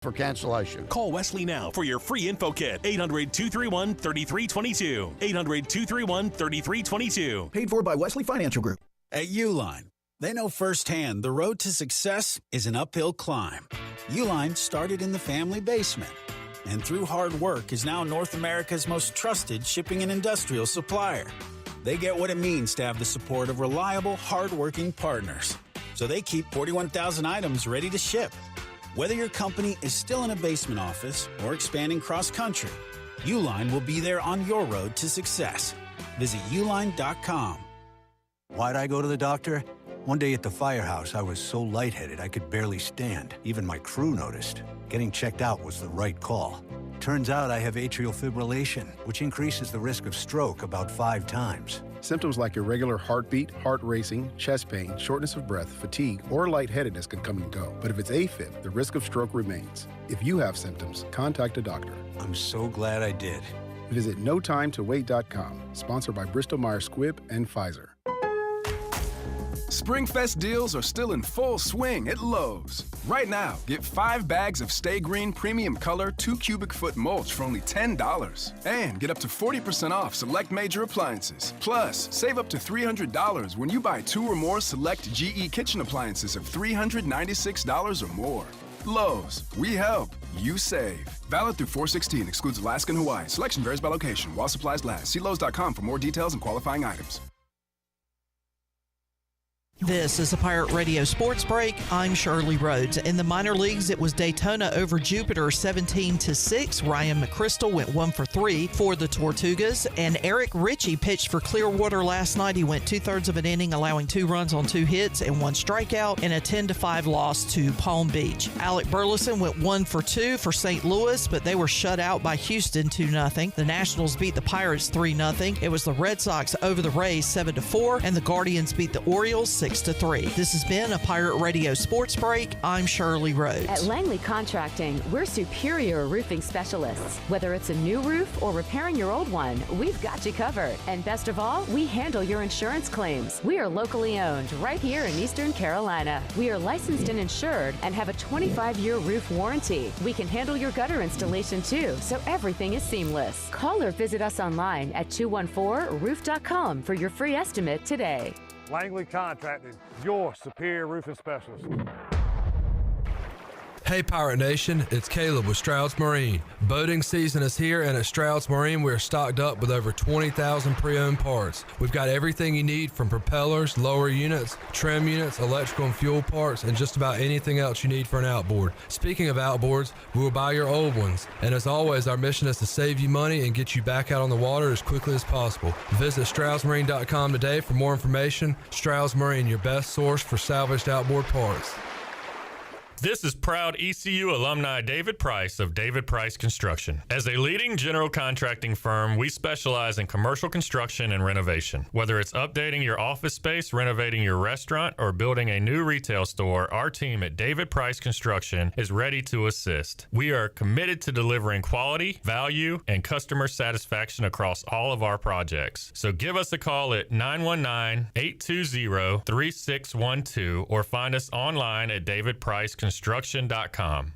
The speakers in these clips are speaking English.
for cancellation. Call Wesley now for your free info kit. 800-231-3322. 800-231-3322. Paid for by Wesley Financial Group. At Uline, they know firsthand the road to success is an uphill climb. Uline started in the family basement, and through hard work is now North America's most trusted shipping and industrial supplier. They get what it means to have the support of reliable, hard-working partners. So they keep 41,000 items ready to ship. Whether your company is still in a basement office or expanding cross-country, Uline will be there on your road to success. Visit uline.com. Why'd I go to the doctor? One day at the firehouse, I was so lightheaded I could barely stand. Even my crew noticed. Getting checked out was the right call. Turns out I have atrial fibrillation, which increases the risk of stroke about 5 times. Symptoms like irregular heartbeat, heart racing, chest pain, shortness of breath, fatigue, or lightheadedness can come and go. But if it's AFib, the risk of stroke remains. If you have symptoms, contact a doctor. I'm so glad I did. Visit NoTimeToWait.com, sponsored by Bristol-Myers Squibb and Pfizer. Springfest deals are still in full swing at Lowe's. Right now, get 5 bags of Stay Green Premium Color 2 cubic foot mulch for only $10. And get up to 40% off select major appliances. Plus, save up to $300 when you buy 2 or more select GE kitchen appliances of $396 or more. Lowe's, we help, you save. Valid through 4/16, excludes Alaska and Hawaii. Selection varies by location while supplies last. See Lowe's.com for more details and qualifying items. This is a Pirate Radio Sports Break. I'm Shirley Rhodes. In the minor leagues, it was Daytona over Jupiter 17-6. Ryan McChrystal went 1 for 3 for the Tortugas. And Eric Ritchie pitched for Clearwater last night. He went 2/3 of an inning, allowing 2 runs on 2 hits and 1 strikeout in a 10-5 loss to Palm Beach. Alec Burleson went 1 for 2 for St. Louis, but they were shut out by Houston 2-0. The Nationals beat the Pirates 3-0. It was the Red Sox over the Rays 7-4, and the Guardians beat the Orioles 6-3. This has been a Pirate Radio Sports Break. I'm Shirley Rhodes. At Langley Contracting, we're superior roofing specialists. Whether it's a new roof or repairing your old one, we've got you covered. And best of all, we handle your insurance claims. We are locally owned right here in Eastern Carolina. We are licensed and insured and have a 25-year roof warranty. We can handle your gutter installation too, so everything is seamless. Call or visit us online at 214roof.com for your free estimate today. Langley Contracting, your superior roofing specialist. Hey Pirate Nation, it's Caleb with Stroud's Marine. Boating season is here, and at Stroud's Marine we're stocked up with over 20,000 pre-owned parts. We've got everything you need from propellers, lower units, trim units, electrical and fuel parts, and just about anything else you need for an outboard. Speaking of outboards, we will buy your old ones. And as always, our mission is to save you money and get you back out on the water as quickly as possible. Visit StroudsMarine.com today for more information. Stroud's Marine, your best source for salvaged outboard parts. This is proud ECU alumni David Price of David Price Construction. As a leading general contracting firm, we specialize in commercial construction and renovation. Whether it's updating your office space, renovating your restaurant, or building a new retail store, our team at David Price Construction is ready to assist. We are committed to delivering quality, value, and customer satisfaction across all of our projects. So give us a call at 919-820-3612 or find us online at davidpriceconstruction.com.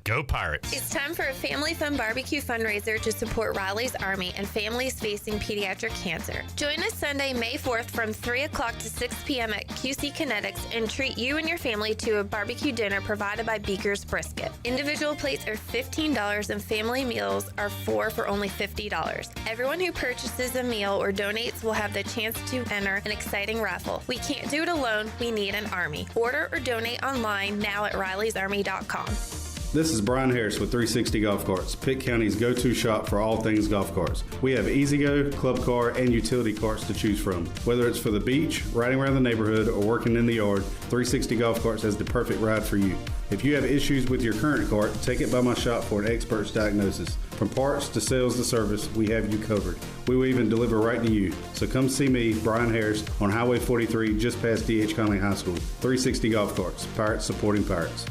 Go Pirates! It's time for a family fun barbecue fundraiser to support Riley's Army and families facing pediatric cancer. Join us Sunday, May 4th from 3 o'clock to 6 p.m. at QC Kinetics and treat you and your family to a barbecue dinner provided by Beaker's Brisket. Individual plates are $15 and family meals are 4 for only $50. Everyone who purchases a meal or donates will have the chance to enter an exciting raffle. We can't do it alone. We need an army. Order or donate online now at Riley'sArmy.com. This is Brian Harris with 360 Golf Carts, Pitt County's go-to shop for all things golf carts. We have E-Z-Go, club car, and utility carts to choose from. Whether it's for the beach, riding around the neighborhood, or working in the yard, 360 Golf Carts has the perfect ride for you. If you have issues with your current cart, take it by my shop for an expert's diagnosis. From parts to sales to service, we have you covered. We will even deliver right to you. So come see me, Brian Harris, on Highway 43, just past D.H. Conley High School. 360 Golf Carts, Pirates supporting Pirates.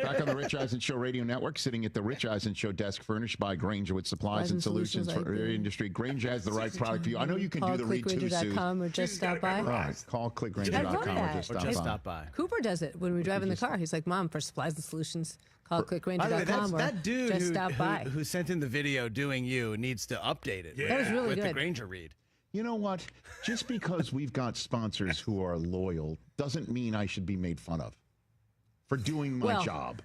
Back on the Rich Eisen Show radio network, sitting at the Rich Eisen Show desk, furnished by Granger with supplies and solutions for the industry. Granger has the right product for you. I know you can do the read too, Sue. Or just stop by. All right, call clickgranger.com or just stop by. Cooper does it when we drive in the car. He's like, Mom, for supplies and solutions, call clickgranger.com or that dude just stop by. Who sent in the video doing you needs to update it. Yeah. That was really with good. the Granger read. You know what? Just because we've got sponsors who are loyal doesn't mean I should be made fun of for doing my job.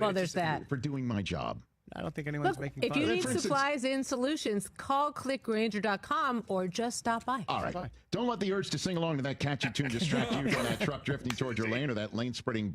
Well, there's that. For doing my job. I don't think anyone's making fun of it. If you need For instance, supplies and solutions, call clickgranger.com or just stop by. All right. Don't let the urge to sing along to that catchy tune distract you from that truck drifting towards your lane or that lane-splitting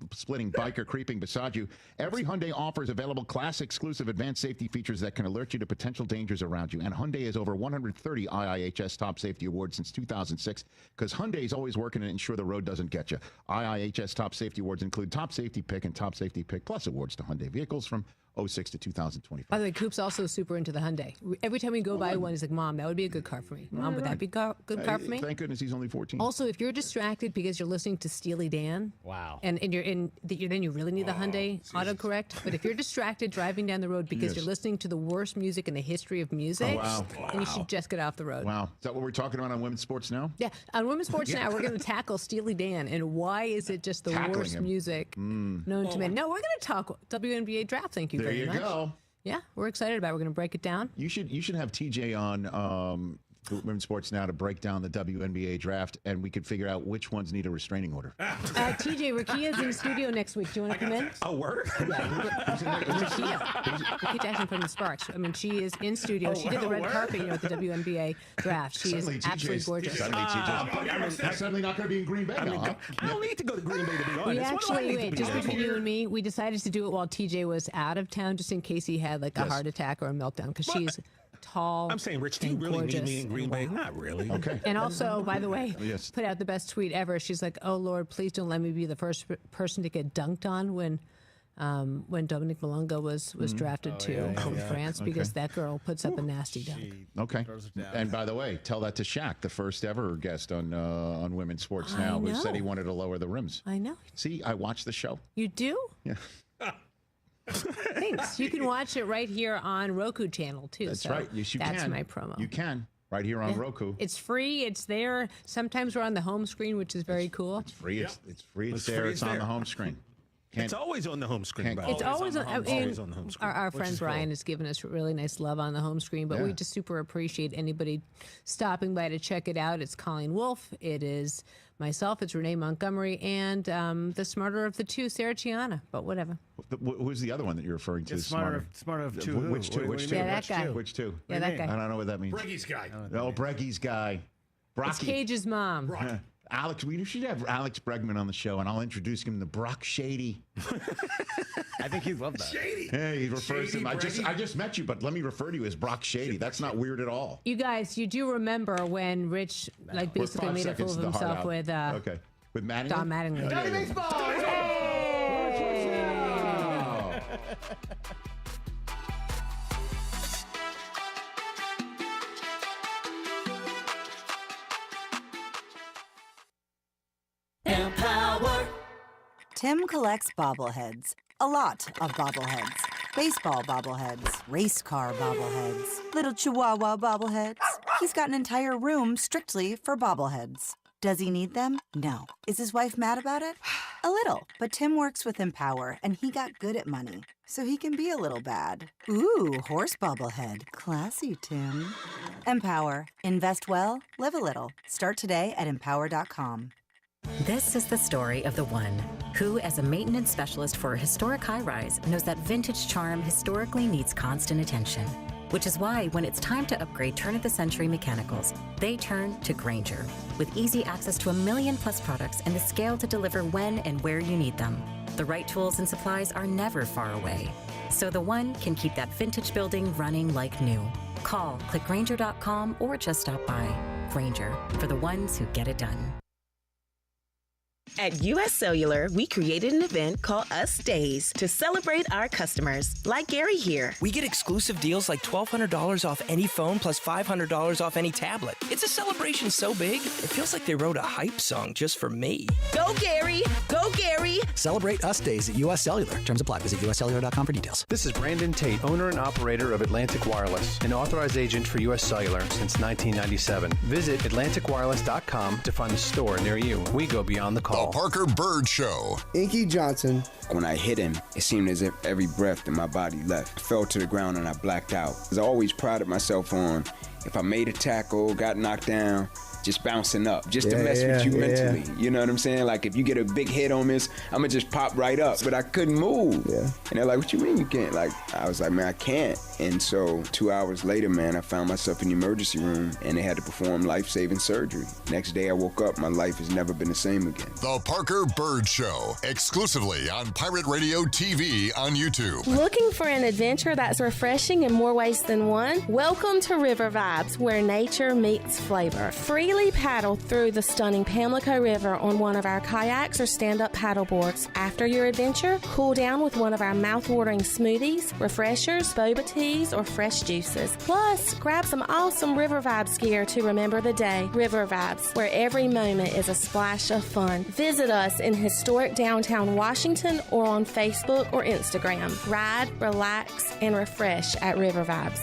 biker creeping beside you. Every Hyundai offers available class-exclusive advanced safety features that can alert you to potential dangers around you. And Hyundai has over 130 IIHS Top Safety Awards since 2006 because Hyundai is always working to ensure the road doesn't get you. IIHS Top Safety Awards include Top Safety Pick and Top Safety Pick Plus awards to Hyundai vehicles from 06 to 2025. By the way, Coop's also super into the Hyundai. Every time we go by one, he's like, Mom, that would be a good car for me. Mom, would that be a good car for me? Thank goodness he's only 14. Also, if you're distracted because you're listening to Steely Dan, and you're then you really need the Hyundai autocorrect. But if you're distracted driving down the road because you're listening to the worst music in the history of music, then you should just get off the road. Wow. Is that what we're talking about on Women's Sports Now? Yeah. On Women's Sports Now, we're going to tackle Steely Dan and why is it just the worst music known to men. No, we're going to talk WNBA draft. Thank you very much. There you go. Yeah, we're excited about it. We're going to break it down. You should have TJ on Women's Sports Now to break down the WNBA draft, and we could figure out which ones need a restraining order. TJ, Rakia's in the studio next week. Do you want to come in? Oh, word? Rakia Jackson from the Sparks. I mean, she is in studio. She did the red carpet, at the WNBA draft. She is absolutely gorgeous. Suddenly not going to be in Green Bay now. I don't need to go to Green Bay to be honest. We actually, just between you and me, we decided to do it while TJ was out of town, just in case he had like a heart attack or a meltdown, because she's tall. I'm saying, Rich, do you really need me in Green Bay? Not really. Okay. And also, by the way, put out the best tweet ever. She's like, "Oh Lord, please don't let me be the first person to get dunked on when Dominique Malonga was drafted from France, because that girl puts up a nasty dunk." Okay. And by the way, tell that to Shaq, the first ever guest on Women's Sports Now, who said he wanted to lower the rims. I know. See, I watched the show. You do? Yeah. Thanks. You can watch it right here on Roku channel too. That's right. Yes, you can. That's my promo. You can. Right here on Roku. It's free. It's there. Sometimes we're on the home screen, which is very cool. It's free. It's free. It's there. It's on the home screen. It's always on the home screen. It's always on the home screen. Our Which friend is Brian cool. has given us really nice love on the home screen, but we just super appreciate anybody stopping by to check it out. It's Colleen Wolfe. It is myself. It's Renee Montgomery, and the smarter of the two, Sarah Chiana. But whatever. Who's the other one that you're referring to? Smarter of two. Which two? Which two? Yeah, that guy. Which two? Yeah, that guy. I don't know what that means. Breggy's guy. Oh, Breggy's guy. Brocky. It's Cage's mom. Alex, we should have Alex Bregman on the show, and I'll introduce him to Brock Shady. I think he'd love that. Shady. Hey, he refers to him. I just met you, but let me refer to you as Brock Shady. That's not weird at all. You guys, you do remember when Rich basically made a fool of himself with with Mattingly? Don Mattingly. Johnny Baseball! Empower. Tim collects bobbleheads. A lot of bobbleheads. Baseball bobbleheads. Race car bobbleheads. Little chihuahua bobbleheads. He's got an entire room strictly for bobbleheads. Does he need them? No. Is his wife mad about it? A little. But Tim works with Empower, and he got good at money, so he can be a little bad. Ooh, horse bobblehead. Classy, Tim. Empower. Invest well, live a little. Start today at empower.com. This is the story of the one who, as a maintenance specialist for a historic high-rise, knows that vintage charm historically needs constant attention. Which is why, when it's time to upgrade turn-of-the-century mechanicals, they turn to Granger. With easy access to 1 million-plus products and the scale to deliver when and where you need them. The right tools and supplies are never far away. So the one can keep that vintage building running like new. Call, click Granger.com, or just stop by. Granger, for the ones who get it done. At U.S. Cellular, we created an event called Us Days to celebrate our customers, like Gary here. We get exclusive deals like $1,200 off any phone plus $500 off any tablet. It's a celebration so big, it feels like they wrote a hype song just for me. Go, Gary! Go, Gary! Celebrate Us Days at U.S. Cellular. Terms apply. Visit uscellular.com for details. This is Brandon Tate, owner and operator of Atlantic Wireless, an authorized agent for U.S. Cellular since 1997. Visit AtlanticWireless.com to find a store near you. We go beyond the call. The Parker Bird Show. Inky Johnson. When I hit him, it seemed as if every breath in my body left. I fell to the ground and I blacked out. Because I always prided myself on, if I made a tackle, got knocked down, just bouncing up, just to mess with you mentally. You know what I'm saying? Like, if you get a big hit on this, I'm going to just pop right up. But I couldn't move. And they're like, what you mean you can't? Like, I was like, man, I can't. And so 2 hours later, man, I found myself in the emergency room, and they had to perform life-saving surgery. Next day I woke up, my life has never been the same again. The Parker Bird Show, exclusively on Pirate Radio TV on YouTube. Looking for an adventure that's refreshing in more ways than one? Welcome to River Vibes, where nature meets flavor. Freely paddle through the stunning Pamlico River on one of our kayaks or stand-up paddle boards. After your adventure, cool down with one of our mouth-watering smoothies, refreshers, boba teas, or fresh juices. Plus, grab some awesome River Vibes gear to remember the day. River Vibes, where every moment is a splash of fun. Visit us in historic downtown Washington or on Facebook or Instagram. Ride, relax, and refresh at River Vibes.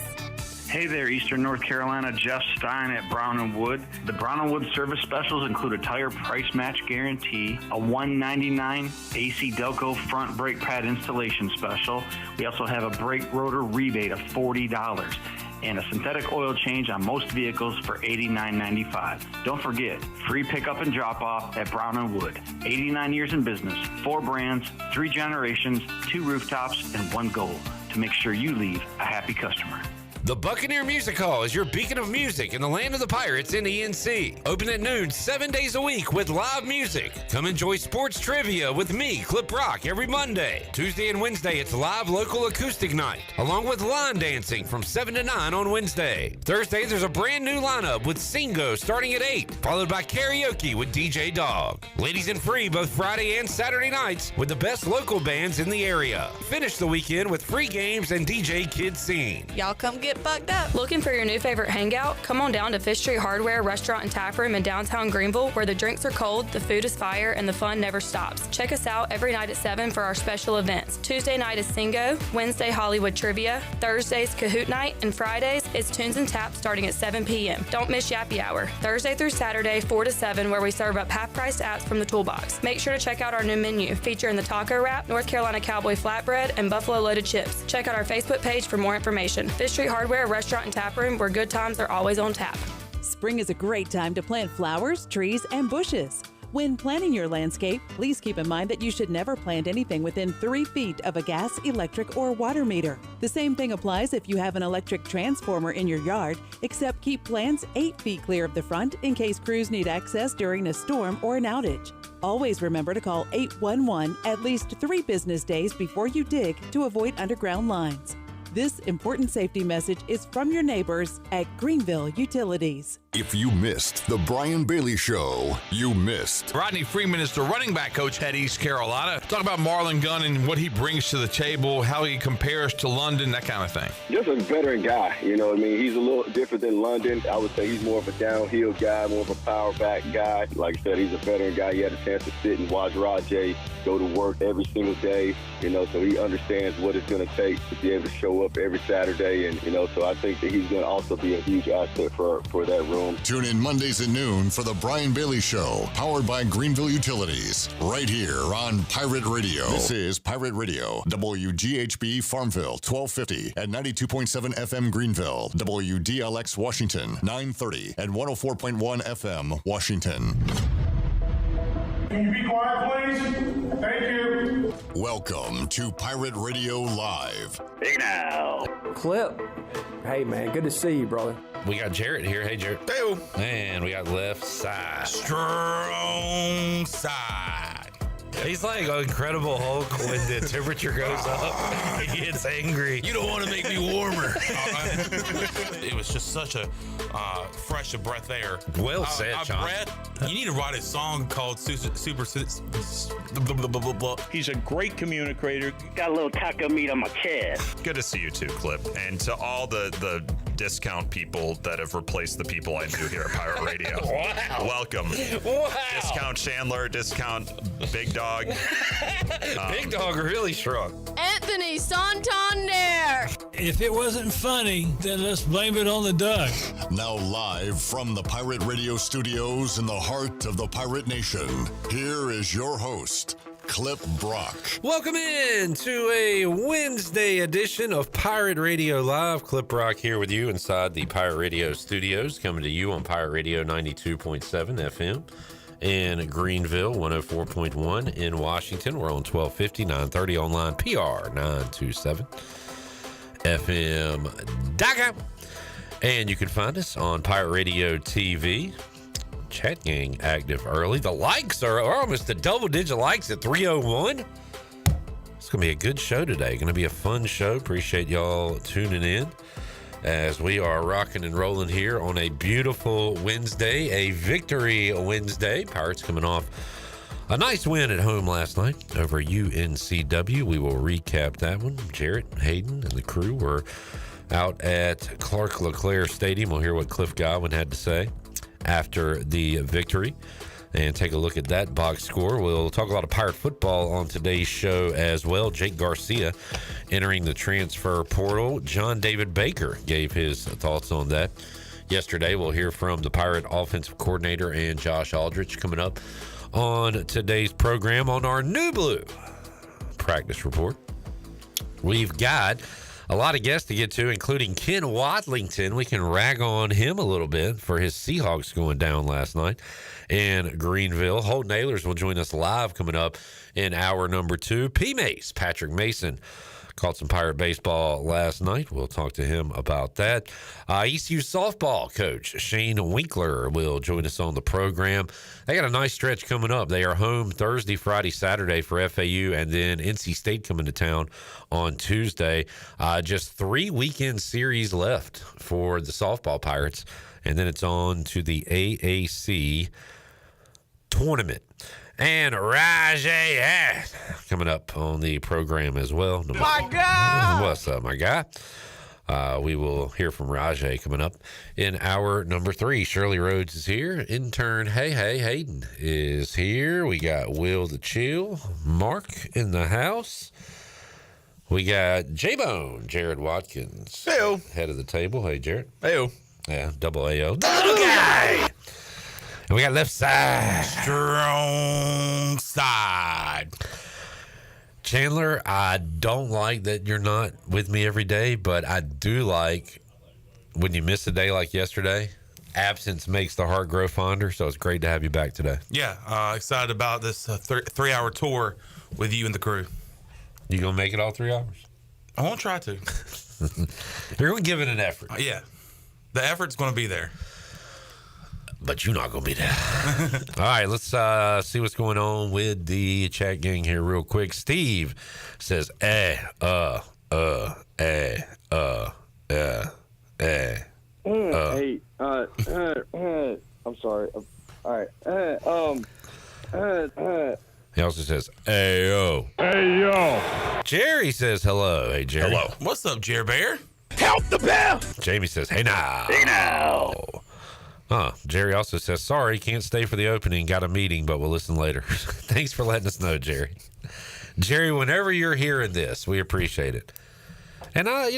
Hey there, Eastern North Carolina, Jeff Stein at Brown & Wood. The Brown & Wood service specials include a tire price match guarantee, a $199 AC Delco front brake pad installation special. We also have a brake rotor rebate of $40 and a synthetic oil change on most vehicles for $89.95. Don't forget, free pickup and drop-off at Brown & Wood. 89 years in business, 4 brands, 3 generations, 2 rooftops, and 1 goal, to make sure you leave a happy customer. The Buccaneer Music Hall is your beacon of music in the land of the Pirates in the NC. Open at noon 7 days a week with live music. Come enjoy sports trivia with me, Clip Rock, every Monday. Tuesday and Wednesday, it's live local acoustic night, along with line dancing from 7 to 9 on Wednesday. Thursday, there's a brand new lineup with Singo starting at 8, followed by karaoke with DJ Dog. Ladies and free both Friday and Saturday nights with the best local bands in the area. Finish the weekend with free games and DJ Kid Scene. Y'all come get bucked up. Looking for your new favorite hangout? Come on down to Fish Street Hardware Restaurant and Tap Room in downtown Greenville, where the drinks are cold, the food is fire, and the fun never stops. Check us out every night at 7 for our special events. Tuesday night is Singo, Wednesday Hollywood Trivia, Thursday's Kahoot Night, and Fridays is Tunes and Taps starting at 7 p.m. Don't miss Yappy Hour, Thursday through Saturday, 4 to 7, where we serve up half-priced apps from the toolbox. Make sure to check out our new menu, featuring the taco wrap, North Carolina Cowboy flatbread, and buffalo loaded chips. Check out our Facebook page for more information. Fish Street Hardware Restaurant and Tap Room, where good times are always on tap. Spring is a great time to plant flowers, trees, and bushes. When planning your landscape, please keep in mind that you should never plant anything within 3 feet of a gas, electric, or water meter. The same thing applies if you have an electric transformer in your yard, except keep plants 8 feet clear of the front in case crews need access during a storm or an outage. Always remember to call 811 at least 3 business days before you dig to avoid underground lines. This important safety message is from your neighbors at Greenville Utilities. If you missed the Brian Bailey Show, you missed. Rodney Freeman is the running back coach at East Carolina. Talk about Marlon Gunn and what he brings to the table, how he compares to London, that kind of thing. Just a veteran guy, you know what I mean? He's a little different than London. I would say he's more of a downhill guy, more of a power back guy. Like I said, he's a veteran guy. He had a chance to sit and watch Rahjai go to work every single day, you know, so he understands what it's going to take to be able to show up every Saturday. And, you know, so I think that he's going to also be a huge asset for that room. Tune in Mondays at noon for the Brian Bailey Show, powered by Greenville Utilities, right here on Pirate Radio. This is Pirate Radio, WGHB Farmville, 1250 at 92.7 FM Greenville, WDLX Washington, 930 and 104.1 FM Washington. Can you be quiet, please? Thank you. Welcome to Pirate Radio Live. Hey now. Clip. Hey, man, good to see you, brother. We got Jarrett here. Hey, Jarrett. Hey. And we got left side. Strong side. He's like Incredible Hulk when the temperature goes up. He gets angry. You don't want to make me warmer. It was just such a fresh of breath air. Well said, John. You need to write a song called Super. He's a great communicator. Got a little taco meat on my chest. Good to see you too, Clip. And to all the discount people that have replaced the people I knew here at Pirate Radio. Wow. Welcome. Wow. Discount Chandler, discount Big Dog. Big Dog really shrunk. Anthony Santander. If it wasn't funny, then let's blame it on the duck. Now live from the Pirate Radio studios in the heart of the Pirate Nation, here is your host, Clip Brock. Welcome in to a Wednesday edition of Pirate Radio Live. Clip Brock here with you inside the Pirate Radio studios, coming to you on Pirate Radio 92.7 FM in Greenville, 104.1 in Washington. We're on 1250, 930 online, PR 927 FM.com. And you can find us on Pirate Radio TV. Chat gang active early. The likes are almost a double-digit likes at 301. It's going to be a good show today. Going to be a fun show. Appreciate y'all tuning in as we are rocking and rolling here on a beautiful Wednesday, a victory Wednesday. Pirates coming off a nice win at home last night over UNCW. We will recap that one. Jarrett, Hayden, and the crew were out at Clark LeClaire Stadium. We'll hear what Cliff Godwin had to say after the victory and take a look at that box score. We'll talk a lot of Pirate football on today's show as well. Jake Garcia entering the transfer portal. John David Baker gave his thoughts on that yesterday. We'll hear from the Pirate offensive coordinator and Josh Aldrich coming up on today's program on our New Blue practice report. We've got a lot of guests to get to, including Ken Watlington. We can rag on him a little bit for his Seahawks going down last night in Greenville. Holton Ahlers will join us live coming up in hour number 2. Mase, Patrick Mason, caught some Pirate baseball last night. We'll talk to him about that. ECU softball coach Shane Winkler will join us on the program. They got a nice stretch coming up. They are home Thursday, Friday, Saturday for FAU, and then NC State coming to town on Tuesday. Just 3 weekend series left for the softball Pirates, and then it's on to the AAC tournament. And Rahjai coming up on the program as well. My God! What's up, my guy? We will hear from Rahjai coming up in hour number 3. Shirley Rhodes is here. Intern Hayden is here. We got Will the Chill, Mark in the house. We got J-Bone, Jared Watkins. Hey-o. Head of the table. Hey, Jared. Hey-o. Yeah, double AO. The little guy! And we got left side. Strong side. Chandler, I don't like that you're not with me every day, but I do like when you miss a day like yesterday. Absence makes the heart grow fonder, so it's great to have you back today. Yeah, excited about this 3-hour tour with you and the crew. You going to make it all 3 hours? I won't try to. You're going to give it an effort. Yeah, the effort's going to be there. But you're not going to be there. All right, let's see what's going on with the chat gang here real quick. Steve says, Hey, I'm sorry. All right. He also says, Ayo. Ayo. Jerry says hello. Hey, Jerry. Hello. What's up, Jerry Bear? Help the bear. Jamie says, hey now. Hey now. Jerry also says, sorry, can't stay for the opening. Got a meeting, but we'll listen later. Thanks for letting us know, Jerry. Jerry, whenever you're hearing this, we appreciate it. And I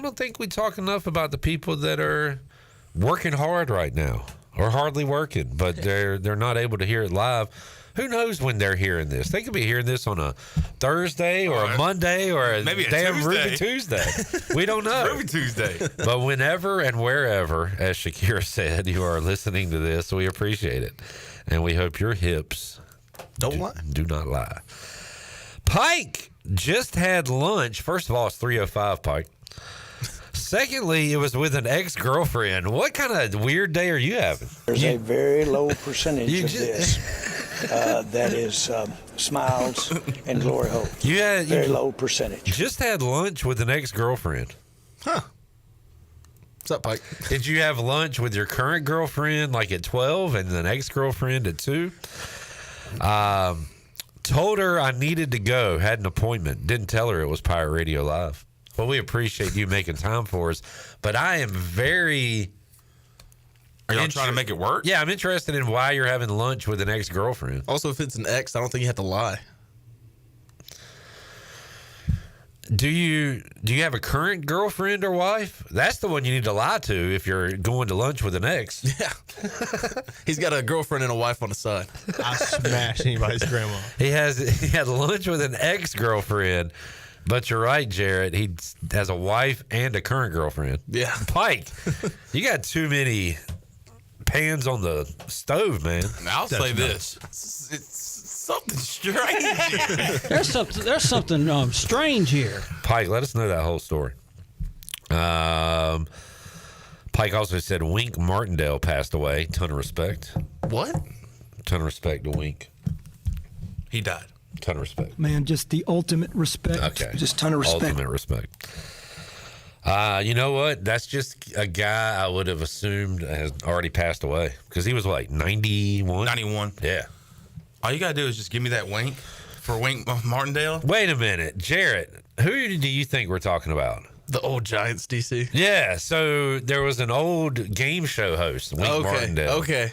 don't think we talk enough about the people that are working hard right now or hardly working, but they're not able to hear it live. Who knows when they're hearing this? They could be hearing this on a Thursday or a Monday or a maybe damn Tuesday. Ruby Tuesday. We don't know. Ruby Tuesday. But whenever and wherever, as Shakira said, you are listening to this, we appreciate it. And we hope your hips do not lie. Pike just had lunch. First of all, it's 3:05, Pike. Secondly, it was with an ex-girlfriend. What kind of weird day are you having? There's a very low percentage of this. that is Smiles and Glory Hope. Very low percentage. Just had lunch with an ex-girlfriend. Huh. What's up, Pike? Did you have lunch with your current girlfriend like at 12 and an ex-girlfriend at 2? Told her I needed to go. Had an appointment. Didn't tell her it was Pirate Radio Live. Well, we appreciate you making time for us, but I am very... Are y'all trying to make it work? Yeah, I'm interested in why you're having lunch with an ex-girlfriend. Also, if it's an ex, I don't think you have to lie. Do you have a current girlfriend or wife? That's the one you need to lie to if you're going to lunch with an ex. Yeah. He's got a girlfriend and a wife on the side. I smash anybody's grandma. He had lunch with an ex-girlfriend, but you're right, Jarrett. He has a wife and a current girlfriend. Yeah. Pike, you got too many pans on the stove, man. I'll say this. It's something strange here. There's something strange here. Pike, let us know that whole story. Pike also said Wink Martindale passed away. Ton of respect. What? Ton of respect to Wink. He died. Ton of respect. Man, just the ultimate respect. Okay. Just ton of respect. Ultimate respect. You know what? That's just a guy I would have assumed has already passed away because he was like 91. 91. Yeah. All you got to do is just give me that wink for Wink Martindale. Wait a minute. Jarrett, who do you think we're talking about? The old Giants, DC. Yeah, so there was an old game show host, Wink Martindale. Okay.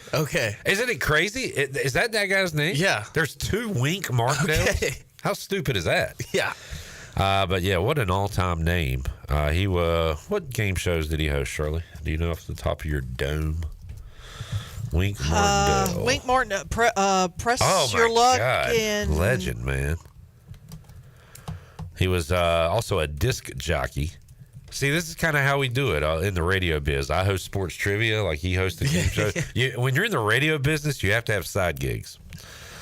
Isn't it crazy? Is that guy's name? Yeah. There's 2 Wink Martindales? Okay. How stupid is that? Yeah. But yeah, what an all-time name. What game shows did he host, Shirley? Do you know off the top of your dome? Wink Martindale. Wink Martindale. Press your luck. In... Legend, man. He was also a disc jockey. See, this is kind of how we do it in the radio biz. I host sports trivia like he hosts the game show. When you're in the radio business, you have to have side gigs.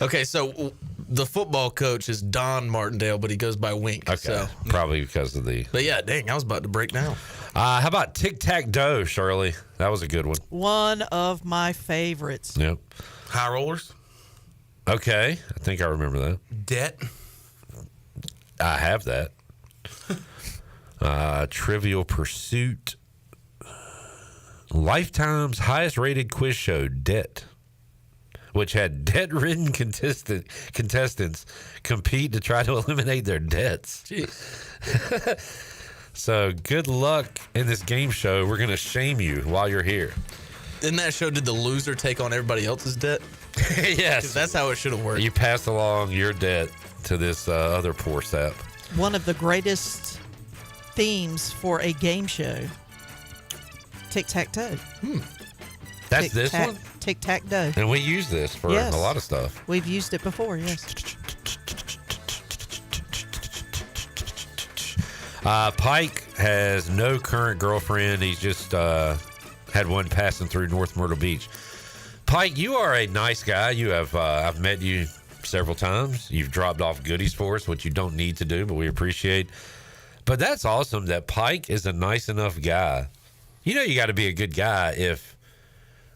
Okay, so the football coach is Don Martindale, but he goes by Wink. Okay, so. Probably because of the... But yeah, dang, I was about to break down. How about tic-tac-toe, Shirley? That was a good one. One of my favorites. Yep. High rollers? Okay, I think I remember that. Debt? I have that. Trivial Pursuit. Lifetime's highest-rated quiz show, Debt, which had debt-ridden contestants compete to try to eliminate their debts. Jeez. So good luck in this game show. We're going to shame you while you're here. In that show, did the loser take on everybody else's debt? Yes. That's how it should have worked. You passed along your debt to this other poor sap. One of the greatest themes for a game show. Tic-tac-toe. That's this one? Tic-tac-toe. And we use this for a lot of stuff. We've used it before, yes. Pike has no current girlfriend. He's just had one passing through North Myrtle Beach. Pike, you are a nice guy. You have I've met you several times. You've dropped off goodies for us, which you don't need to do, but we appreciate. But that's awesome that Pike is a nice enough guy. You know you got to be a good guy if,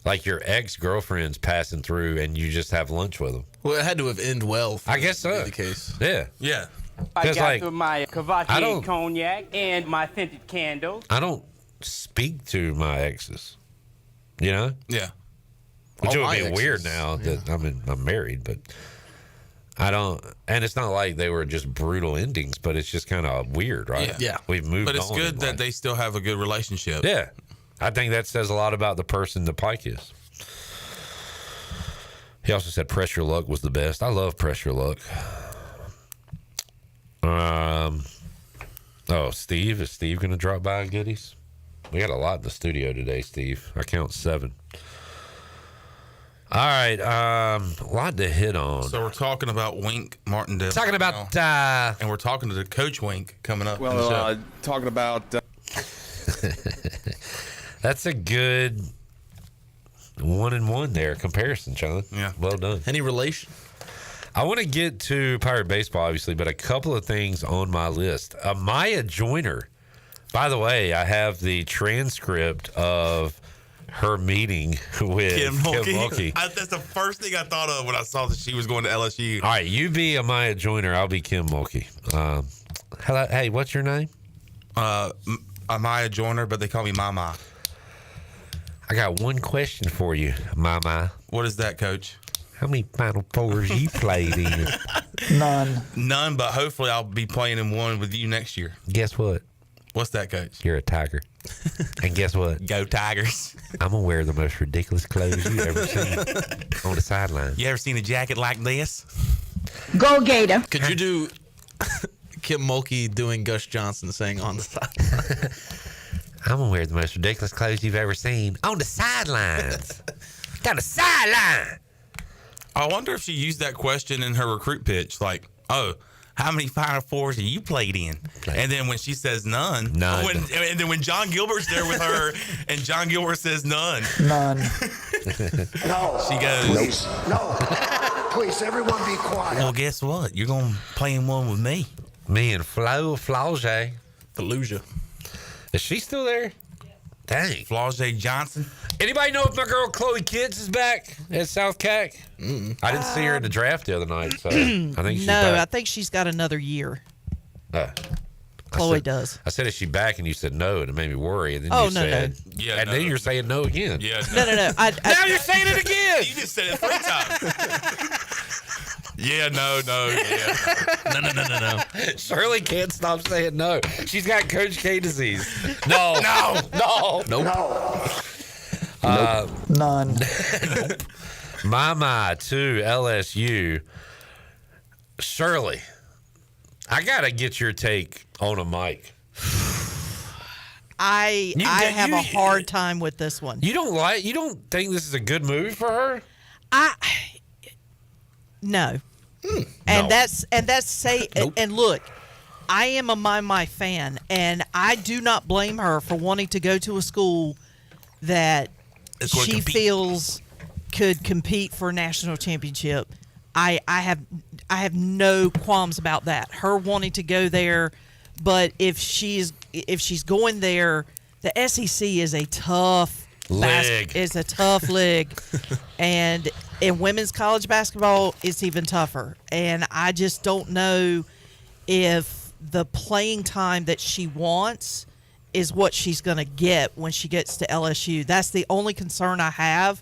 like, your ex-girlfriend's passing through and you just have lunch with them. Well, it had to have ended well. I guess so. The case. Yeah. Yeah. I got like, my Cavachier cognac and my scented candles. I don't speak to my exes. You know? Yeah. Which All would my be exes. weird now that I'm married, but I don't. And it's not like they were just brutal endings, but it's just kind of weird, right? Yeah. We've moved on. But it's good that they still have a good relationship. Yeah. I think that says a lot about the person that Pike is. He also said Press Your Luck was the best. I love Press Your Luck. Steve. Is Steve going to drop by goodies? We got a lot in the studio today, Steve. I count 7. All right. A lot to hit on. So we're talking about Wink Martindale. Talking about... and we're talking to the Coach Wink coming up. Well, talking about... That's a good 1-1 there comparison, John. Yeah. Well done. Any relation? I want to get to Pirate Baseball, obviously, but a couple of things on my list. Maya Joyner. By the way, I have the transcript of her meeting with Kim Mulkey. That's the first thing I thought of when I saw that she was going to LSU. All right, you be Amaya Joyner. I'll be Kim Mulkey. Hello, hey, what's your name? Amaya Joyner, but they call me Mama. I got one question for you, Mama. What is that, Coach? How many Final Fours you played in? None, but hopefully I'll be playing in one with you next year. Guess what? What's that, Coach? You're a Tiger. And guess what? Go Tigers. I'm going to wear the most ridiculous clothes you ever seen on the sideline. You ever seen a jacket like this? Go Gator. Could you do Kim Mulkey doing Gus Johnson saying on the sideline? I'm going to wear the most ridiculous clothes you've ever seen on the sidelines. Down the sideline. I wonder if she used that question in her recruit pitch, like, "Oh, how many Final Fours have you played in?" And then when she says none. And then when John Gilbert's there with her, and John Gilbert says none. No. She goes, No. Please, everyone be quiet. "Well, guess what? You're going to play in one with me." Me and Flausier. Fallujah. Is she still there? Dang. Flausier Johnson. Anybody know if my girl Chloe Kitts is back at South CAC? I didn't see her in the draft the other night, so I think she's back. I think she's got another year. Chloe does. I said, is she back? And you said no, and it made me worry. And then you said, Yeah, and then you're saying no again. Yeah, No. Now you're saying it again. You just said it 3 times. Yeah, no. No. Shirley can't stop saying no. She's got Coach K disease. No. None. My to LSU. Shirley, I gotta get your take on a mic. I have a hard time with this one. You don't think this is a good move for her? No. And and look, I am a My fan, and I do not blame her for wanting to go to a school that she feels could compete for a national championship. I have no qualms about that. Her wanting to go there, but if she's going there, the SEC is a tough league. And in women's college basketball, it's even tougher. And I just don't know if the playing time that she wants is what she's going to get when she gets to LSU. That's the only concern I have.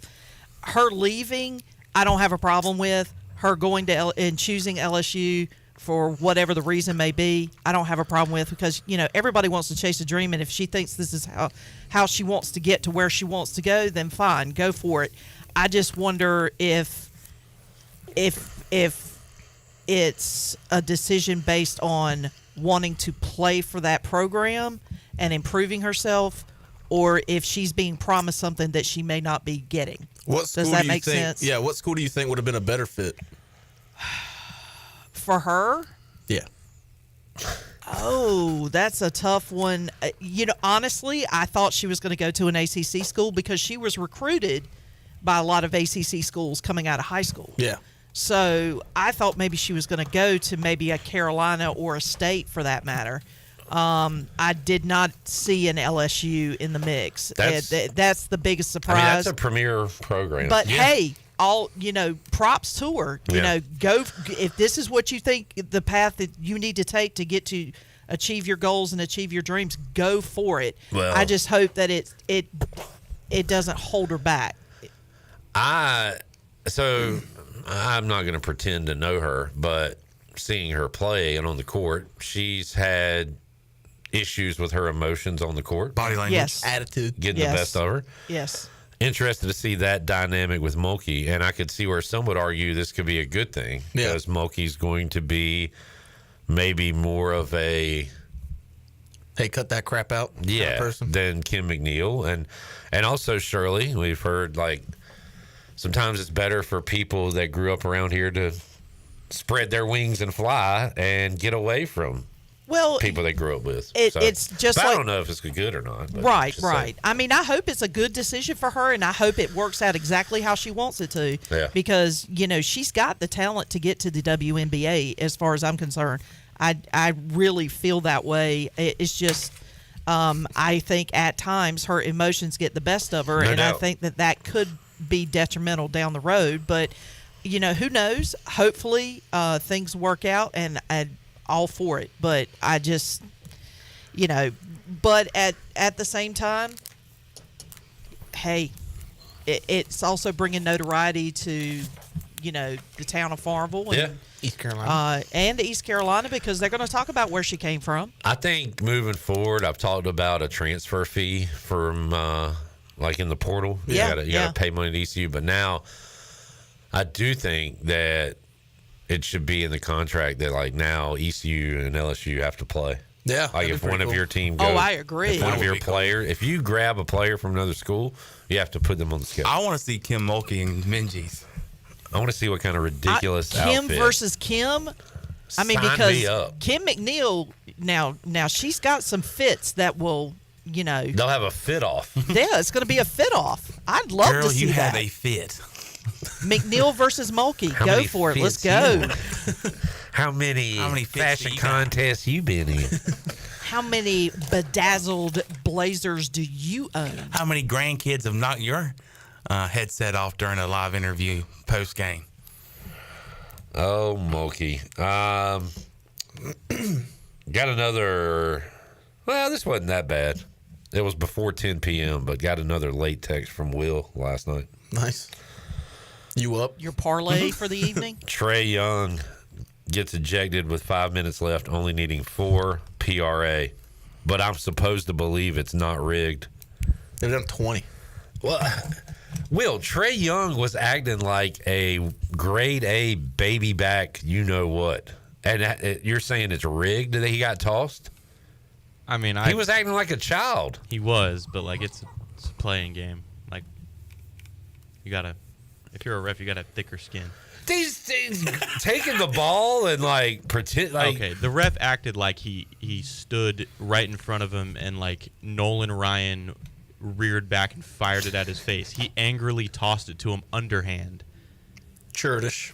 Her leaving, I don't have a problem with. Her going to and choosing LSU for whatever the reason may be, I don't have a problem with, because everybody wants to chase a dream, and if she thinks this is how she wants to get to where she wants to go, then fine, go for it. I just wonder if it's a decision based on wanting to play for that program and improving herself, or if she's being promised something that she may not be getting. Does that make sense? Yeah. What school do you think would have been a better fit for her? Yeah. Oh, that's a tough one. Honestly, I thought she was going to go to an ACC school because she was recruited by a lot of ACC schools coming out of high school. Yeah. So I thought maybe she was going to go to maybe a Carolina or a State for that matter. I did not see an LSU in the mix. That's the biggest surprise. That's a premier program. But hey, props to her. Go if this is what you think the path that you need to take to get to achieve your goals and achieve your dreams, go for it. Well, I just hope that it doesn't hold her back. So I'm not going to pretend to know her, but seeing her play and on the court, she's had issues with her emotions on the court. Body language. Yes. Attitude. Getting the best of her. Yes. Interested to see that dynamic with Mulkey, and I could see where some would argue this could be a good thing because Mulkey's going to be maybe more of a hey, cut that crap out kind of person than Kim McNeil. And also Shirley, we've heard sometimes it's better for people that grew up around here to spread their wings and fly and get away from people they grew up with. It's just I don't know if it's good or not. Right. I mean, I hope it's a good decision for her, and I hope it works out exactly how she wants it to. Yeah. Because, she's got the talent to get to the WNBA as far as I'm concerned. I really feel that way. It's just I think at times her emotions get the best of her, No and doubt. I think that could be detrimental down the road. But, who knows? Hopefully things work out, and all for it. But I just, but at the same time, hey, it's also bringing notoriety to, the town of Farmville and East Carolina. and East Carolina, because they're going to talk about where she came from. I think moving forward, I've talked about a transfer fee from like in the portal. You gotta pay money to ECU, but now I do think that it should be in the contract that like now ECU and LSU have to play. Yeah, like if one of your team goes, I agree. If one of your players, if you grab a player from another school, you have to put them on the schedule. I want to see Kim Mulkey and Minji's. I want to see what kind of ridiculous Kim outfit. versus Kim. I mean, Sign because me up. Kim McNeil now she's got some fits that will, They'll have a fit off. yeah, it's going to be a fit off. I'd love Girl, to see you that. have a fit. McNeil versus Mulkey. How Go many for it. Let's fits go. you want? How many fits fashion do you got? contests you been in? How many bedazzled blazers do you own? How many grandkids have knocked your headset off during a live interview post game? Oh, Mulkey. Got another. Well, this wasn't that bad. It was before 10 p.m., but got another late text from Will last night. Nice. You up? Your parlay for the evening? Trey Young gets ejected with 5 minutes left, only needing 4 PRA. But I'm supposed to believe it's not rigged. They've done 20. Well, Will, Trey Young was acting like a grade A baby back, you know what. And you're saying it's rigged that he got tossed? I mean, he was acting like a child. He was, but like it's a playing game. Like you gotta, if you're a ref, you gotta have thicker skin. These taking the ball and like pretend like okay, the ref acted like he stood right in front of him and like Nolan Ryan reared back and fired it at his face. He angrily tossed it to him underhand. Churdish.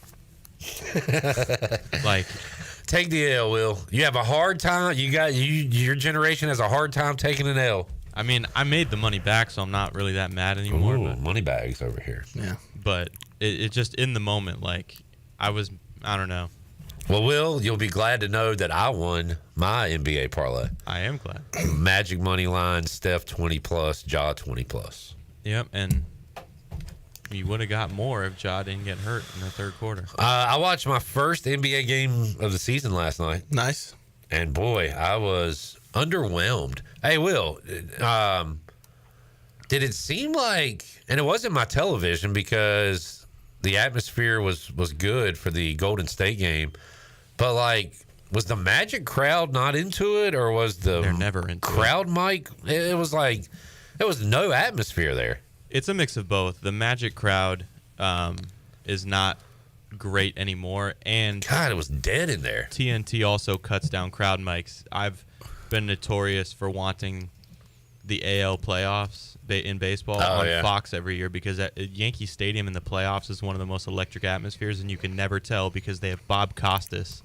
like take the L, Will. You have a hard time. Your generation has a hard time taking an L. I mean, I made the money back, so I'm not really that mad anymore. Ooh, but, money bags over here. Yeah. But it just in the moment, like I don't know. Well, Will, you'll be glad to know that I won my NBA parlay. I am glad. Magic money line, Steph 20+, Ja 20+. Yep, and you would have got more if Ja didn't get hurt in the third quarter. I watched my first NBA game of the season last night. Nice. And boy, I was underwhelmed. Hey, Will, did it seem like, and it wasn't my television because the atmosphere was good for the Golden State game, but like, was the Magic crowd not into it, or was They're never into crowd mic? It was like, there was no atmosphere there. It's a mix of both. The Magic crowd is not great anymore, and God, it was dead in there. TNT also cuts down crowd mics. I've been notorious for wanting the AL playoffs in baseball on Fox every year because at Yankee Stadium in the playoffs is one of the most electric atmospheres, and you can never tell because they have Bob Costas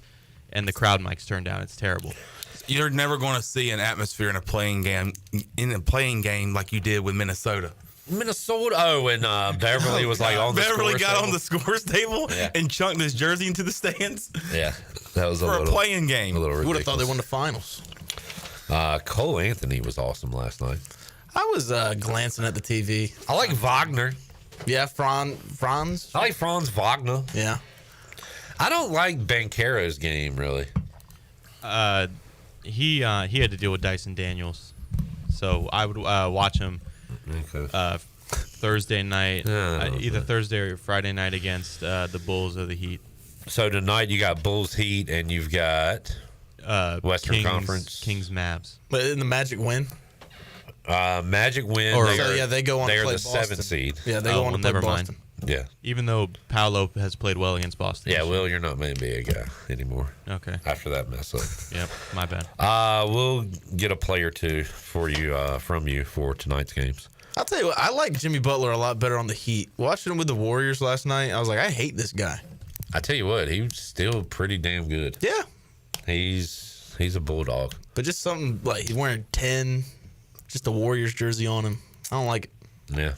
and the crowd mics turned down. It's terrible. You're never going to see an atmosphere in a playing game like you did with Minnesota. And Beverly was like on the Beverly scores got table. on the scores table and chunked his jersey into the stands. Yeah, that was for a playing game. A little ridiculous. Would have thought they won the finals. Cole Anthony was awesome last night. I was glancing at the TV. I like Wagner. Yeah, Franz. I like Franz Wagner. Yeah. I don't like Banchero's game really. He had to deal with Dyson Daniels, so I would watch him Thursday night, either Thursday or Friday night against the Bulls or the Heat. So tonight you got Bulls Heat and you've got Western Conference Kings Mavs. But in the Magic win. Magic win. They go on. They to are play the Boston. 7th seed. Yeah, they go on to play never Boston. mind. Yeah. Even though Paolo has played well against Boston. Yeah, Will, you're not maybe a guy anymore. Okay. After that mess up. Yep, my bad. We'll get a play or two for you from you for tonight's games. I'll tell you what, I like Jimmy Butler a lot better on the Heat. Watching him with the Warriors last night, I was like, I hate this guy. I tell you what, he's still pretty damn good. Yeah. He's a bulldog. But just something like he's wearing 10 Just a Warriors jersey on him. I don't like it. Yeah.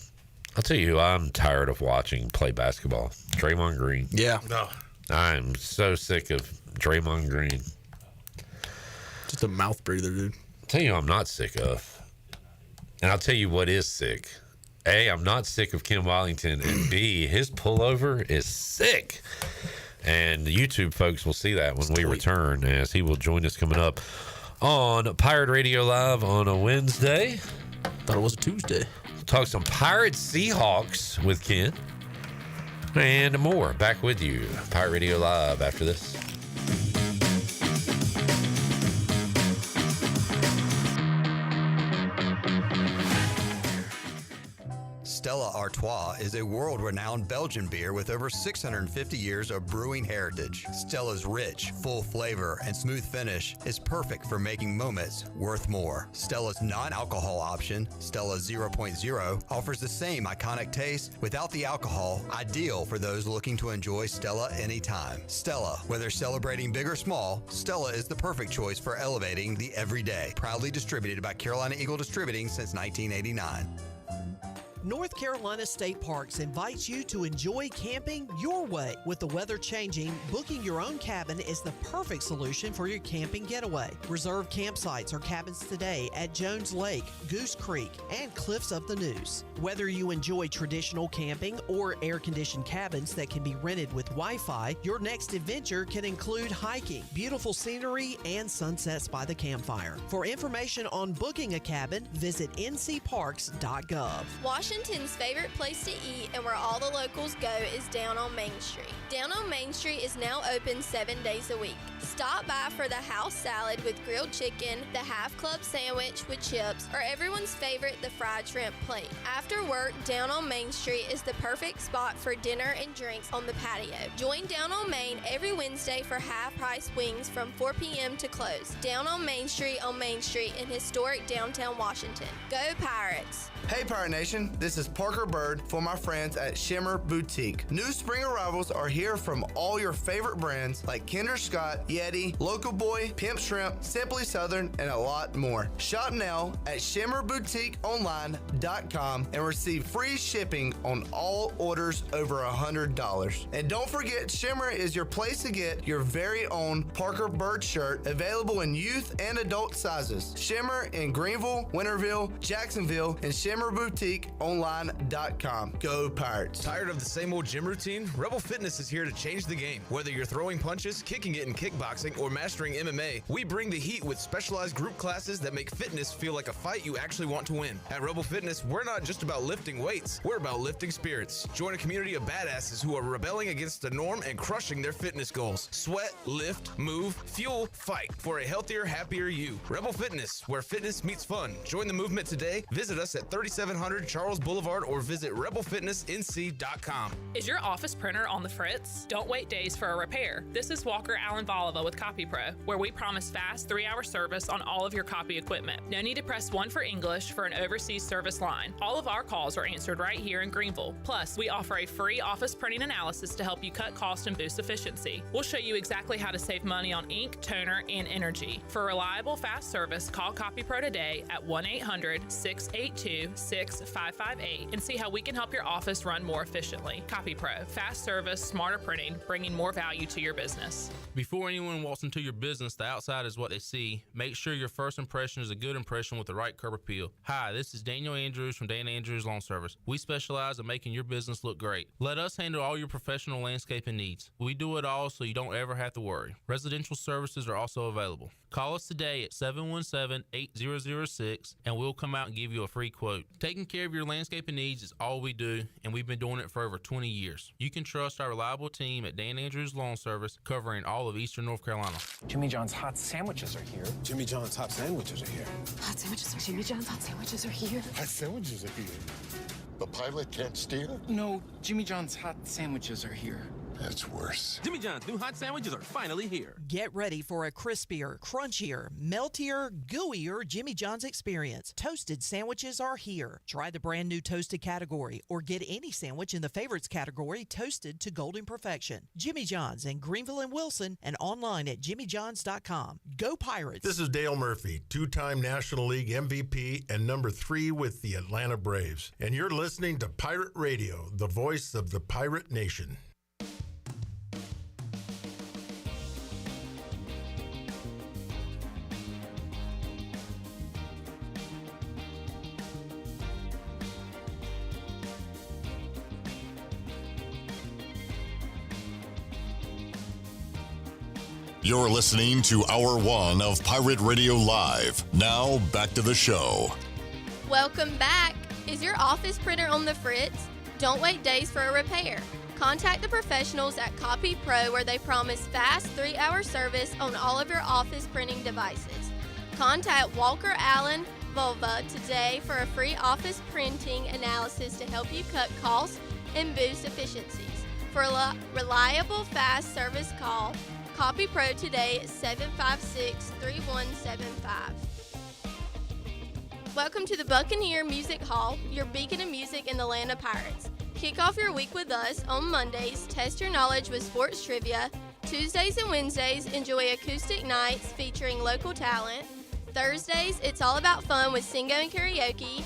I'll tell you who I'm tired of watching play basketball. Draymond Green. Yeah. No. I'm so sick of Draymond Green. Just a mouth breather, dude. I'll tell you who I'm not sick of. And I'll tell you what is sick. A, I'm not sick of Kim Watlington. And B, his pullover is sick. And the YouTube folks will see that when we return, as he will join us coming up on Pirate Radio Live on a Wednesday. Thought it was a Tuesday. Talk some Pirate Seahawks with Ken and more. Back with you, Pirate Radio Live, after this. Stella Artois is a world-renowned Belgian beer with over 650 years of brewing heritage. Stella's rich, full flavor and smooth finish is perfect for making moments worth more. Stella's non-alcohol option, Stella 0.0, offers the same iconic taste without the alcohol, ideal for those looking to enjoy Stella anytime. Stella, whether celebrating big or small, Stella is the perfect choice for elevating the everyday. Proudly distributed by Carolina Eagle Distributing since 1989. North Carolina State Parks invites you to enjoy camping your way. With the weather changing, booking your own cabin is the perfect solution for your camping getaway. Reserve campsites or cabins today at Jones Lake, Goose Creek, and Cliffs of the Neuse. Whether you enjoy traditional camping or air-conditioned cabins that can be rented with Wi-Fi, your next adventure can include hiking, beautiful scenery, and sunsets by the campfire. For information on booking a cabin, visit ncparks.gov. Washington's favorite place to eat and where all the locals go is down on Main Street. Down on Main Street is now open 7 days a week. Stop by for the house salad with grilled chicken, the half club sandwich with chips, or everyone's favorite, the fried shrimp plate. After work, Down on Main Street is the perfect spot for dinner and drinks on the patio. Join Down on Main every Wednesday for half-price wings from 4 p.m. to close. Down on Main Street in historic downtown Washington. Go Pirates! Hey Pirate Nation, this is Parker Bird for my friends at Shimmer Boutique. New spring arrivals are here from all your favorite brands like Kinder Scott, Yeti, Local Boy, Pimp Shrimp, Simply Southern, and a lot more. Shop now at shimmerboutique.online.com and receive free shipping on all orders over $100. And don't forget, Shimmer is your place to get your very own Parker Bird shirt, available in youth and adult sizes. Shimmer in Greenville, Winterville, Jacksonville, and ShimmerBoutiqueOnline.com. Go Pirates. Tired of the same old gym routine? Rebel Fitness is here to change the game. Whether you're throwing punches, kicking it in kickboxing, or mastering MMA, we bring the heat with specialized group classes that make fitness feel like a fight you actually want to win. At Rebel Fitness, we're not just about lifting weights, we're about lifting spirits. Join a community of badasses who are rebelling against the norm and crushing their fitness goals. Sweat, lift, move, fuel, fight for a healthier, happier you. Rebel Fitness, where fitness meets fun. Join the movement today. Visit us at 3700 Charles Boulevard or visit rebelfitnessnc.com. Is your office printer on the fritz? Don't wait days for a repair. This is Walker Allen Volova with CopyPro, where we promise fast 3-hour service on all of your copy equipment. No need to press 1 for English for an overseas service line. All of our calls are answered right here in Greenville. Plus, we offer a free office printing analysis to help you cut cost and boost efficiency. We'll show you exactly how to save money on ink, toner, and energy. For reliable, fast service, call CopyPro today at 1-800-682-6558 and see how we can help your office run more efficiently. CopyPro, fast service, smarter printing, bringing more value to your business. Before anyone walks into your business, the outside is what they see. Make sure your first impression is a good impression with the right curb appeal. Hi, this is Daniel Andrews from Dan Andrews Lawn Service. We specialize in making your business look great. Let us handle all your professional landscaping needs. We do it all so you don't ever have to worry. Residential services are also available. Call us today at 717-8006 and we'll come out and give you a free quote. Taking care of your landscaping needs is all we do, and we've been doing it for over 20 years. You can trust our reliable team at Dan Andrews Lawn Service, covering all of Eastern North Carolina. Jimmy John's hot sandwiches are here. Jimmy John's hot sandwiches are here. Hot sandwiches are Jimmy John's hot sandwiches are here. Hot sandwiches are here. The pilot can't steer? No, Jimmy John's hot sandwiches are here. That's worse. Jimmy John's new hot sandwiches are finally here. Get ready for a crispier, crunchier, meltier, gooier Jimmy John's experience. Toasted sandwiches are here. Try the brand new toasted category or get any sandwich in the favorites category toasted to golden perfection. Jimmy John's in Greenville and Wilson and online at jimmyjohns.com. Go Pirates! This is Dale Murphy, two-time National League MVP and number 3 with the Atlanta Braves. And you're listening to Pirate Radio, the voice of the Pirate Nation. You're listening to Hour 1 of Pirate Radio Live. Now, back to the show. Welcome back. Is your office printer on the fritz? Don't wait days for a repair. Contact the professionals at Copy Pro where they promise fast 3-hour service on all of your office printing devices. Contact Walker Allen Volva today for a free office printing analysis to help you cut costs and boost efficiencies. For a reliable, fast service call, Copy Pro today at 756-3175. Welcome to the Buccaneer Music Hall, your beacon of music in the land of pirates. Kick off your week with us on Mondays, test your knowledge with sports trivia. Tuesdays and Wednesdays, enjoy acoustic nights featuring local talent. Thursdays, it's all about fun with Singo and karaoke.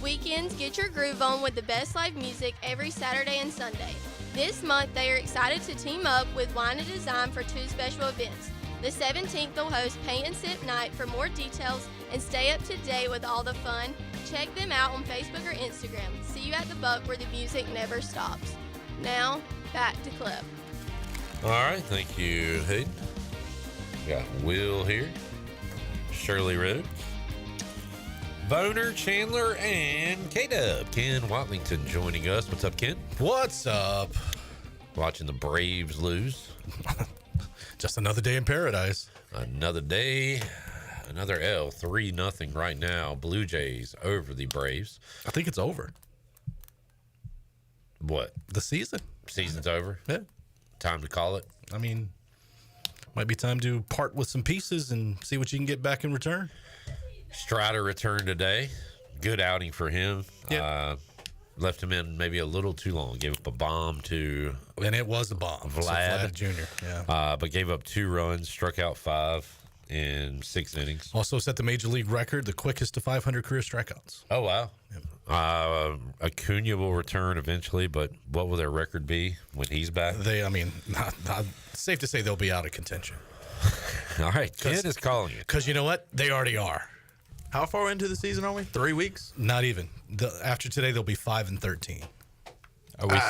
Weekends, get your groove on with the best live music every Saturday and Sunday. This month, they are excited to team up with Wine and Design for 2 special events. The 17th, they'll host Paint and Sip Night. For more details and stay up to date with all the fun, check them out on Facebook or Instagram. See you at the Buck where the music never stops. Now, back to Clip. All right, thank you, Hayden. Got Will here, Shirley Rhodes, Boner, Chandler, and K-Dub. Ken Watlington joining us. What's up, Ken? What's up? Watching the Braves lose. Just another day in paradise. Another day, another L. 3-0 right now. Blue Jays over the Braves. I think it's over. What? The season. Season's over? Yeah. Time to call it? I mean, might be time to part with some pieces and see what you can get back in return. Strider returned today. Good outing for him. Yep. Left him in maybe a little too long. Gave up a bomb to and it was a bomb. Vlad Jr. Yeah. But gave up 2 runs, struck out 5 in 6 innings. Also set the major league record, the quickest to 500 career strikeouts. Oh wow. Yep. Acuna will return eventually, but what will their record be when he's back? Not safe to say they'll be out of contention. All right, Ken is calling it. Because you know what? They already are. How far into the season are we? 3 weeks? Not even. After today, they'll be 5-13.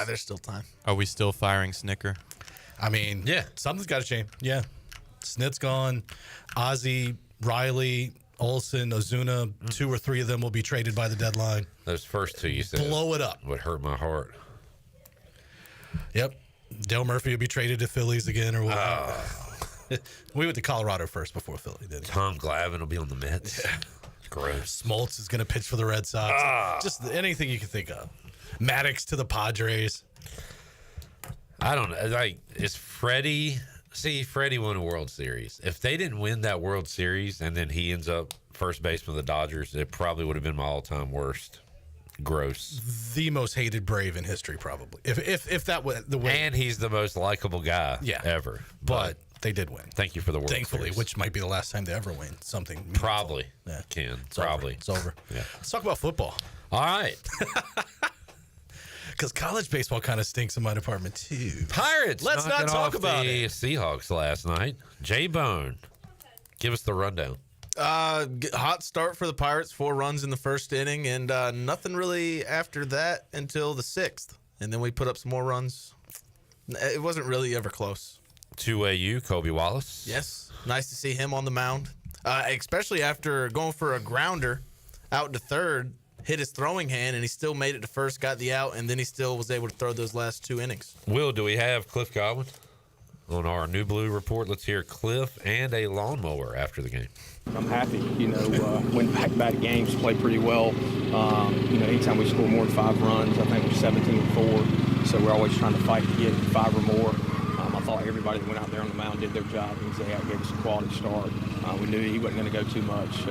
There's still time. Are we still firing Snicker? I mean, yeah, something's got to change. Yeah, Snit's gone. Ozzie, Riley, Olsen, Ozuna, 2 or 3 of them will be traded by the deadline. Those first 2 you said blow it up would hurt my heart. Yep, Dale Murphy will be traded to Phillies again or whatever. We went to Colorado first before Philly, didn't we? Tom Glavine will be on the Mets. Yeah. Gross. Smoltz is going to pitch for the Red Sox. Just anything you can think of. Maddox to the Padres. I don't know. Like, is Freddie... See, Freddie won a World Series. If they didn't win that World Series and then he ends up first baseman of the Dodgers, it probably would have been my all-time worst. Gross. The most hated Brave in history, probably. If that was the way. And he's the most likable guy ever. But they did win. Thank you for the World Thankfully, Series. which might be the last time they ever win something meaningful. Probably. Yeah. Ken. It's Probably. Over. It's over. Yeah. Let's talk about football. All right. Because college baseball kind of stinks in my department, too. Pirates. Let's not talk about the it. Seahawks last night. J-Bone, give us the rundown. Hot start for the Pirates, 4 runs in the first inning, and nothing really after that until the 6th. And then we put up some more runs. It wasn't really ever close. 2AU, Kobe Wallace. Yes. Nice to see him on the mound, especially after going for a grounder out to third, hit his throwing hand, and he still made it to first, got the out, and then he still was able to throw those last 2 innings. Will, do we have Cliff Godwin on our New Blue report? Let's hear Cliff and a lawnmower after the game. I'm happy. Went back-to-back games, played pretty well. Anytime we score more than 5 runs, I think we're 17-4. So we're always trying to fight to get 5 or more. I thought everybody that went out there on the mound did their job. He gave us a quality start. We knew he wasn't going to go too much.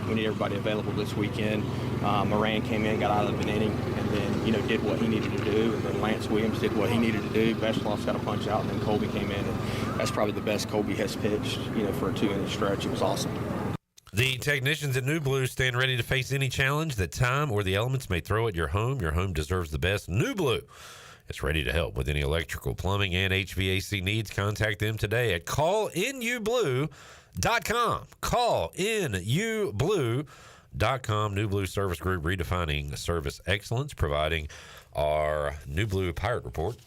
We need everybody available this weekend. Moran came in, got out of an inning, and then did what he needed to do. And then Lance Williams did what he needed to do. Beschloss's got a punch out, and then Colby came in, and that's probably the best Colby has pitched. For a 2-inning stretch, it was awesome. The technicians at New Blue stand ready to face any challenge that time or the elements may throw at your home. Your home deserves the best. New Blue is ready to help with any electrical, plumbing, and HVAC needs. Contact them today at callinublue.com. Callinublue.com. New Blue Service Group, redefining service excellence, providing our New Blue Pirate Report.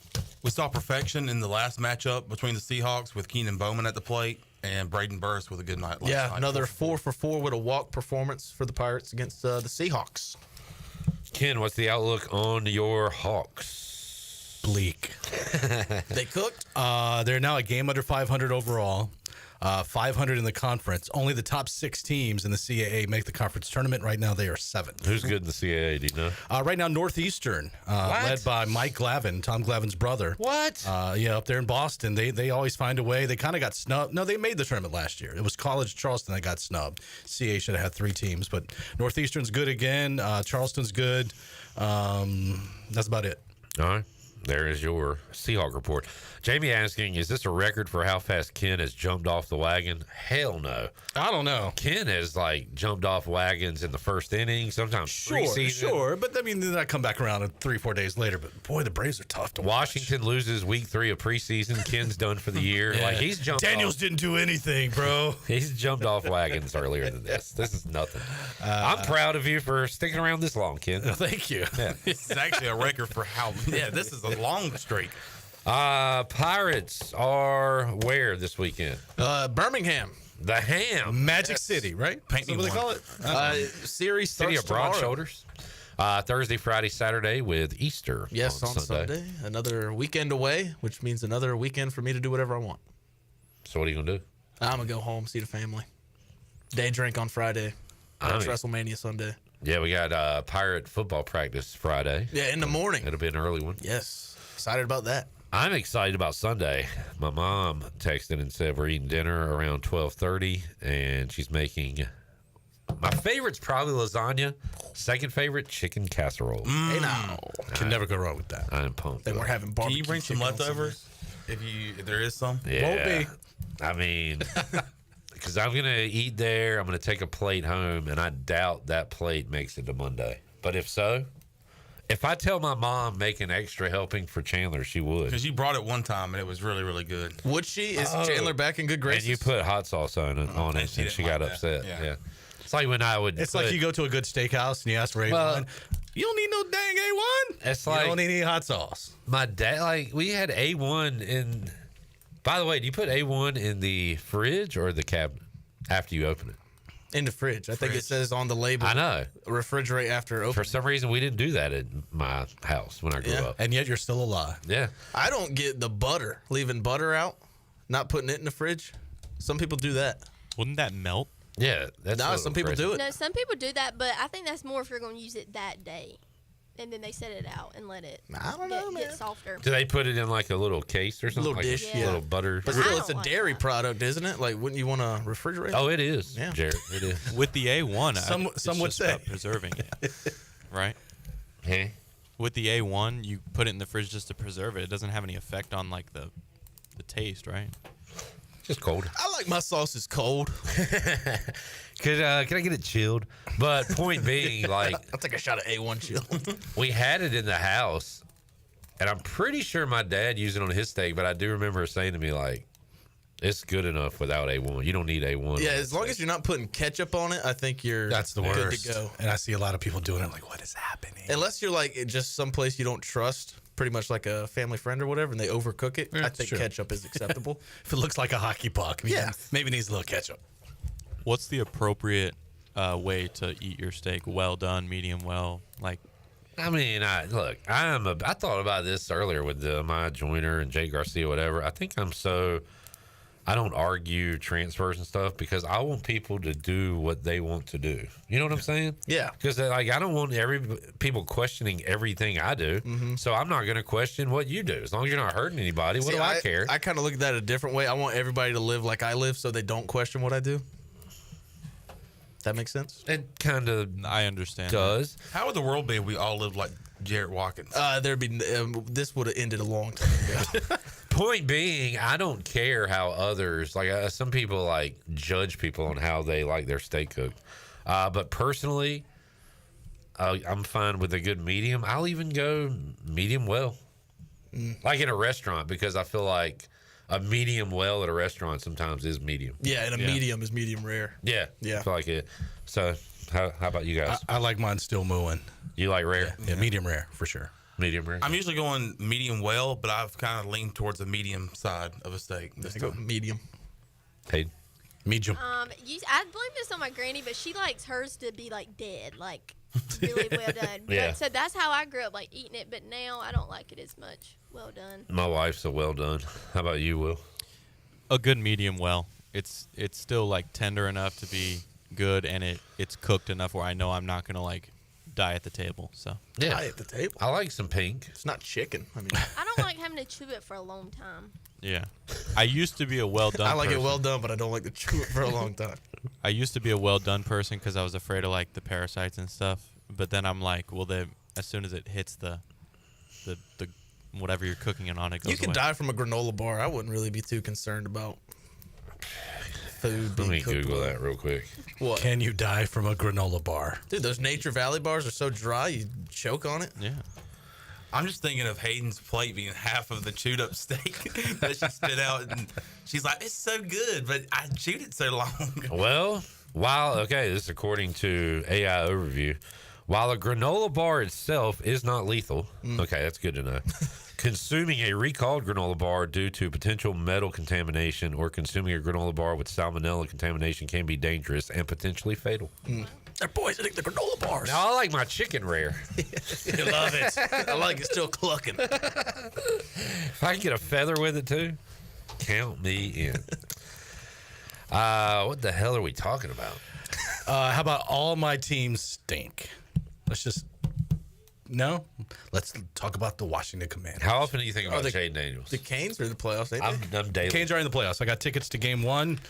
We saw perfection in the last matchup between the Seahawks with Keenan Bowman at the plate and Braden Burris with a good night last night. Another 4 for 4 with a walk performance for the Pirates against the Seahawks. Ken, what's the outlook on your Hawks? Bleak. They cooked? They're now a game under 500 overall. 500 in the conference. Only the top 6 teams in the CAA make the conference tournament. Right now, they are 7th. Who's good in the CAA? Do you know? Right now, Northeastern, led by Mike Glavin, Tom Glavin's brother. What? Up there in Boston, they always find a way. They kind of got snubbed. No, they made the tournament last year. It was College Charleston that got snubbed. CAA should have had 3 teams, but Northeastern's good again. Charleston's good. That's about it. All right. There is your Seahawk report. Jamie asking, is this a record for how fast Ken has jumped off the wagon? Hell no. I don't know. Ken has, jumped off wagons in the first inning, sometimes preseason. Sure. But, then I come back around 3-4 days later. But, boy, the Braves are tough to watch. Washington loses week 3 of preseason. Ken's done for the year. Yeah. He's jumped Daniels didn't do anything, bro. He's jumped off wagons earlier than this. This is nothing. I'm proud of you for sticking around this long, Ken. Thank you. Yeah. It's actually a record for how. Yeah, this is a long streak. Pirates are where this weekend? Birmingham. The Ham. Magic City, right? Paint me what they call it? Series City starts of Broad tomorrow. Shoulders. Thursday, Friday, Saturday with Easter. Yes, on Sunday. Another weekend away, which means another weekend for me to do whatever I want. So what are you going to do? I'm going to go home, see the family. Day drink on Friday. Watch WrestleMania Sunday. Yeah, we got Pirate football practice Friday. Yeah, in the morning. It'll be an early one. Yes. Excited about that. I'm excited about Sunday. My mom texted and said we're eating dinner around 12:30, and she's making my favorite's probably lasagna. Second favorite, chicken casserole. Hey, now. Can never go wrong with that. I'm pumped. Then we're having barbecue. Can you bring some chicken on leftovers if there is some? Yeah. Won't be. I mean, because I'm going to eat there. I'm going to take a plate home, and I doubt that plate makes it to Monday. But if so, if I tell my mom make an extra helping for Chandler, she would. Because you brought it one time, and it was really, really good. Would she? Is Chandler back in good graces? And you put hot sauce on it, and she got upset. Yeah. It's like when I would. It's like you go to a good steakhouse and you ask for A1. You don't need no dang A1. It's like you don't need any hot sauce. My dad, we had A1 in. By the way, do you put A1 in the fridge or the cabinet after you open it? In the fridge. I think it says on the label. I know. Refrigerate after opening. For some reason, we didn't do that in my house when I grew up. And yet you're still alive. Yeah. I don't get the butter. Leaving butter out, not putting it in the fridge. Some people do that. Wouldn't that melt? Yeah. That's some people do it. No, some people do that, but I think that's more if you're going to use it that day. And then they set it out and let it get softer. Do they put it in like a little case or something? Little dish, a little butter. But still, it's a dairy product, isn't it? Like, wouldn't you want to refrigerate it? Oh, it is, yeah. Jared. It is. With the A1, some would say. About preserving it, right? Hey. With the A1, you put it in the fridge just to preserve it. It doesn't have any effect on like the taste, right? Just cold. I like my sauces cold. Can I get it chilled? But point being, like, I'll take a shot of A1 chill. We had it in the house, and I'm pretty sure my dad used it on his steak. But I do remember her saying to me, like, it's good enough without A1. You don't need A1. Yeah, as long as you're not putting ketchup on it, I think that's the good worst. to go. And I see a lot of people doing it. Like, what is happening? Unless you're like just someplace you don't trust, pretty much like a family friend or whatever, and they overcook it. I think ketchup is acceptable. If it looks like a hockey puck, maybe it needs a little ketchup. What's the appropriate way to eat your steak? Well done, medium well, like. I mean, I thought about this earlier with my joiner and Jay Garcia, whatever. I think I'm I don't argue transfers and stuff because I want people to do what they want to do. You know what I'm saying? Yeah. Because like I don't want people questioning everything I do. So I'm not going to question what you do as long as you're not hurting anybody. What do I care? I kind of look at that a different way. I want everybody to live like I live, so they don't question what I do. That makes sense. It kind of I understand. Does. How would the world be if we all lived like Jarrett Watkins? There'd be this would have ended a long time ago. Point being, I don't care how others like. Some people like judge people on how they like their steak cooked, but personally, I'm fine with a good medium. I'll even go medium well, like in a restaurant, because I feel like a medium well at a restaurant sometimes is medium. Yeah, and a medium is medium rare. Yeah, I feel like it. So, how about you guys? I like mine still mooing. You like rare? Yeah, medium rare for sure. Medium rare. I'm usually going medium well, but I've kind of leaned towards the medium side of a steak. This I go medium. Hey, medium. I blame this on my granny, but she likes hers to be like dead, like really well done. Yeah. So that's how I grew up, like eating it. But now I don't like it as much. Well done. My wife's a well done. How about you, Will? A good medium well. It's still like tender enough to be good, and it's cooked enough where I know I'm not gonna like die at the table. So Die at the table. I like some pink. It's not chicken. I mean, I don't like having to chew it for a long time. yeah, I used to be a well done. I like person. it well done, but I don't like to chew it for a long time. I used to be a well done person because I was afraid of like the parasites and stuff. But then I'm like, well, as soon as it hits the whatever you're cooking it on, it goes You can away. die from a granola bar. I wouldn't really be too concerned about food being Let me cooked Google well. that real quick. What? Can you die from a granola bar? Dude, those Nature Valley bars are so dry, you choke on it. Yeah. I'm just thinking of Hayden's plate being half of the chewed up steak that she spit out, and she's like, "It's so good, but I chewed it so long." Well, this is according to AI Overview. While a granola bar itself is not lethal, okay, that's good to know. Consuming a recalled granola bar due to potential metal contamination or consuming a granola bar with salmonella contamination can be dangerous and potentially fatal. They're poisoning the granola bars. Now, I like my chicken rare. You love it. I like it still clucking. If I can get a feather with it too, count me in. What the hell are we talking about? How about all my teams stink? Let's talk about the Washington Commanders. How often do you think about Jay Daniels? The Canes are in the playoffs, ain't they? I'm daily. Canes are in the playoffs. I got tickets to game 1.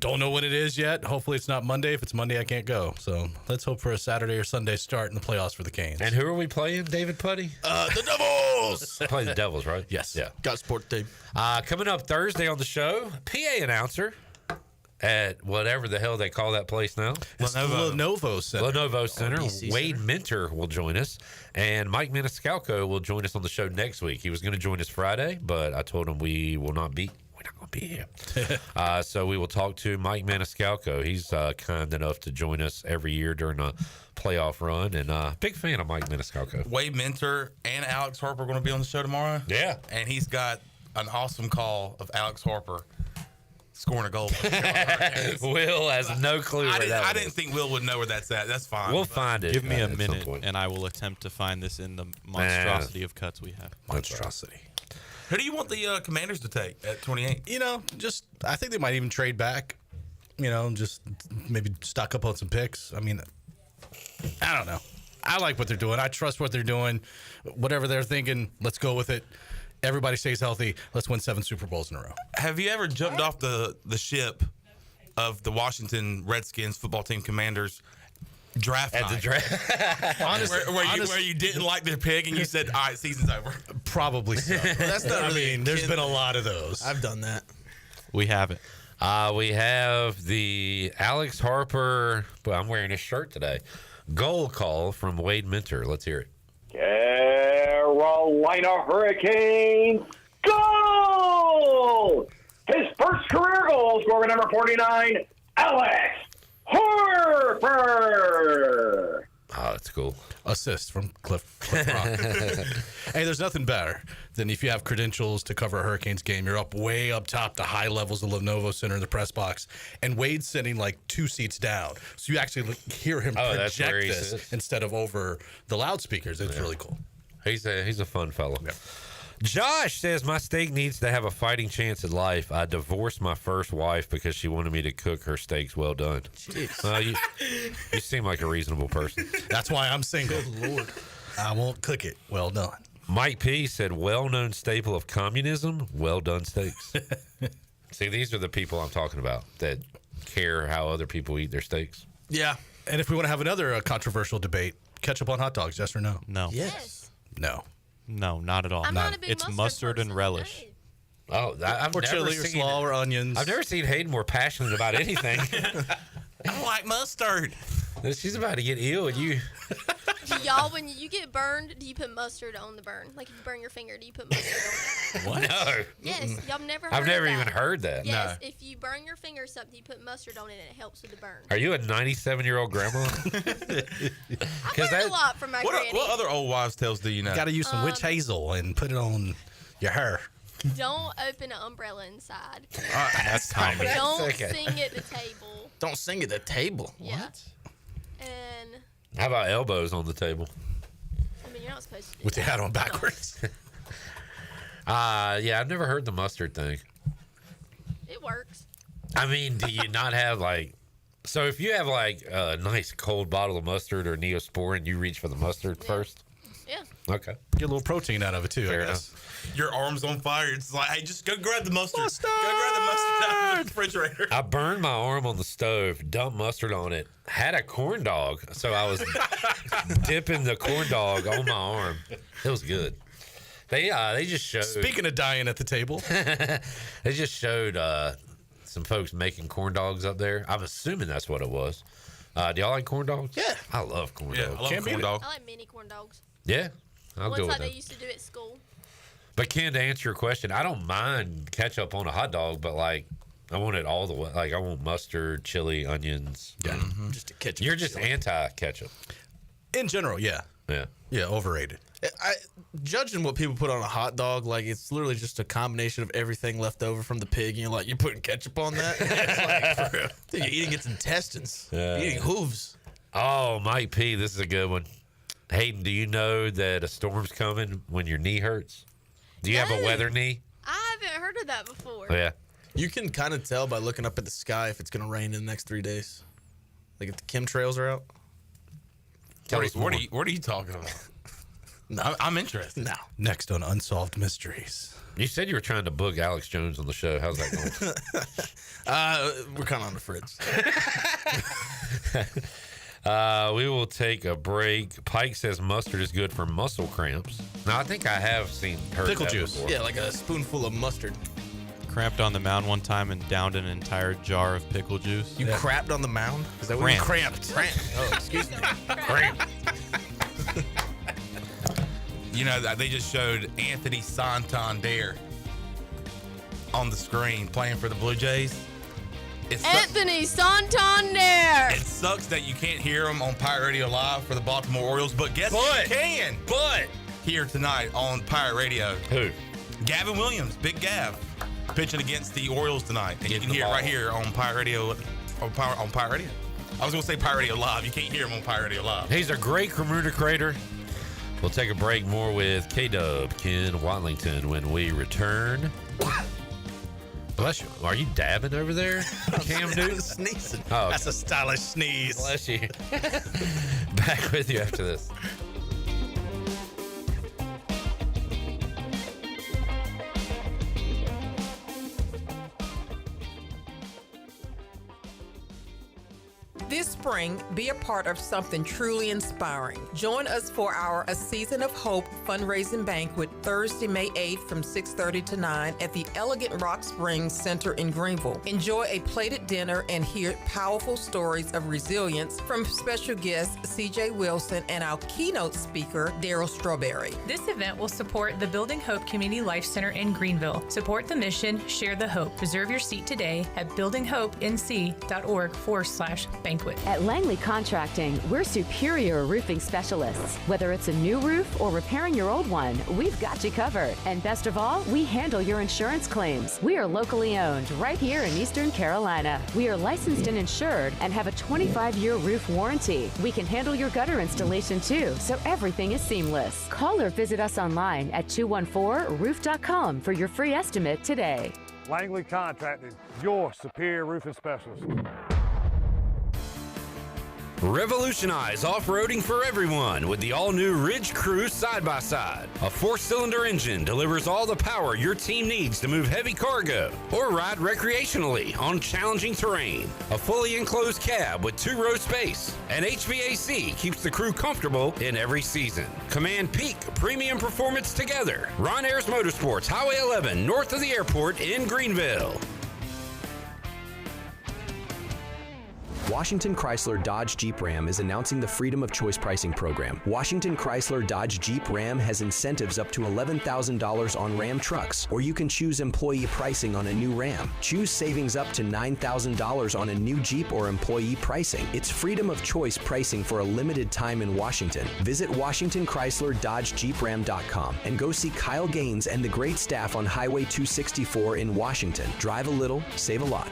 Don't know when it is yet. Hopefully it's not Monday. If it's Monday, I can't go. So let's hope for a Saturday or Sunday start in the playoffs for the Canes. And who are we playing, David Putty? The Devils! Play the Devils, right? Yes. Yeah. Got a sport team. Coming up Thursday on the show, PA announcer at whatever the hell they call that place now. Lenovo Center. Lenovo Center. PC Wade Center. Minter will join us, and Mike Maniscalco will join us on the show next week. He was going to join us Friday, but I told him we're not going to be here. So we will talk to Mike Maniscalco. He's kind enough to join us every year during a playoff run, and big fan of Mike Maniscalco. Wade Minter and Alex Harper are going to be on the show tomorrow. Yeah. And he's got an awesome call of Alex Harper scoring a goal. Will has no clue where that I didn't think Will would know where that's at. That's fine. We'll find it. Give me a at some minute, point. and I will attempt to find this in the monstrosity of cuts we have. Monstrosity. Who do you want the Commanders to take at 28? I think they might even trade back. Just maybe stock up on some picks. I mean, I don't know. I like what they're doing. I trust what they're doing. Whatever they're thinking, let's go with it. Everybody stays healthy. Let's win 7 Super Bowls in a row. Have you ever jumped off the ship of the Washington Redskins football team Commanders draft At night? the draft? Where you didn't like their pick and you said, all right, season's over. Probably so. That's not really. There's been a lot of those. I've done that. We have it. We have the Alex Harper, well, I'm wearing his shirt today, goal call from Wade Minter. Let's hear it. Carolina Hurricanes, goal! His first career goal, scorer number 49, Alex Harper. Oh, that's cool. Assist from Cliff Rock. Hey, there's nothing better than if you have credentials to cover a Hurricanes game. You're up way up top, the high levels of Lenovo Center in the press box, and Wade's sitting like 2 seats down. So you actually hear him that's where project he this sits. instead of over the loudspeakers. It's really cool. He's a fun fellow. Yeah. Josh says, my steak needs to have a fighting chance at life. I divorced my first wife because she wanted me to cook her steaks well done. You seem like a reasonable person. That's why I'm single. Good Lord. I won't cook it well done. Mike P. said, well-known staple of communism, well-done steaks. See, these are the people I'm talking about that care how other people eat their steaks. Yeah. And if we want to have another controversial debate, ketchup on hot dogs, yes or no? No. Yes. No. No, not at all. I'm not a big it's mustard and relish. Oh, I've or never chili or seen slaw or onions. I've never seen Hayden more passionate about anything. I like mustard. She's about to get ill, and you. Do y'all, when you get burned, do you put mustard on the burn? Like if you burn your finger, do you put mustard on it? What? No. Yes, y'all never heard I've never that. even heard that. Yes, if you burn your finger or something, you put mustard on it and it helps with the burn. Are you a 97-year-old grandma? I've learned a lot from my granny. What other old wives' tales do you know? Got to use some witch hazel and put it on your hair. Don't open an umbrella inside. That's tiny. Don't sing at the table. Don't sing at the table. Yeah. And How about elbows on the table? I mean, you're not supposed to do with your that. hat on backwards. Yeah, I've never heard the mustard thing. It works. I mean, do you not have so if you have a nice cold bottle of mustard or Neosporin, you reach for the mustard first? Yeah. Okay. Get a little protein out of it too, I guess. Your arm's on fire. It's like, hey, just go grab the mustard. Go grab the mustard out of the refrigerator. I burned my arm on the stove, dumped mustard on it, had a corn dog, so I was dipping the corn dog on my arm. It was good. They just showed. Speaking of dying at the table, they just showed some folks making corn dogs up there. I'm assuming that's what it was. Do y'all like corn dogs? Yeah, I love corn dogs. I love corn dog. I like mini corn dogs. Yeah, I'll Ones go with like that. they used to do at school. But Ken, to answer your question, I don't mind ketchup on a hot dog, but I want it all the way. I want mustard, chili, onions. Yeah, just a ketchup. You're just anti-ketchup. In general, yeah. Yeah, overrated. Judging what people put on a hot dog, it's literally just a combination of everything left over from the pig, and you're like, you're putting ketchup on that? It's like, dude, you're eating its intestines. You're eating hooves. Oh, Mike P, this is a good one. Hayden, do you know that a storm's coming when your knee hurts? Do you have a weather knee? I haven't heard of that before. Oh, yeah. You can kind of tell by looking up at the sky if it's going to rain in the next 3 days. Like if the chemtrails are out. What are you talking about? No, I'm interested. No. Next on Unsolved Mysteries. You said you were trying to book Alex Jones on the show. How's that going? We're kind of on the fritz. We will take a break. Pike says mustard is good for muscle cramps. Now, I think I have heard Pickle that juice. before. Yeah, like a spoonful of mustard. Cramped on the mound one time and downed an entire jar of pickle juice. You crapped on the mound? Is that what you Cramped. Cramped. Oh, excuse me. Cramped. You know, they just showed Anthony Santander on the screen playing for the Blue Jays. Anthony Santander. It sucks that you can't hear him on Pirate Radio Live for the Baltimore Orioles, but guess who can? But here tonight on Pirate Radio. Who? Gavin Williams, Big Gav, pitching against the Orioles tonight. And you can hear it right here on Pirate Radio. On Pirate Radio. I was going to say Pirate Radio Live. You can't hear him on Pirate Radio Live. He's a great communicator. We'll take a break. More with K-Dub, Ken Watlington when we return. Bless you. Are you dabbing over there, Cam Newton? Sneezing. Oh, That's a stylish sneeze. bless you. Back with you after this. This spring, be a part of something truly inspiring. Join us for our A Season of Hope fundraising banquet Thursday, May 8th from 6:30 to 9 at the Elegant Rock Springs Center in Greenville. Enjoy a plated dinner and hear powerful stories of resilience from special guests CJ Wilson and our keynote speaker, Daryl Strawberry. This event will support the Building Hope Community Life Center in Greenville. Support the mission, share the hope. Reserve your seat today at buildinghopenc.org/banquet. Banquet. At Langley Contracting, we're superior roofing specialists. Whether it's a new roof or repairing your old one, we've got you covered. And best of all, we handle your insurance claims. We are locally owned right here in Eastern Carolina. We are licensed and insured and have a 25-year roof warranty. We can handle your gutter installation too, so everything is seamless. Call or visit us online at 214roof.com for your free estimate today. Langley Contracting, your superior roofing specialist. Revolutionize off-roading for everyone with the all-new Ridge Crew side-by-side. A 4-cylinder engine delivers all the power your team needs to move heavy cargo or ride recreationally on challenging terrain. A fully enclosed cab with 2-row space. And HVAC keeps the crew comfortable in every season. Command peak premium performance together. Ron Ayers Motorsports, Highway 11, north of the airport in Greenville. Washington Chrysler Dodge Jeep Ram is announcing the Freedom of Choice pricing program. Washington Chrysler Dodge Jeep Ram has incentives up to $11,000 on Ram trucks, or you can choose employee pricing on a new Ram. Choose savings up to $9,000 on a new Jeep or employee pricing. It's Freedom of Choice pricing for a limited time in Washington. Visit WashingtonChryslerDodgeJeepRam.com and go see Kyle Gaines and the great staff on Highway 264 in Washington. Drive a little, save a lot.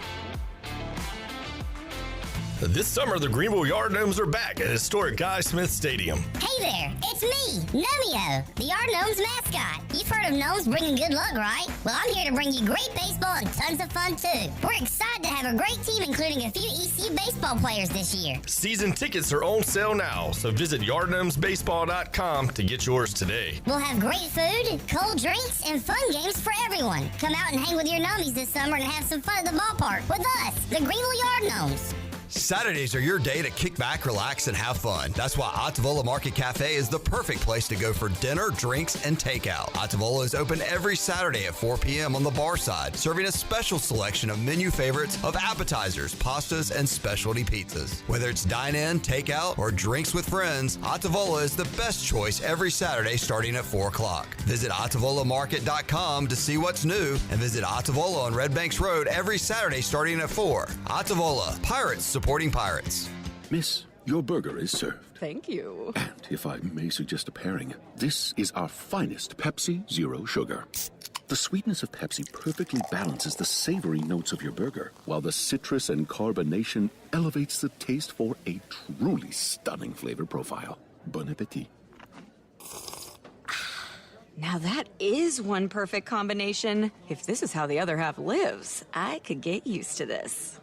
This summer, the Greenville Yard Gnomes are back at historic Guy Smith Stadium. Hey there, it's me, Gnomeo, the Yard Gnomes mascot. You've heard of gnomes bringing good luck, right? Well, I'm here to bring you great baseball and tons of fun, too. We're excited to have a great team, including a few EC baseball players this year. Season tickets are on sale now, so visit yardgnomesbaseball.com to get yours today. We'll have great food, cold drinks, and fun games for everyone. Come out and hang with your gnomies this summer and have some fun at the ballpark with us, the Greenville Yard Gnomes. Saturdays are your day to kick back, relax, and have fun. That's why Ottavola Market Cafe is the perfect place to go for dinner, drinks, and takeout. Ottavola is open every Saturday at 4 p.m. on the bar side, serving a special selection of menu favorites of appetizers, pastas, and specialty pizzas. Whether it's dine-in, takeout, or drinks with friends, Ottavola is the best choice every Saturday starting at 4 o'clock. Visit OttavolaMarket.com to see what's new, and visit Ottavola on Red Banks Road every Saturday starting at 4. Ottavola, Pirates supporting Pirates. Miss, your burger is served. Thank you. And if I may suggest a pairing, this is our finest Pepsi Zero Sugar. The sweetness of Pepsi perfectly balances the savory notes of your burger, while the citrus and carbonation elevates the taste for a truly stunning flavor profile. Bon appetit. Now that is one perfect combination. If this is how the other half lives, I could get used to this.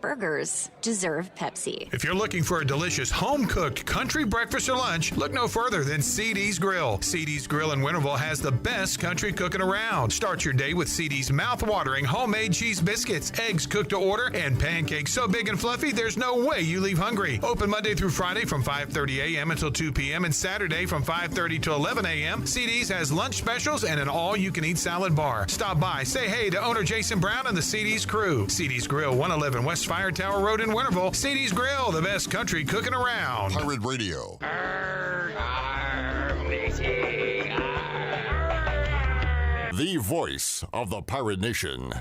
Burgers deserve Pepsi. If you're looking for a delicious home-cooked country breakfast or lunch, look no further than CD's Grill. CD's Grill in Winterville has the best country cooking around. Start your day with CD's mouth-watering homemade cheese biscuits, eggs cooked to order, and pancakes so big and fluffy there's no way you leave hungry. Open Monday through Friday from 5:30 a.m. until 2 p.m. and Saturday from 5:30 to 11 a.m. CD's has lunch specials and an all-you-can-eat salad bar. Stop by, say hey to owner Jason Brown and the CD's crew. CD's Grill, 111 West Fire Tower Road in Winterville. CD's Grill, the best country cooking around. Pirate Radio. The voice of the Pirate Nation.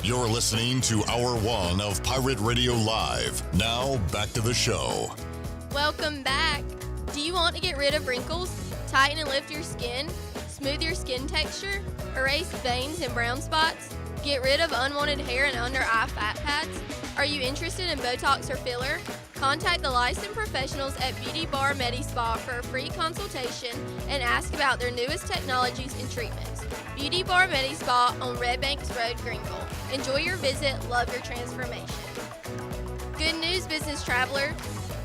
You're listening to Hour 1 of Pirate Radio Live. Now, back to the show. Welcome back. Do you want to get rid of wrinkles, tighten and lift your skin, smooth your skin texture, erase veins and brown spots, get rid of unwanted hair and under-eye fat pads? Are you interested in Botox or filler? Contact the licensed professionals at Beauty Bar Medi Spa for a free consultation and ask about their newest technologies and treatments. Beauty Bar Medi Spa on Red Banks Road, Greenville. Enjoy your visit. Love your transformation. Good news, business traveler.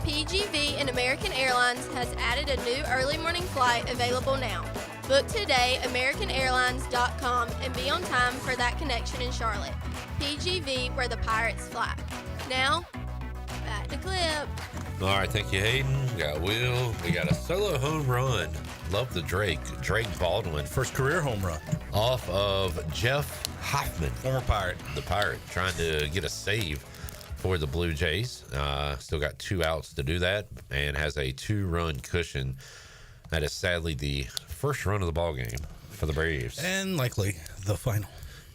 PGV and American Airlines has added a new early morning flight available now. Book today, AmericanAirlines.com, and be on time for that connection in Charlotte. PGV, where the Pirates fly. Now, back to clip. All right, thank you, Hayden. We got Will. We got a solo home run Love the Drake Baldwin. First career home run. Off of Jeff Hoffman. Former Pirate. The Pirate, trying to get a save for the Blue Jays. Still got 2 outs to do that, and has a 2-run cushion. That is sadly the first run of the ball game for the Braves. And likely the final.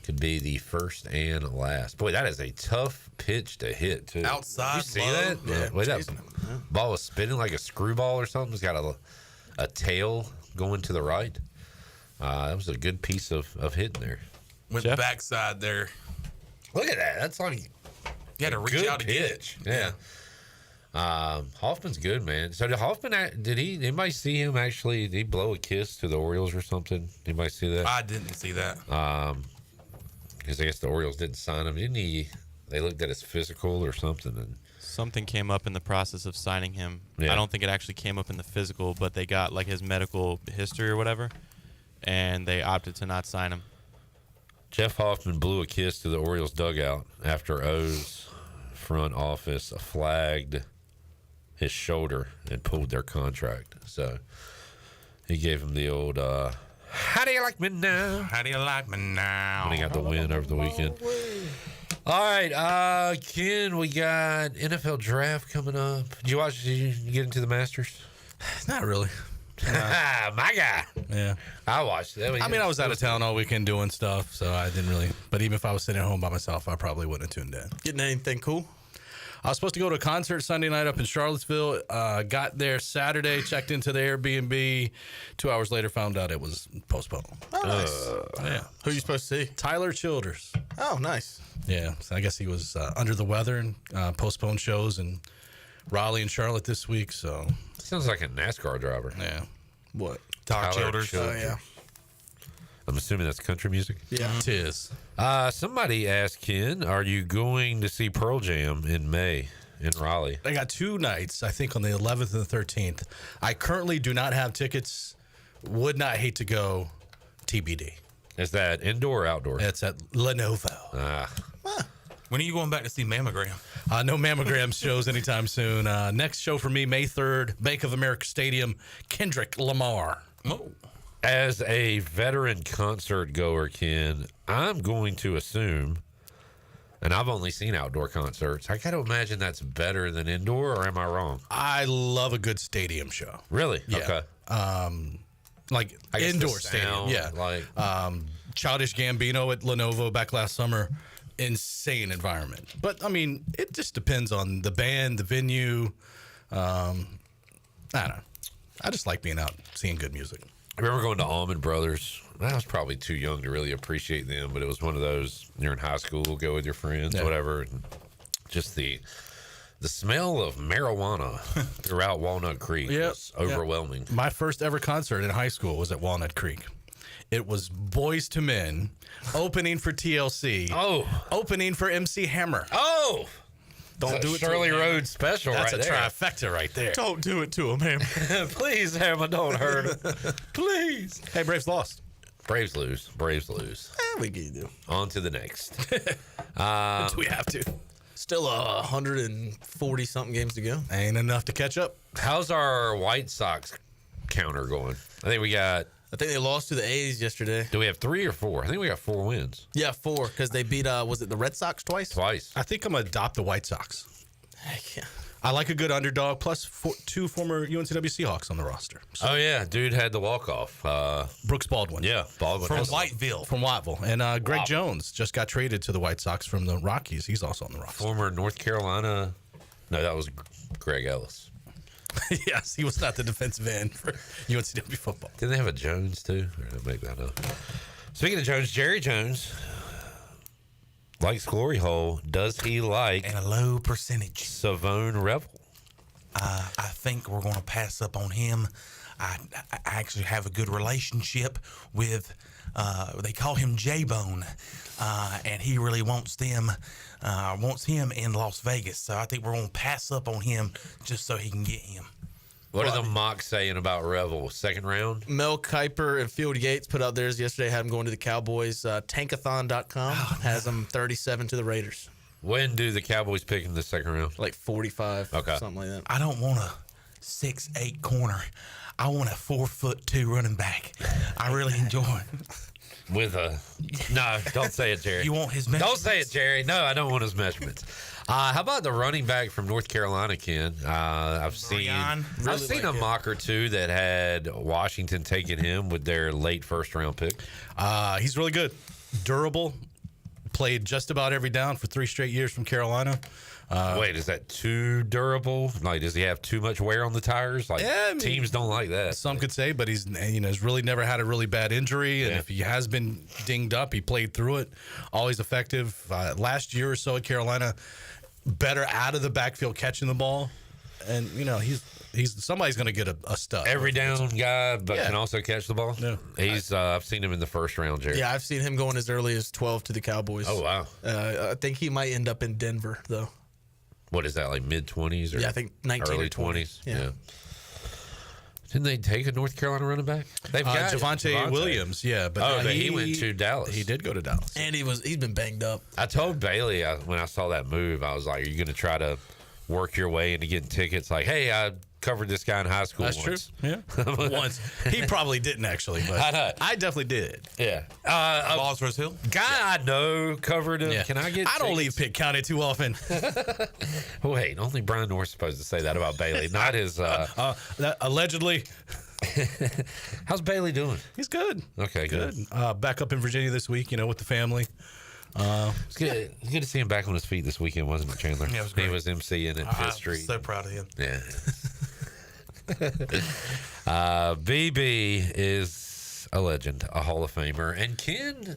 Could be the first and last. Boy, that is a tough pitch to hit, too. Outside, you see low. that? Yeah, Wait, that ball was spinning like a screwball or something. It's got a tail going to the right. That was a good piece of hitting there. Went backside there. Look at that. That's like you had to reach out to get it. Yeah. Hoffman's good, man. So did Hoffman? Anybody see him actually? Did he blow a kiss to the Orioles or something? Anybody see that? I didn't see that. Because I guess the Orioles didn't sign him. Didn't he? They looked at his physical or something, and something came up in the process of signing him. Yeah. I don't think it actually came up in the physical, but they got like his medical history or whatever, and they opted to not sign him. Jeff Hoffman blew a kiss to the Orioles dugout after O's front office flagged his shoulder and pulled their contract. So he gave him the old, how do you like me now? How do you like me now? When he got the win over the weekend. All right, Ken, we got NFL draft coming up. Did you get into the Masters? Not really. My guy. Yeah. I watched it. I was out of town all weekend doing stuff, so I didn't really. But even if I was sitting at home by myself, I probably wouldn't have tuned in. Getting anything cool? I was supposed to go to a concert Sunday night up in Charlottesville. Got there Saturday, checked into the Airbnb. 2 hours later, found out it was postponed. Oh, nice. Yeah. Who are you supposed to see? Tyler Childers. Oh, nice. Yeah. So I guess he was under the weather and postponed shows in Raleigh and Charlotte this week. So sounds like a NASCAR driver. Yeah. What? Tyler Childers. Oh, yeah. I'm assuming that's country music. Yeah. It is. Somebody asked Ken, are you going to see Pearl Jam in May in Raleigh? I got 2 nights, I think on the 11th and the 13th. I currently do not have tickets. Would not hate to go. TBD. Is that indoor or outdoor? It's at Lenovo. When are you going back to see Mammogram? No mammogram shows anytime soon. Next show for me, May 3rd, Bank of America Stadium, Kendrick Lamar. Oh. As a veteran concert goer, Ken, I'm going to assume, and I've only seen outdoor concerts, I got to imagine that's better than indoor, or am I wrong? I love a good stadium show. Really? Yeah. Okay. Like indoor stadium. Yeah. Like Childish Gambino at Lenovo back last summer. Insane environment. But, I mean, it just depends on the band, the venue. I don't know. I just like being out, seeing good music. I remember going to Allman Brothers. I was probably too young to really appreciate them, but it was one of those, you're in high school, go with your friends, whatever. And just the smell of marijuana throughout Walnut Creek was overwhelming. My first ever concert in high school was at Walnut Creek. It was Boys to Men, opening for TLC. Oh. Opening for MC Hammer. Oh. Don't do it Shirley to him. Road special. That's right a there. trifecta right there. Don't do it to him, Hammer. Please, Hammer, don't hurt him. Please. Hey, Braves lost. Braves lose. We can do. On to the next. Do we have to? Still 140 something games to go. Ain't enough to catch up. How's our White Sox counter going? I think they lost to the A's yesterday. Do we have 3 or 4? I think we got 4 wins. Yeah, 4 because they beat. Was it the Red Sox twice? Twice. I think I'm gonna adopt the White Sox. Heck yeah. I like a good underdog. Plus 2 former UNCW Seahawks on the roster. So. Oh yeah, dude had the walk off. Brooks Baldwin. Yeah, Baldwin from Whiteville. From Whiteville, and Greg Jones just got traded to the White Sox from the Rockies. He's also on the roster. Former North Carolina. No, that was Greg Ellis. Yes, he was not the defensive end for UNCW football. Didn't they have a Jones too? Or did I make that up? Speaking of Jones, Jerry Jones likes Glory Hole. Does he like and a low percentage Savone Revel? I think we're going to pass up on him. I actually have a good relationship with. They call him J-Bone, and he really wants him in Las Vegas. So I think we're going to pass up on him just so he can get him. What are the mocks saying about Revel? Second round? Mel Kiper and Field Yates put out theirs yesterday. Had him going to the Cowboys. Tankathon.com has him 37 to the Raiders. When do the Cowboys pick in the second round? Like 45, okay. something like that. I don't want to 6'8" corner. I want a 4'2" running back. I really enjoy it. With a no, don't say it, Jerry. You want his measurements? Don't say it, Jerry. No, I don't want his measurements. How about the running back from North Carolina, Ken? I've seen a mock or two that had Washington taking him with their late first-round pick. He's really good, durable. Played just about every down for 3 straight years from Carolina. Wait, is that too durable? Like, does he have too much wear on the tires? Like, teams don't like that. Some could say, but he's really never had a really bad injury, and if he has been dinged up, he played through it. Always effective. Last year or so at Carolina, better out of the backfield catching the ball, and he's somebody's going to get a stud. Every down guy, but can also catch the ball. Yeah, I've seen him in the first round, Jerry. Yeah, I've seen him going as early as 12 to the Cowboys. Oh wow! I think he might end up in Denver though. What is that, like mid-20s? Yeah, I think 19 early or 20. 20s. Yeah. Didn't they take a North Carolina running back? They've got Javonte Williams. Yeah, but he went to Dallas. He did go to Dallas, and he's been banged up. I told Bailey when I saw that move, I was like, "Are you going to try to work your way into getting tickets?" Like, hey, I covered this guy in high school. That's once. true. Yeah, once. He probably didn't actually, but I definitely did. Yeah. Bosworth Hill guy I know covered him. Yeah. Can I get? I don't leave Pitt County too often. Wait, only Brian North's supposed to say that about Bailey, not his. Allegedly. How's Bailey doing? He's good. Okay, good. Back up in Virginia this week, with the family. It's good to see him back on his feet this weekend, wasn't it, Chandler? Yeah, it was great. He was emceeing at Fifth Street. I'm so proud of him. Yeah. BB is a legend, a Hall of Famer, and Ken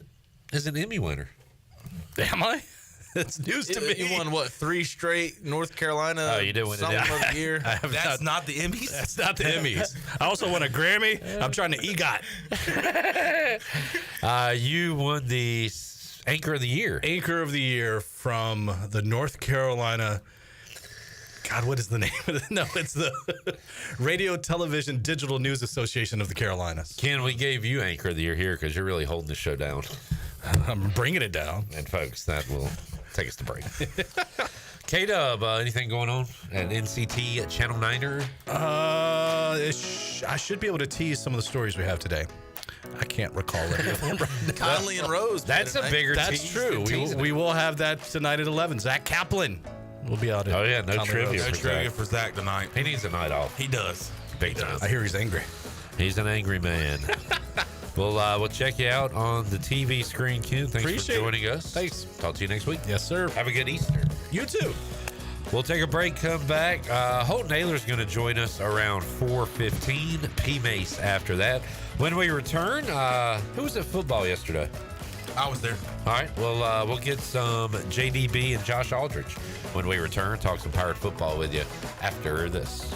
is an Emmy winner. Am I? That's news to me. You won 3 straight North Carolina? Oh, you did win something of the year. That's not the Emmys. That's not the Emmys. I also won a Grammy. I'm trying to EGOT. You won the Anchor of the Year. Anchor of the Year from the North Carolina. God, what is the name of it? No, it's the Radio, Television, Digital News Association of the Carolinas. Ken, we gave you Anchor of the Year here because you're really holding the show down. I'm bringing it down. And folks, that will take us to break. K-Dub, anything going on at NCT Channel 9er? I should be able to tease some of the stories we have today. I can't recall any of them. Conley and Rose. That's a bigger That's tease. true. We will have that tonight at 11. Zach Kaplan will be out. Oh, yeah. No Conley trivia. Rose. No trivia for Zach tonight. He needs a night off. He does. Big time. I hear he's angry. He's an angry man. We'll check you out on the TV screen, Ken. Thanks for joining us. Thanks. Talk to you next week. Yes, sir. Have a good Easter. You too. We'll take a break, come back. Holton Ayler's going to join us around 4:15. Mase after that. When we return, who was at football yesterday? I was there. All right. Well, we'll get some JDB and Josh Aldridge when we return. Talk some Pirate football with you after this.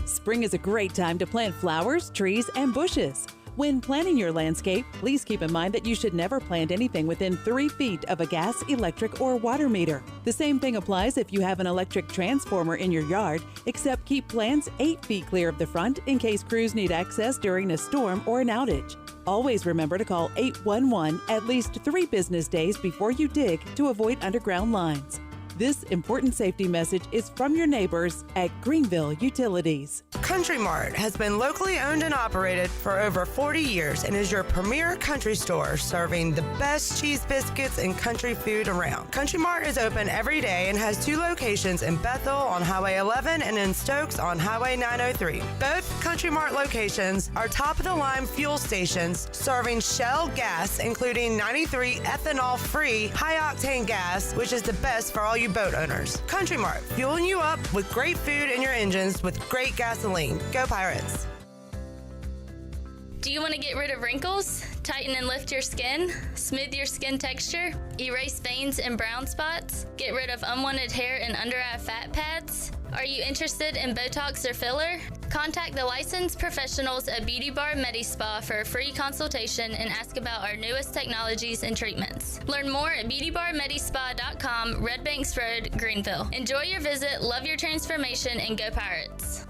Spring is a great time to plant flowers, trees, and bushes. When planning your landscape, please keep in mind that you should never plant anything within 3 feet of a gas, electric, or water meter. The same thing applies if you have an electric transformer in your yard, except keep plants 8 feet clear of the front in case crews need access during a storm or an outage. Always remember to call 811 at least 3 business days before you dig to avoid underground lines. This important safety message is from your neighbors at Greenville Utilities. Country Mart has been locally owned and operated for over 40 years and is your premier country store serving the best cheese biscuits and country food around. Country Mart is open every day and has 2 locations in Bethel on Highway 11 and in Stokes on Highway 903. Both Country Mart locations are top-of-the-line fuel stations serving Shell gas, including 93 ethanol-free high-octane gas, which is the best for all you boat owners. Country Mart, fueling you up with great food in your engines with great gasoline. Go Pirates. Do you want to get rid of wrinkles, tighten and lift your skin, smooth your skin texture, erase veins and brown spots, get rid of unwanted hair and under-eye fat pads? Are you interested in Botox or filler? Contact the licensed professionals at Beauty Bar MediSpa for a free consultation and ask about our newest technologies and treatments. Learn more at beautybarmedispa.com, Red Banks Road, Greenville. Enjoy your visit, love your transformation, and go Pirates.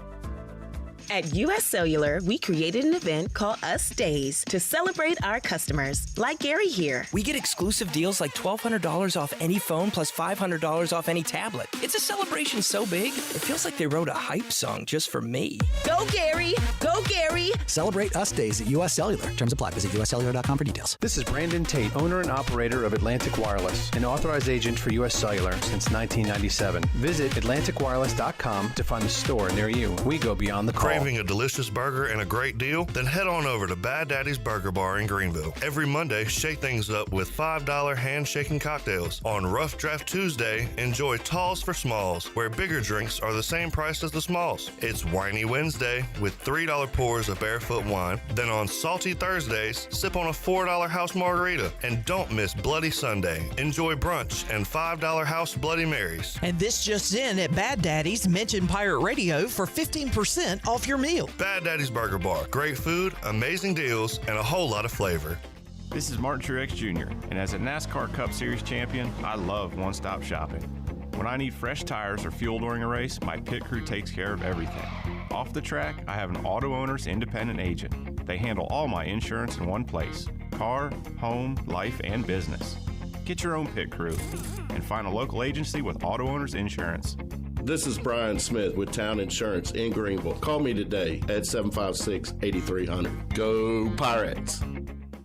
At U.S. Cellular, we created an event called Us Days to celebrate our customers, like Gary here. We get exclusive deals like $1,200 off any phone plus $500 off any tablet. It's a celebration so big, it feels like they wrote a hype song just for me. Go, Gary! Go, Gary! Celebrate Us Days at U.S. Cellular. Terms apply. Visit uscellular.com for details. This is Brandon Tate, owner and operator of Atlantic Wireless, an authorized agent for U.S. Cellular since 1997. Visit AtlanticWireless.com to find a store near you. We go beyond the call. Craving a delicious burger and a great deal? Then head on over to Bad Daddy's Burger Bar in Greenville. Every Monday, shake things up with $5 hand-shaking cocktails. On Rough Draft Tuesday, enjoy talls for smalls, where bigger drinks are the same price as the smalls. It's Whiny Wednesday with $3 pours of Barefoot wine. Then on Salty Thursdays, sip on a $4 house margarita. And don't miss Bloody Sunday. Enjoy brunch and $5 house Bloody Marys. And this just in at Bad Daddy's, mention Pirate Radio for 15% off your meal. Bad Daddy's Burger Bar. Great food, amazing deals, and a whole lot of flavor. This is Martin Truex Jr., and as a NASCAR Cup Series champion, I love one-stop shopping. When I need fresh tires or fuel during a race, my pit crew takes care of everything. Off the track, I have an Auto Owners independent agent. They handle all my insurance in one place: car, home, life, and business. Get your own pit crew and find a local agency with Auto Owners Insurance. This is Brian Smith with Town Insurance in Greenville. Call me today at 756-8300. Go Pirates!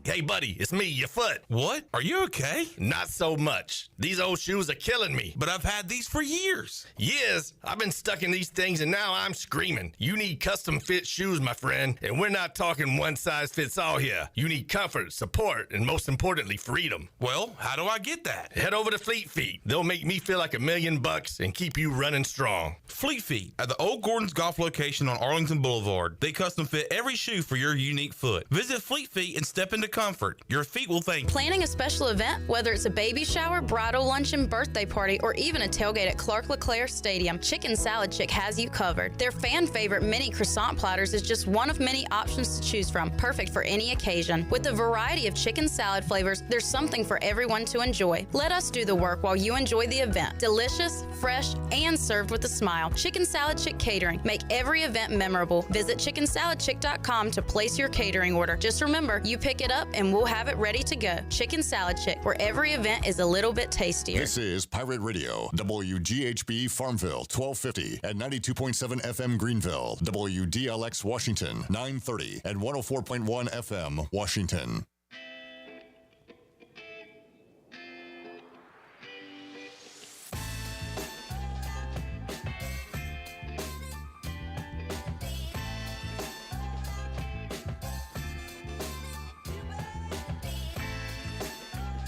Hey, buddy, it's me, your foot. What? Are you okay? Not so much. These old shoes are killing me. But I've had these for years. Years? I've been stuck in these things and now I'm screaming. You need custom fit shoes, my friend. And we're not talking one size fits all here. You need comfort, support, and most importantly, freedom. Well, how do I get that? Head over to Fleet Feet. They'll make me feel like $1 million and keep you running strong. Fleet Feet at the Old Gordon's Golf location on Arlington Boulevard. They custom fit every shoe for your unique foot. Visit Fleet Feet and step into comfort. Your feet will thank you. Planning a special event, whether it's a baby shower, bridal luncheon, birthday party, or even a tailgate at Clark LeClaire Stadium, Chicken Salad Chick has you covered. Their fan favorite mini croissant platters is just one of many options to choose from, perfect for any occasion. With a variety of chicken salad flavors, there's something for everyone to enjoy. Let us do the work while you enjoy the event. Delicious, fresh, and served with a smile. Chicken Salad Chick Catering. Make every event memorable. Visit chickensaladchick.com to place your catering order. Just remember, you pick it up and we'll have it ready to go. Chicken Salad Chick, where every event is a little bit tastier. This is Pirate Radio, WGHB Farmville, 1250 and 92.7 FM Greenville, WDLX Washington, 930 and 104.1 FM Washington.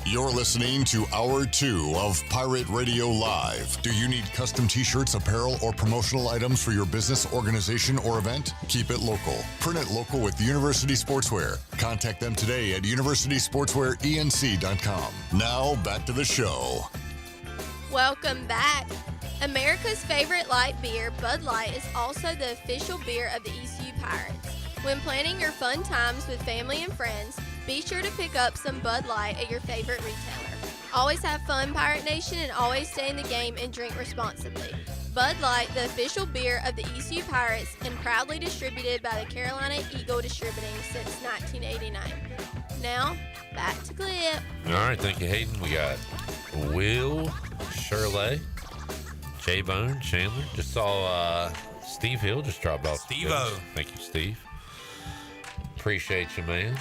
You're listening to Hour 2 of Pirate Radio Live. Do you need custom t-shirts, apparel, or promotional items for your business, organization, or event? Keep it local. Print it local with University Sportswear. Contact them today at universitysportswearenc.com. Now, back to the show. Welcome back. America's favorite light beer, Bud Light, is also the official beer of the ECU Pirates. When planning your fun times with family and friends, be sure to pick up some Bud Light at your favorite retailer. Always have fun, Pirate Nation, and always stay in the game and drink responsibly. Bud Light, the official beer of the ECU Pirates, and proudly distributed by the Carolina Eagle Distributing since 1989. Now, back to Clip. All right, thank you, Hayden. We got Will, Shirley, J-Bone, Chandler. Just saw Steve Hill just dropped off. Steve-O. Thank you, Steve. Appreciate you, man.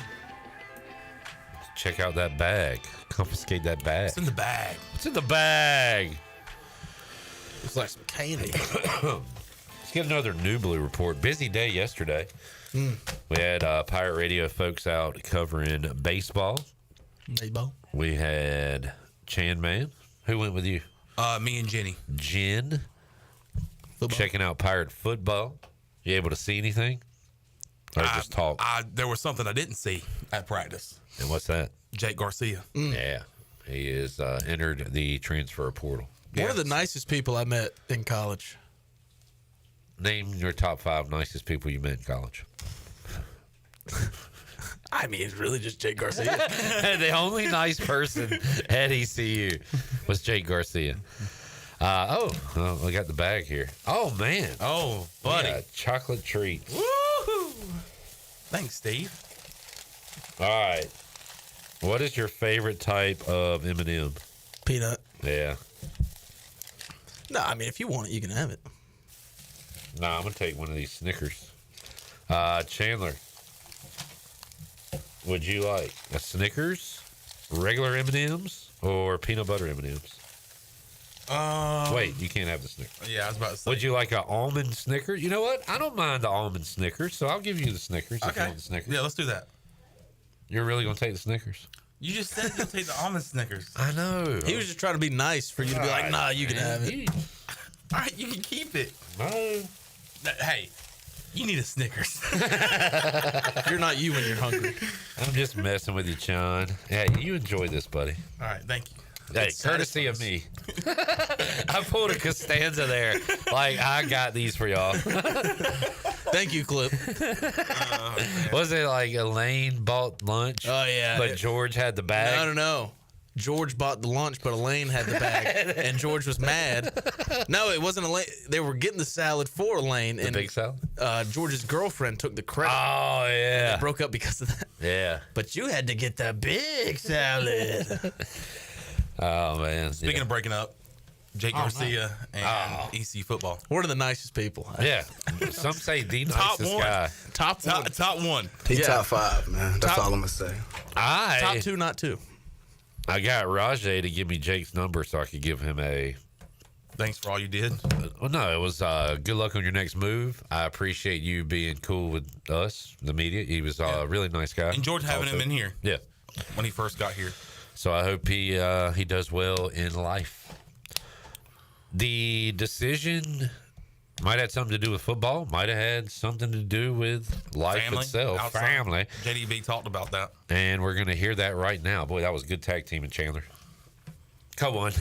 Check out that bag. Confiscate that bag. What's in the bag? What's in the bag? It's like some candy. Let's get another New Blue report. Busy day yesterday. We had Pirate Radio folks out covering baseball. We had Chan Man. Who went with you? Me and Jenny. Jen. Football. Checking out Pirate football. You able to see anything? Or just talk? There was something I didn't see at practice. And what's that? Jake Garcia. Yeah. He is entered the transfer portal. One of the nicest people I met in college. Name your top 5 nicest people you met in college. I mean, it's really just Jake Garcia. The only nice person at ECU was Jake Garcia. I got the bag here. Oh, man. Oh, buddy. Yeah, chocolate treats. Woo-hoo. Thanks, Steve. All right. What is your favorite type of M&M? Peanut. Yeah. No, I mean, if you want it, you can have it. No, I'm going to take one of these Snickers. Chandler, would you like a Snickers, regular M&Ms, or peanut butter M&Ms? Wait, you can't have the Snickers. Yeah, I was about to say. Would you like an almond Snickers? You know what? I don't mind the almond Snickers, so I'll give you the Snickers. If you want the Snickers. Yeah, let's do that. You're really going to take the Snickers? You just said you'll take the almond Snickers. I know. He was just trying to be nice for you to be like, nah, you can have it. All right, you can keep it. No. Hey, you need a Snickers. You're not you when you're hungry. I'm just messing with you, John. Hey, you enjoy this, buddy. All right, thank you. Hey, courtesy of me. I pulled a Costanza there. Like, I got these for y'all. Thank you, Clip. Was it like Elaine bought lunch? Oh, yeah. But George had the bag? No. George bought the lunch, but Elaine had the bag, and George was mad. No, it wasn't Elaine. They were getting the salad for Elaine. The big salad? George's girlfriend took the credit. Oh, yeah. They broke up because of that. Yeah. But you had to get the big salad. Oh, man. Speaking of breaking up, Jake Garcia and EC football. One of the nicest people. Yeah. Some say the nicest guy. Top one. He top 5, man. That's all I'm going to say. Top 2, not 2. I got Rahjai to give me Jake's number so I could give him a... Thanks for all you did. Well, no, it was good luck on your next move. I appreciate you being cool with us, the media. He was a really nice guy. And George having him in here. Yeah. When he first got here. So I hope he does well in life. The decision might have something to do with football. Might have had something to do with life itself. Outside. Family. JDB talked about that. And we're going to hear that right now. Boy, that was a good tag team in Chandler. Come on.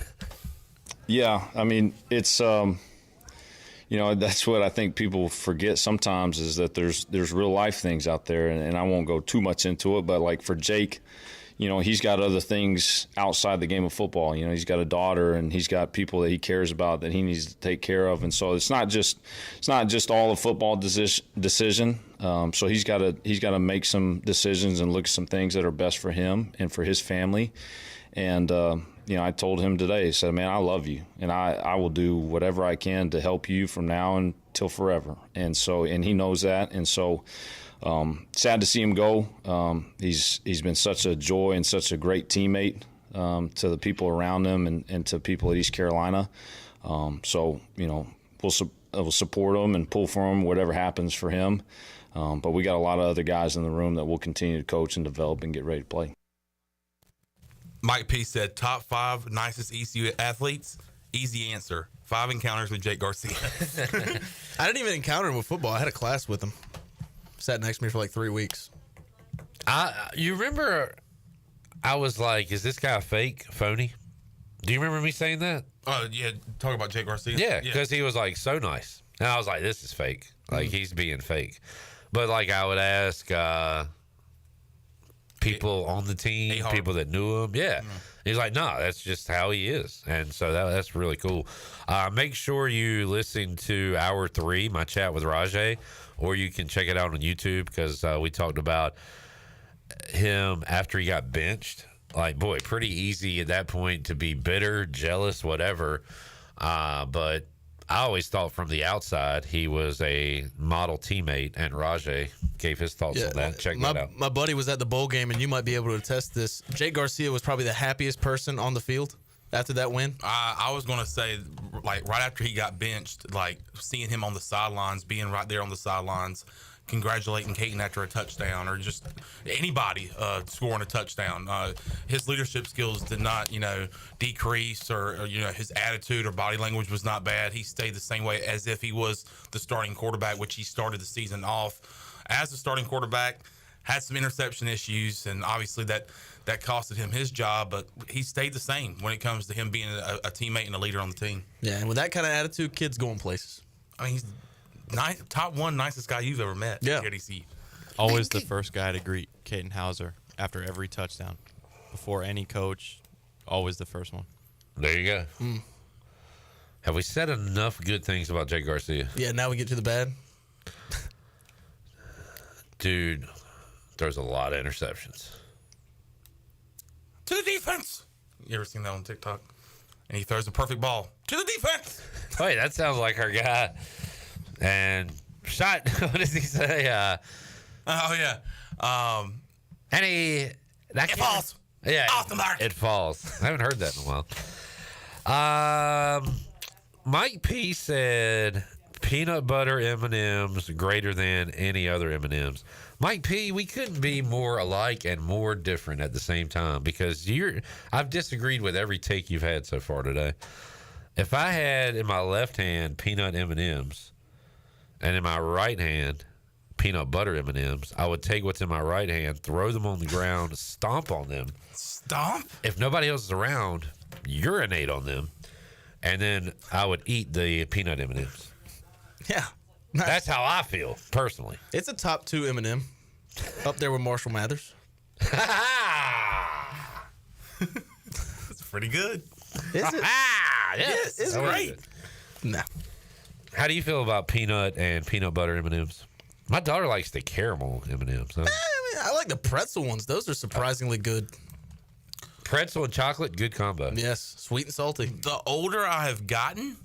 Yeah, I mean, it's that's what I think people forget sometimes is that there's real life things out there, and I won't go too much into it, but like for Jake, he's got other things outside the game of football. He's got a daughter, and he's got people that he cares about that he needs to take care of, and so it's not just all a football decision. So he's got to make some decisions and look at some things that are best for him and for his family, and. I told him today, I said, man, I love you, and I will do whatever I can to help you from now until forever. And he knows that. And so sad to see him go. He's been such a joy and such a great teammate to the people around him and to people at East Carolina. We'll support him and pull for him, whatever happens for him. But we got a lot of other guys in the room that will continue to coach and develop and get ready to play. Mike P said, top 5 nicest ECU athletes. Easy answer. 5 encounters with Jake Garcia. I didn't even encounter him with football. I had a class with him. Sat next to me for like 3 weeks. You remember I was like, is this guy fake, phony? Do you remember me saying that? Oh, yeah. Talk about Jake Garcia? Yeah, because he was like so nice. And I was like, this is fake. Like, he's being fake. But like I would ask people on the team, people that knew him. Yeah. He's like, no, that's just how he is. And so that's really cool. Make sure you listen to Hour 3, my chat with Rahjai, or you can check it out on YouTube because we talked about him after he got benched. Like, boy, pretty easy at that point to be bitter, jealous, whatever. But I always thought from the outside he was a model teammate, and Rahjai gave his thoughts on that. Check that out. My buddy was at the bowl game, and you might be able to attest this. Jake Garcia was probably the happiest person on the field after that win. I was going to say, like, right after he got benched, like, seeing him on the sidelines, being right there on the sidelines, congratulating Caton after a touchdown, or just anybody scoring a touchdown. His leadership skills did not, decrease, or his attitude or body language was not bad. He stayed the same way as if he was the starting quarterback, which he started the season off as the starting quarterback. Had some interception issues, and obviously that costed him his job, but he stayed the same when it comes to him being a teammate and a leader on the team. Yeah, and with that kind of attitude, kids going places. I mean, he's top 1 nicest guy you've ever met. Yeah. At EC. Always the first guy to greet Caton Hauser after every touchdown. Before any coach, always the first one. There you go. Have we said enough good things about Jake Garcia? Yeah, now we get to the bad. Dude, throws a lot of interceptions. To the defense. You ever seen that on TikTok? And he throws a perfect ball to the defense. Wait, that sounds like our guy. And shot, what does he say? And it falls. Yeah. Off the mark. It falls. I haven't heard that in a while. Mike P said peanut butter M&Ms greater than any other M&Ms. Mike P, we couldn't be more alike and more different at the same time because I've disagreed with every take you've had so far today. If I had in my left hand peanut M&Ms and in my right hand peanut butter M&Ms, I would take what's in my right hand, throw them on the ground, stomp on them. Stomp? If nobody else is around, urinate on them, and then I would eat the peanut M&Ms. Yeah. Nice. That's how I feel, personally. It's a top 2 M&M. Up there with Marshall Mathers. That's pretty good. Is it? Yes. It's great. No. How do you feel about peanut and peanut butter M&Ms? My daughter likes the caramel M&Ms. I like the pretzel ones. Those are surprisingly good. Pretzel and chocolate, good combo. Yes, sweet and salty. The older I have gotten,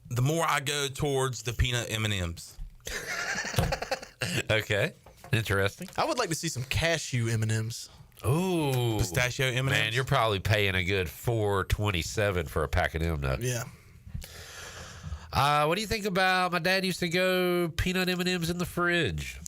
the more I go towards the peanut M&Ms. Okay, interesting. I would like to see some cashew M&Ms. Ooh, pistachio M&Ms. Man, you're probably paying a good $4.27 for a pack of them, though. Yeah. What do you think about? My dad used to go peanut M&Ms in the fridge.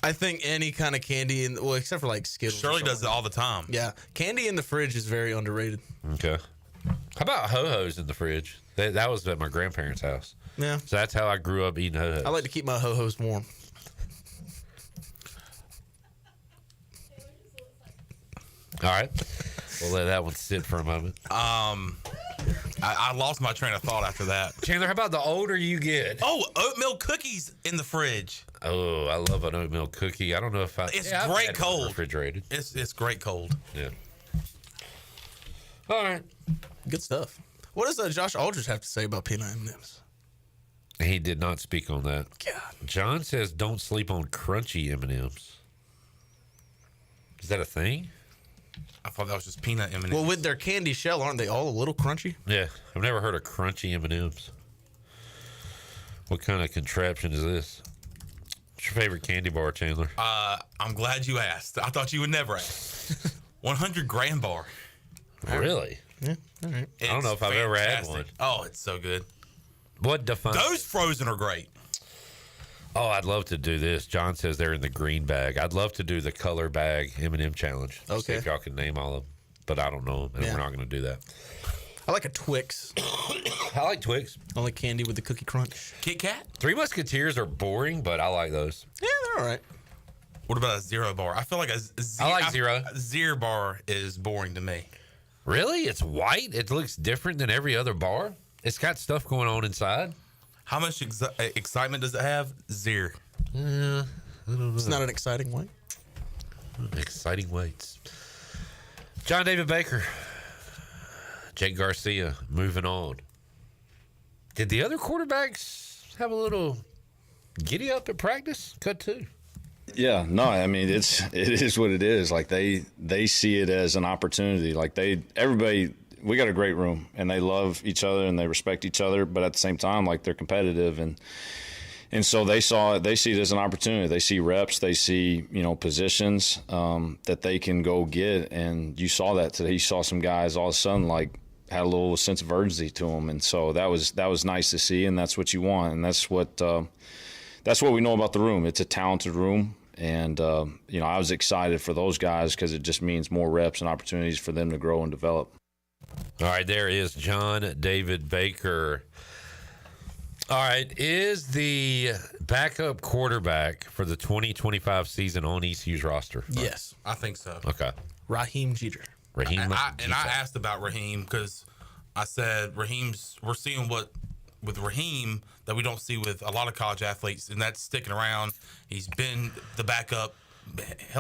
I think any kind of candy, except for like Skittles. Shirley does it all the time. Yeah, candy in the fridge is very underrated. Okay. How about Ho-Hos in the fridge? That was at my grandparents' house. Yeah. So that's how I grew up eating Ho-Hos. I like to keep my Ho-Hos warm. All right. We'll let that one sit for a moment. I lost my train of thought after that. Chandler, how about the older you get? Oh, oatmeal cookies in the fridge. Oh, I love an oatmeal cookie. I don't know if It's great cold. Refrigerated. It's great cold. Yeah. All right. Good stuff. What does Josh Aldridge have to say about peanut M&Ms? He did not speak on that. God. John says don't sleep on crunchy M&Ms. Is that a thing? I thought that was just peanut M&Ms. Well, with their candy shell, aren't they all a little crunchy? Yeah, I've never heard of crunchy M&Ms. What kind of contraption is this? What's your favorite candy bar, Chandler? I'm glad you asked. I thought you would never ask. 100 gram bar. Really? Yeah. All right. I don't know if I've ever had one. Oh, it's so good. What defines those frozen are great? Oh, I'd love to do this. John says they're in the green bag. I'd love to do the color bag M&M challenge. Okay. See if y'all can name all of them. But I don't know them, and we're not going to do that. I like a Twix. I like Twix. I like candy with the cookie crunch. Kit Kat? Three Musketeers are boring, but I like those. Yeah, they're all right. What about a Zero bar? I feel like I like Zero. A Zero bar is boring to me. Really? It's white? It looks different than every other bar? It's got stuff going on inside? How much excitement does it have? Zero. I don't know. It's not an exciting white. Exciting whites. John David Baker. Jake Garcia moving on. Did the other quarterbacks have a little giddy up at practice? Cut two. Yeah, no, I mean it is what it is. Like they see it as an opportunity. Like everybody, we got a great room and they love each other and they respect each other, but at the same time, like they're competitive and so they see it as an opportunity. They see reps, they see, positions that they can go get. And you saw that today. You saw some guys all of a sudden like had a little sense of urgency to them, and so that was nice to see. And that's what you want, and that's what we know about the room. It's a talented room, and I was excited for those guys because it just means more reps and opportunities for them to grow and develop. All right, there is John David Baker. All right, is the backup quarterback for the 2025 season on ECU's roster? Yes, I think so. Okay. Raheem Jeter. I asked about Raheem because I said we're seeing what with Raheem that we don't see with a lot of college athletes, and that's sticking around. He's been the backup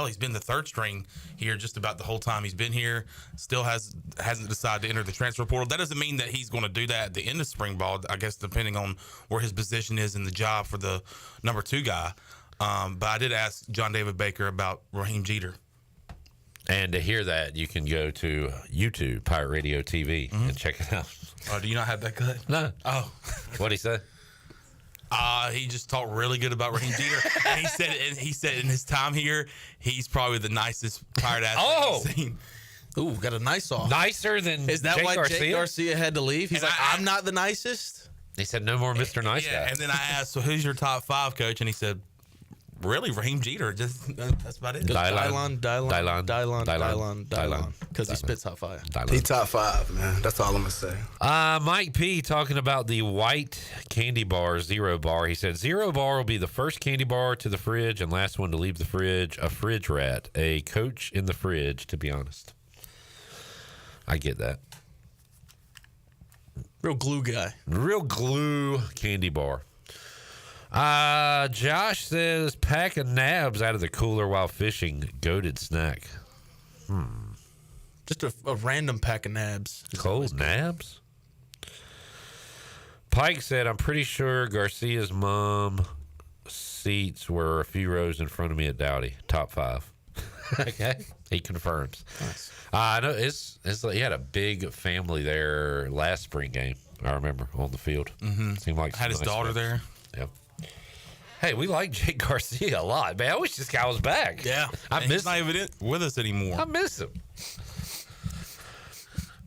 he's been the third string here just about the whole time he's been here. Still hasn't decided to enter the transfer portal. That doesn't mean that he's going to do that at the end of spring ball. I guess depending on where his position is in the job for the number 2 guy. But I did ask John David Baker about Raheem Jeter. And to hear that, you can go to YouTube, Pirate Radio TV, and check it out. Oh, do you not have that good? No. Oh. What'd he say? He just talked really good about Raheem Jeter. And he said in his time here, he's probably the nicest Pirate athlete he's seen. Ooh, got a nice off. Nicer than Is that Jake why Garcia? Jake Garcia had to leave? He's I'm not the nicest. He said, no more Mr. Nice Guy. And then I asked, so who's your top 5 coach? And he said, really, Raheem Jeter. Just that's about it. Dylan. Because he spits hot fire. He top 5, man. That's all I'm gonna say. Mike P talking about the white candy bar, Zero Bar. He said, Zero Bar will be the first candy bar to the fridge and last one to leave the fridge. A fridge rat. A coach in the fridge, to be honest. I get that. Real glue guy. Real glue candy bar. Josh says, pack of nabs out of the cooler while fishing. Goated snack. Just a random pack of nabs. Cold nabs? Pike said, I'm pretty sure Garcia's mom seats were a few rows in front of me at Dowdy. Top 5. Okay. He confirms. Nice. I know it's like he had a big family there last spring game. I remember on the field. Seemed like had his daughter there. Yep. Hey, we like Jake Garcia a lot, man. I wish this guy was back. Yeah, he's not even with us anymore. I miss him.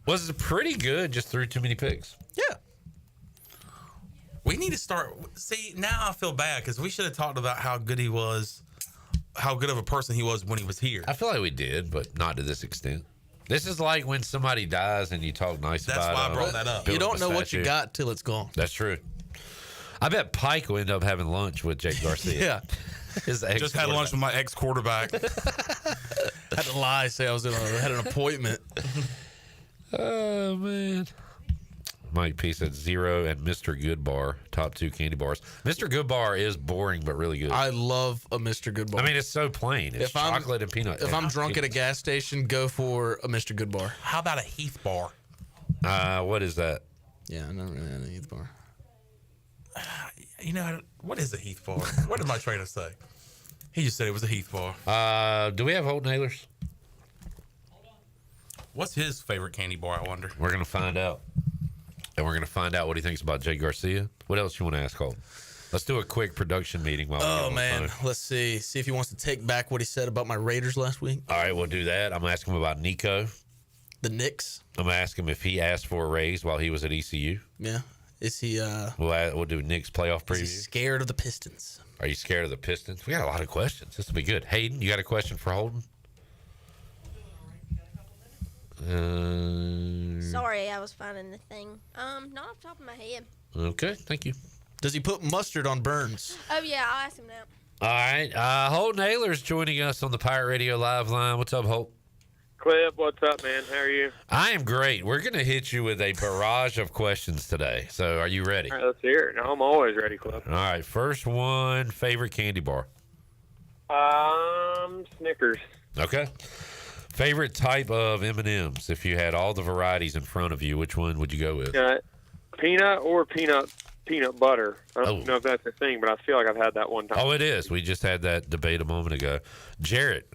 Was pretty good. Just threw too many picks. Yeah. We need to start. See, now I feel bad because we should have talked about how good he was, how good of a person he was when he was here. I feel like we did, but not to this extent. This is like when somebody dies and you talk nice about That's why I brought that up. You don't know what you got till it's gone. That's true. I bet Pike will end up having lunch with Jake Garcia. Yeah. Just had lunch with my ex-quarterback. Had to lie, say I was had an appointment. Oh, man. Mike P said Zero and Mr. Good Bar, top 2 candy bars. Mr. Good Bar is boring but really good. I love a Mr. Good Bar. I mean, it's so plain. It's chocolate and peanut. If I'm drunk at a gas station, go for a Mr. Good Bar. How about a Heath Bar? What is that? Yeah, I never really had a Heath Bar. You know, what is a Heath Bar? What did my trainer say? He just said it was a Heath Bar. Do we have Holton Nailers? What's his favorite candy bar, I wonder? We're going to find out. And we're going to find out what he thinks about Jake Garcia. What else you want to ask Holton? Let's do a quick production meeting while we're on the phone. Let's see if he wants to take back what he said about my Raiders last week. All right, we'll do that. I'm going to ask him about Nico. The Knicks. I'm going to ask him if he asked for a raise while he was at ECU. Yeah. Is he We'll do Knicks playoff preview. Is he scared of the Pistons? Are you scared of the Pistons? We got a lot of questions. This will be good. Hayden, you got a question for Holton? Sorry, I was finding the thing. Not off the top of my head. Okay, thank you. Does he put mustard on burns? Oh, yeah, I'll ask him now. All right. Holton Ayler's joining us on the Pirate Radio Live line. What's up, Holt? Clip, what's up, man? How are you? I am great. We're going to hit you with a barrage of questions today. So are you ready? All right, let's hear it. No, I'm always ready, Clip. All right. First one, favorite candy bar? Snickers. Okay. Favorite type of M&Ms? If you had all the varieties in front of you, which one would you go with? Peanut or peanut butter. I don't know if that's a thing, but I feel like I've had that one time. Oh, it is. We just had that debate a moment ago. Jarrett,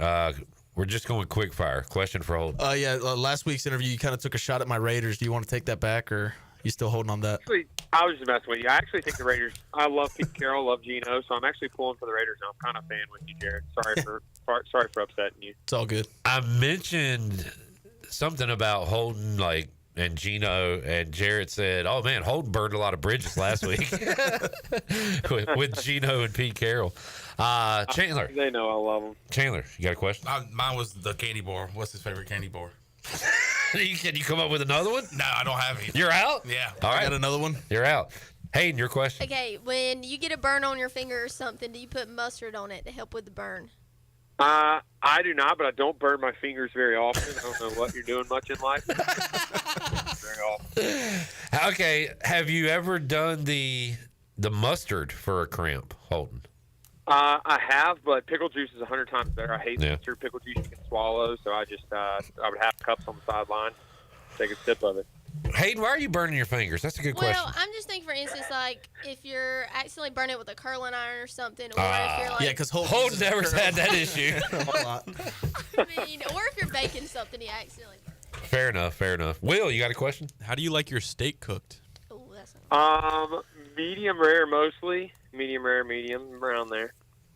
we're just going quick fire. Question for Holden. Last week's interview, you kind of took a shot at my Raiders. Do you want to take that back, or you still holding on that? Actually, I was just messing with you. I actually think the Raiders. I love Pete Carroll, love Geno, so I'm actually pulling for the Raiders now. I'm kind of a fan with you, Jarrett. Sorry for upsetting you. It's all good. I mentioned something about Holden, and Geno, and Jarrett said, "Oh man, Holden burned a lot of bridges last week with Geno and Pete Carroll." Chandler, they know I love them. Chandler, you got a question? Mine was the candy bar. What's his favorite candy bar? Can you come up with another one? No, I don't have any. You're out? Yeah. All right. I got another one. You're out. Hayden, your question. Okay, when you get a burn on your finger or something, do you put mustard on it to help with the burn? I do not, but I don't burn my fingers very often. I don't know what you're doing much in life. Very often. Okay, have you ever done the mustard for a cramp, Holden? I have, but pickle juice is 100 times better. I hate the pickle juice you can swallow, so I just I would have cups on the sideline, take a sip of it. Hayden, why are you burning your fingers? That's a good question. Well, I'm just thinking, for instance, like if you're accidentally burning it with a curling iron or something, or if you're like because Holton never had that issue. I mean, or if you're baking something, you accidentally burn it. Fair enough. Fair enough. Will, you got a question? How do you like your steak cooked? Medium rare mostly. Medium rare, medium, around there.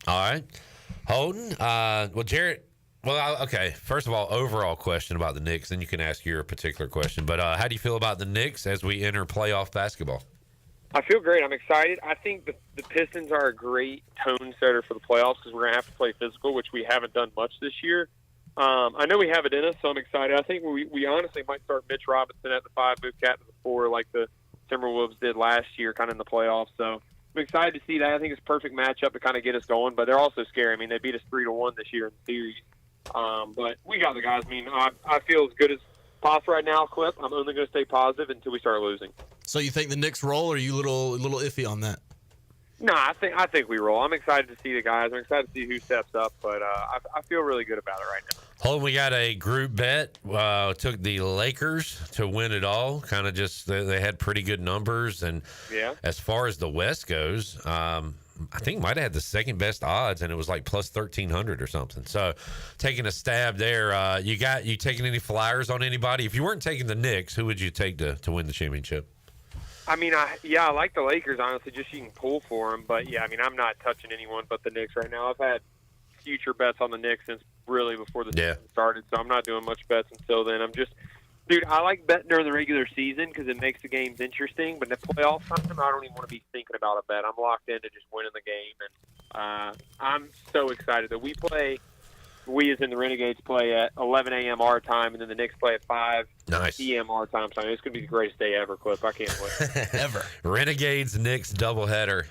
All right. Holton, well, Jarrett, okay. First of all, overall question about the Knicks, then you can ask your particular question. But how do you feel about the Knicks as we enter playoff basketball? I feel great. I'm excited. I think the Pistons are a great tone setter for the playoffs because we're going to have to play physical, which we haven't done much this year. I know we have it in us, so I'm excited. I think we honestly might start Mitch Robinson at the 5, move Cat to the 4 like the Timberwolves did last year kind of in the playoffs. So I'm excited to see that. I think it's a perfect matchup to kind of get us going, but they're also scary. I mean, they beat us 3-1 this year in the series. But we got the guys. I mean, I feel as good as possible right now, Clip. I'm only going to stay positive until we start losing. So you think the Knicks roll, or are you a little iffy on that? No, I think we roll. I'm excited to see the guys. I'm excited to see who steps up, but I feel really good about it right now. Holden, we got a group bet. Took the Lakers to win it all. Kind of just they had pretty good numbers, and as far as the West goes, I think might have had the second best odds, and it was like plus 1,300 or something. So, taking a stab there. You taking any flyers on anybody? If you weren't taking the Knicks, who would you take to win the championship? I mean, I like the Lakers, honestly, just you can pull for them. But, yeah, I mean, I'm not touching anyone but the Knicks right now. I've had future bets on the Knicks since really before the season started, so I'm not doing much bets until then. Dude, I like betting during the regular season because it makes the games interesting. But in the playoff time, I don't even want to be thinking about a bet. I'm locked into just winning the game. And I'm so excited that we as in the Renegades play at 11 a.m. our time, and then the Knicks play at 5 p.m. our time. So it's going to be the greatest day ever, Clip. I can't wait. Ever. Renegades Knicks doubleheader.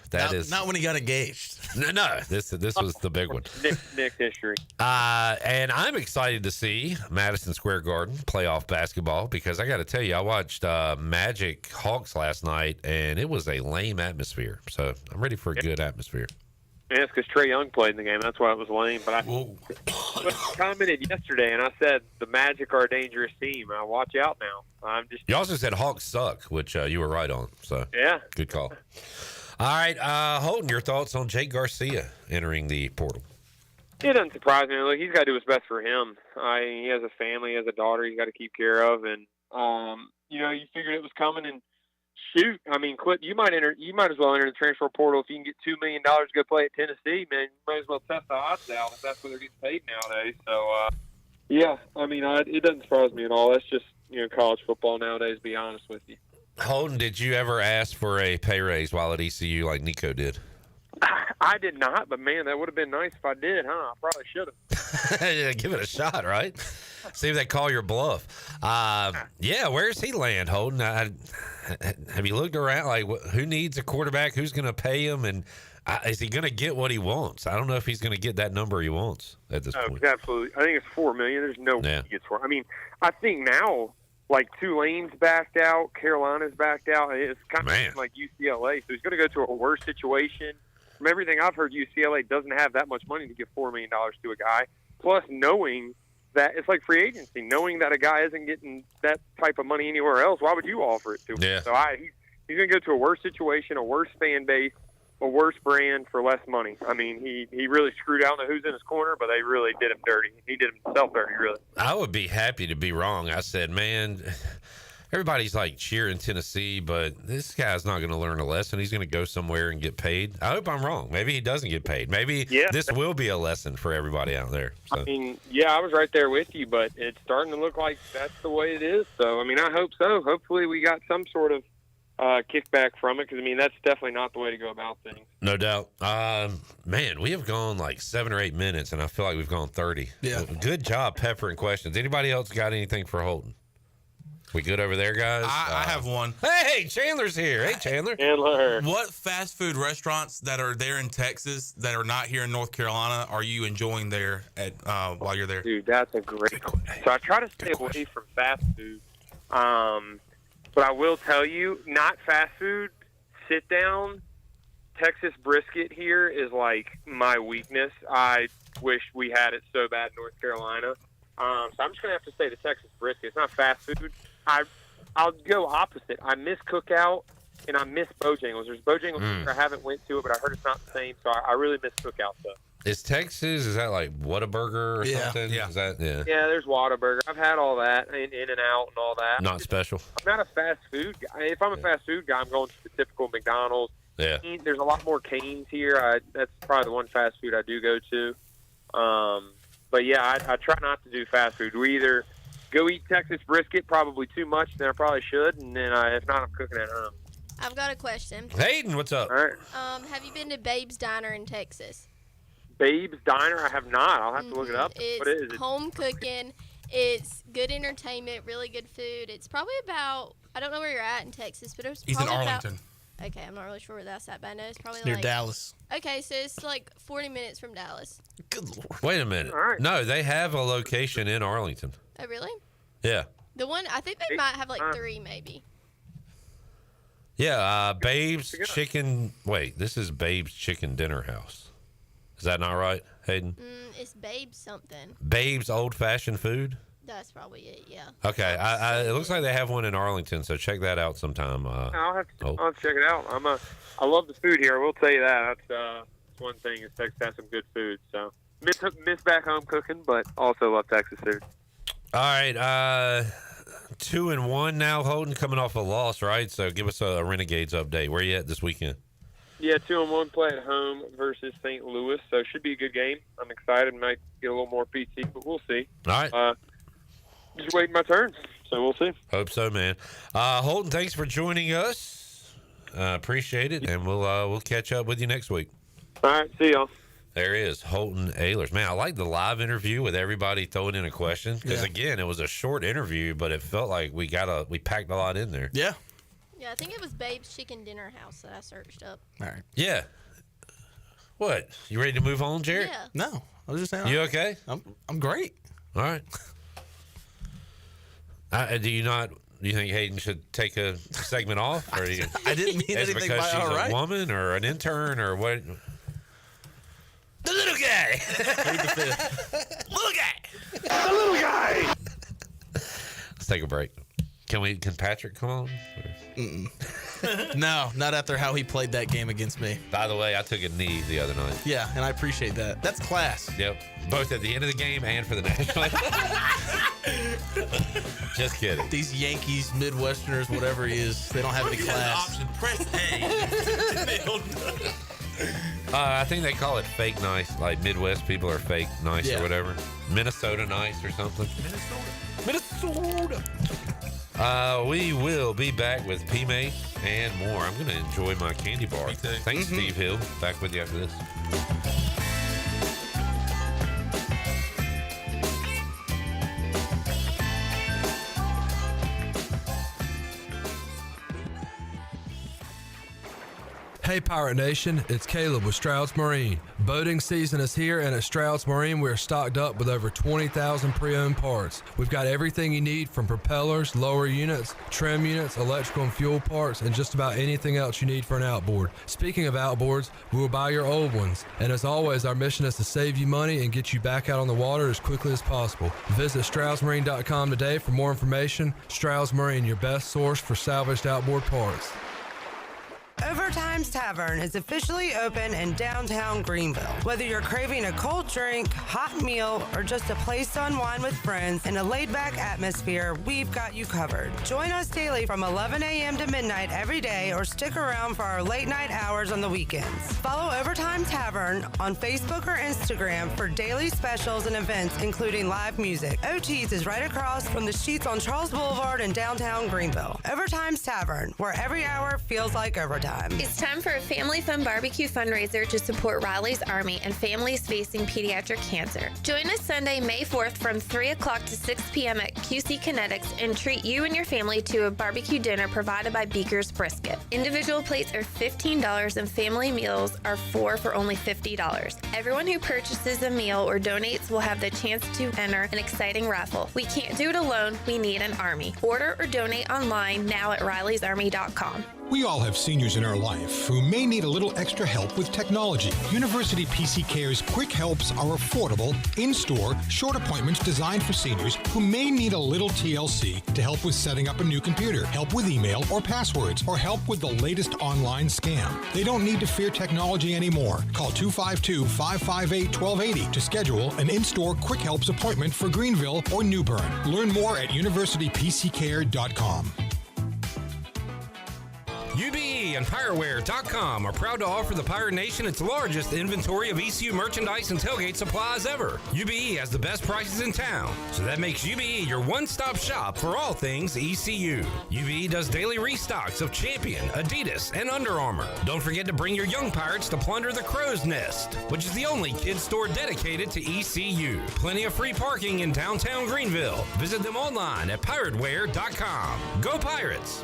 Not when he got engaged. No. This was the big one. Knicks history. And I'm excited to see Madison Square Garden playoff basketball because I got to tell you, I watched Magic Hawks last night, and it was a lame atmosphere. So I'm ready for a good atmosphere. Yeah, it's because Trae Young played in the game. That's why it was lame. But I commented yesterday, and I said the Magic are a dangerous team. Watch out now. You also said Hawks suck, which you were right on. So yeah, good call. All right, Holden, your thoughts on Jake Garcia entering the portal? It doesn't surprise me. Look, he's got to do what's best for him. He has a family, he has a daughter he's got to keep care of, and you figured it was coming. And shoot, I mean, Clip, you might as well enter the transfer portal if you can get $2 million to go play at Tennessee. Man, you might as well test the odds out if that's what they're getting paid nowadays. So, yeah, I mean, it doesn't surprise me at all. That's just college football nowadays. To be honest with you. Holden, did you ever ask for a pay raise while at ECU like Nico did? I did not, but man, that would have been nice if I did, huh? I probably should have. Yeah, give it a shot, right? See if they call your bluff. Yeah, where's he land, Holden? Have you looked around? Like, who needs a quarterback? Who's going to pay him? And is he going to get what he wants? I don't know if he's going to get that number he wants at this point. Absolutely. I think it's $4 million. There's no way he gets $4 million. I mean, I think now, like, Tulane's backed out, Carolina's backed out. It's kind of like UCLA. So he's going to go to a worse situation. From everything I've heard, UCLA doesn't have that much money to give $4 million to a guy. Plus, knowing that it's like free agency, knowing that a guy isn't getting that type of money anywhere else, why would you offer it to him? Yeah. So he's going to go to a worse situation, a worse fan base, a worse brand for less money. I mean, he really screwed out on who's in his corner, but they really did him dirty. He did himself dirty, really. I would be happy to be wrong. I said, man, everybody's like cheering Tennessee, but this guy's not going to learn a lesson. He's going to go somewhere and get paid. I hope I'm wrong. Maybe he doesn't get paid. Maybe this will be a lesson for everybody out there. So. I mean, yeah, I was right there with you, but it's starting to look like that's the way it is. So, I mean, I hope so. Hopefully we got some sort of kickback from it because, I mean, that's definitely not the way to go about things. No doubt. Man, we have gone like 7 or 8 minutes, and I feel like we've gone 30. Yeah. Good job peppering questions. Anybody else got anything for Holden? We good over there, guys? I have one. Hey, Chandler's here. Hey, Chandler. Chandler. What fast food restaurants that are there in Texas that are not here in North Carolina are you enjoying there at while you're there? Dude, that's a great question. So I try to stay away from fast food. But I will tell you, not fast food, sit down, Texas brisket here is like my weakness. I wish we had it so bad in North Carolina. So I'm just gonna have to say the Texas brisket. It's not fast food. I'll go opposite. I miss Cookout and I miss Bojangles. There's Bojangles I haven't went to it, but I heard it's not the same. So I really miss Cookout stuff. Is Texas? Is that like Whataburger or something? Yeah. Is that Yeah, there's Whataburger. I've had all that, and In-N-Out and all that. Not special. I'm not a fast food guy. If I'm a fast food guy, I'm going to the typical McDonald's. Yeah. There's a lot more Cane's here. That's probably the one fast food I do go to. But yeah, I try not to do fast food. We either go eat Texas brisket, probably too much, then I probably should, and then if not, I'm cooking at home. I've got a question. Hayden, what's up? All right. Have you been to Babe's Diner in Texas? Babe's Diner? I have not. I'll have to look it up. It's what is it? home cooking. It's good entertainment, really good food. It's probably about, I don't know where you're at in Texas, but it's He's in probably Arlington. Okay, I'm not really sure where that's at, but I know it's probably Near like Dallas. Okay, so it's like 40 minutes from Dallas. Good Lord. Wait a minute. No, they have a location in Arlington. Oh, really? Yeah. The one, I think they might have like 3 maybe. Yeah, Babe's Chicken. Wait, this is Babe's Chicken Dinner House. Is that not right, Hayden? It's Babe's something. Babe's Old Fashioned Food? That's probably it, yeah. Okay, it looks like they have one in Arlington, so check that out sometime. I'll have to check it out. I love the food here. I will tell you that. That's one thing is Texas has some good food. So miss back home cooking, but also love Texas food. All right, 2-1 now. Holton coming off a loss, right? So give us a Renegades update. Where you at this weekend? Yeah, 2-1 play at home versus St. Louis, so it should be a good game. I'm excited. Might get a little more PT, but we'll see. All right. Just waiting my turn, so we'll see. Hope so, man. Holton, thanks for joining us. Appreciate it, and we'll catch up with you next week. All right, see y'all. There is Holton Ehlers. Man, I like the live interview with everybody throwing in a question because again, it was a short interview, but it felt like we packed a lot in there. Yeah. Yeah, I think it was Babe's Chicken Dinner House that I searched up. All right. Yeah. What? You ready to move on, Jared? Yeah. No, I was just saying. You okay? I'm great. All right. Do you think Hayden should take a segment off? Or I didn't mean anything because by she's all right. a woman or an intern or what? The little guy. Little guy. The little guy. Let's take a break. Can Patrick come on? No, not after how he played that game against me. By the way, I took a knee the other night. Yeah, and I appreciate that. That's class. Yep. Both at the end of the game and for the national Just kidding. These Yankees, Midwesterners, whatever he is, they don't have any class. Press A. I think they call it fake nice. Like Midwest people are fake nice or whatever. Minnesota nice or something. Minnesota. We will be back with P-Mate and more. I'm going to enjoy my candy bar. Thanks, Steve Hill. Back with you after this. Hey Pirate Nation, it's Caleb with Stroud's Marine. Boating season is here, and at Stroud's Marine we're stocked up with over 20,000 pre-owned parts. We've got everything you need from propellers, lower units, trim units, electrical and fuel parts, and just about anything else you need for an outboard. Speaking of outboards, we will buy your old ones. And as always, our mission is to save you money and get you back out on the water as quickly as possible. Visit StroudsMarine.com today for more information. Stroud's Marine, your best source for salvaged outboard parts. Overtime's Tavern is officially open in downtown Greenville. Whether you're craving a cold drink, hot meal, or just a place to unwind with friends in a laid-back atmosphere, we've got you covered. Join us daily from 11 a.m. to midnight every day, or stick around for our late-night hours on the weekends. Follow Overtime Tavern on Facebook or Instagram for daily specials and events, including live music. OT's is right across from the Sheets on Charles Boulevard in downtown Greenville. Overtime's Tavern, where every hour feels like overtime. It's time for a family fun barbecue fundraiser to support Riley's Army and families facing pediatric cancer. Join us Sunday, May 4th from 3 o'clock to 6 p.m. at QC Kinetics and treat you and your family to a barbecue dinner provided by Beaker's Brisket. Individual plates are $15 and family meals are $4 for only $50. Everyone who purchases a meal or donates will have the chance to enter an exciting raffle. We can't do it alone. We need an army. Order or donate online now at RileysArmy.com. We all have seniors in our life who may need a little extra help with technology. University PC Care's Quick Helps are affordable, in-store, short appointments designed for seniors who may need a little TLC to help with setting up a new computer, help with email or passwords, or help with the latest online scam. They don't need to fear technology anymore. Call 252-558-1280 to schedule an in-store Quick Helps appointment for Greenville or New Bern. Learn more at universitypccare.com. UBE and PirateWear.com are proud to offer the Pirate Nation its largest inventory of ECU merchandise and tailgate supplies ever. UBE has the best prices in town, so that makes UBE your one-stop shop for all things ECU. UBE does daily restocks of Champion, Adidas, and Under Armour. Don't forget to bring your young pirates to plunder the Crow's Nest, which is the only kids store dedicated to ECU. Plenty of free parking in downtown Greenville. Visit them online at PirateWear.com. Go Pirates!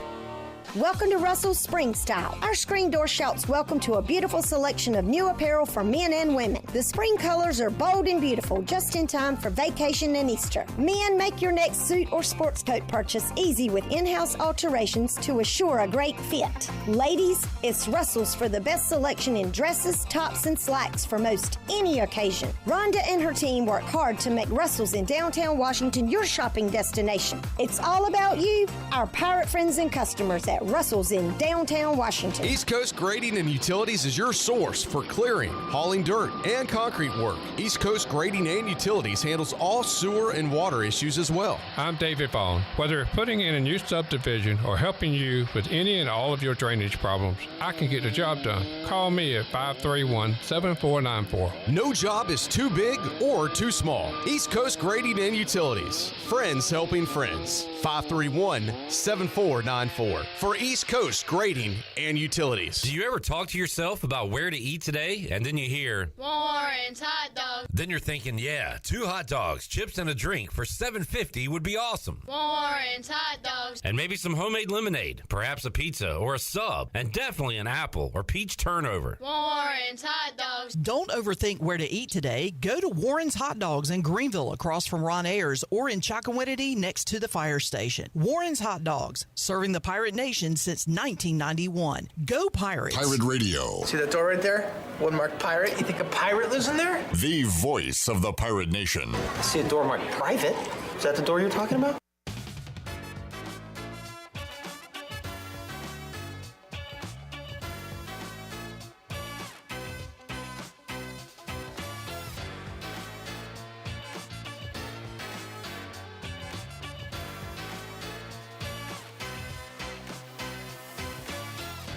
Welcome to Russell's Spring Style. Our screen door shouts welcome to a beautiful selection of new apparel for men and women. The spring colors are bold and beautiful, just in time for vacation and Easter. Men, make your next suit or sports coat purchase easy with in-house alterations to assure a great fit. Ladies, it's Russell's for the best selection in dresses, tops, and slacks for most any occasion. Rhonda and her team work hard to make Russell's in downtown Washington your shopping destination. It's all about you, our pirate friends and customers at Russell's in downtown Washington. East Coast Grading and Utilities is your source for clearing, hauling dirt, and concrete work. East Coast Grading and Utilities handles all sewer and water issues as well. I'm David Vaughn. Whether putting in a new subdivision or helping you with any and all of your drainage problems, I can get the job done. Call me at 531-7494. No job is too big or too small. East Coast Grading and Utilities. Friends helping friends. 531-7494. For East Coast Grading and Utilities. Do you ever talk to yourself about where to eat today, and then you hear Warren's Hot Dogs. Then you're thinking, yeah, 2 hot dogs, chips, and a drink for $7.50 would be awesome. Warren's Hot Dogs. And maybe some homemade lemonade, perhaps a pizza or a sub, and definitely an apple or peach turnover. Warren's Hot Dogs. Don't overthink where to eat today. Go to Warren's Hot Dogs in Greenville across from Ron Ayers or in Chocowinity next to the fire station. Warren's Hot Dogs, serving the Pirate Nation since 1991. Go Pirates. Pirate Radio. See that door right there? One marked pirate. You think a pirate lives in there? The voice of the Pirate Nation. I see a door marked private. Is that the door you're talking about?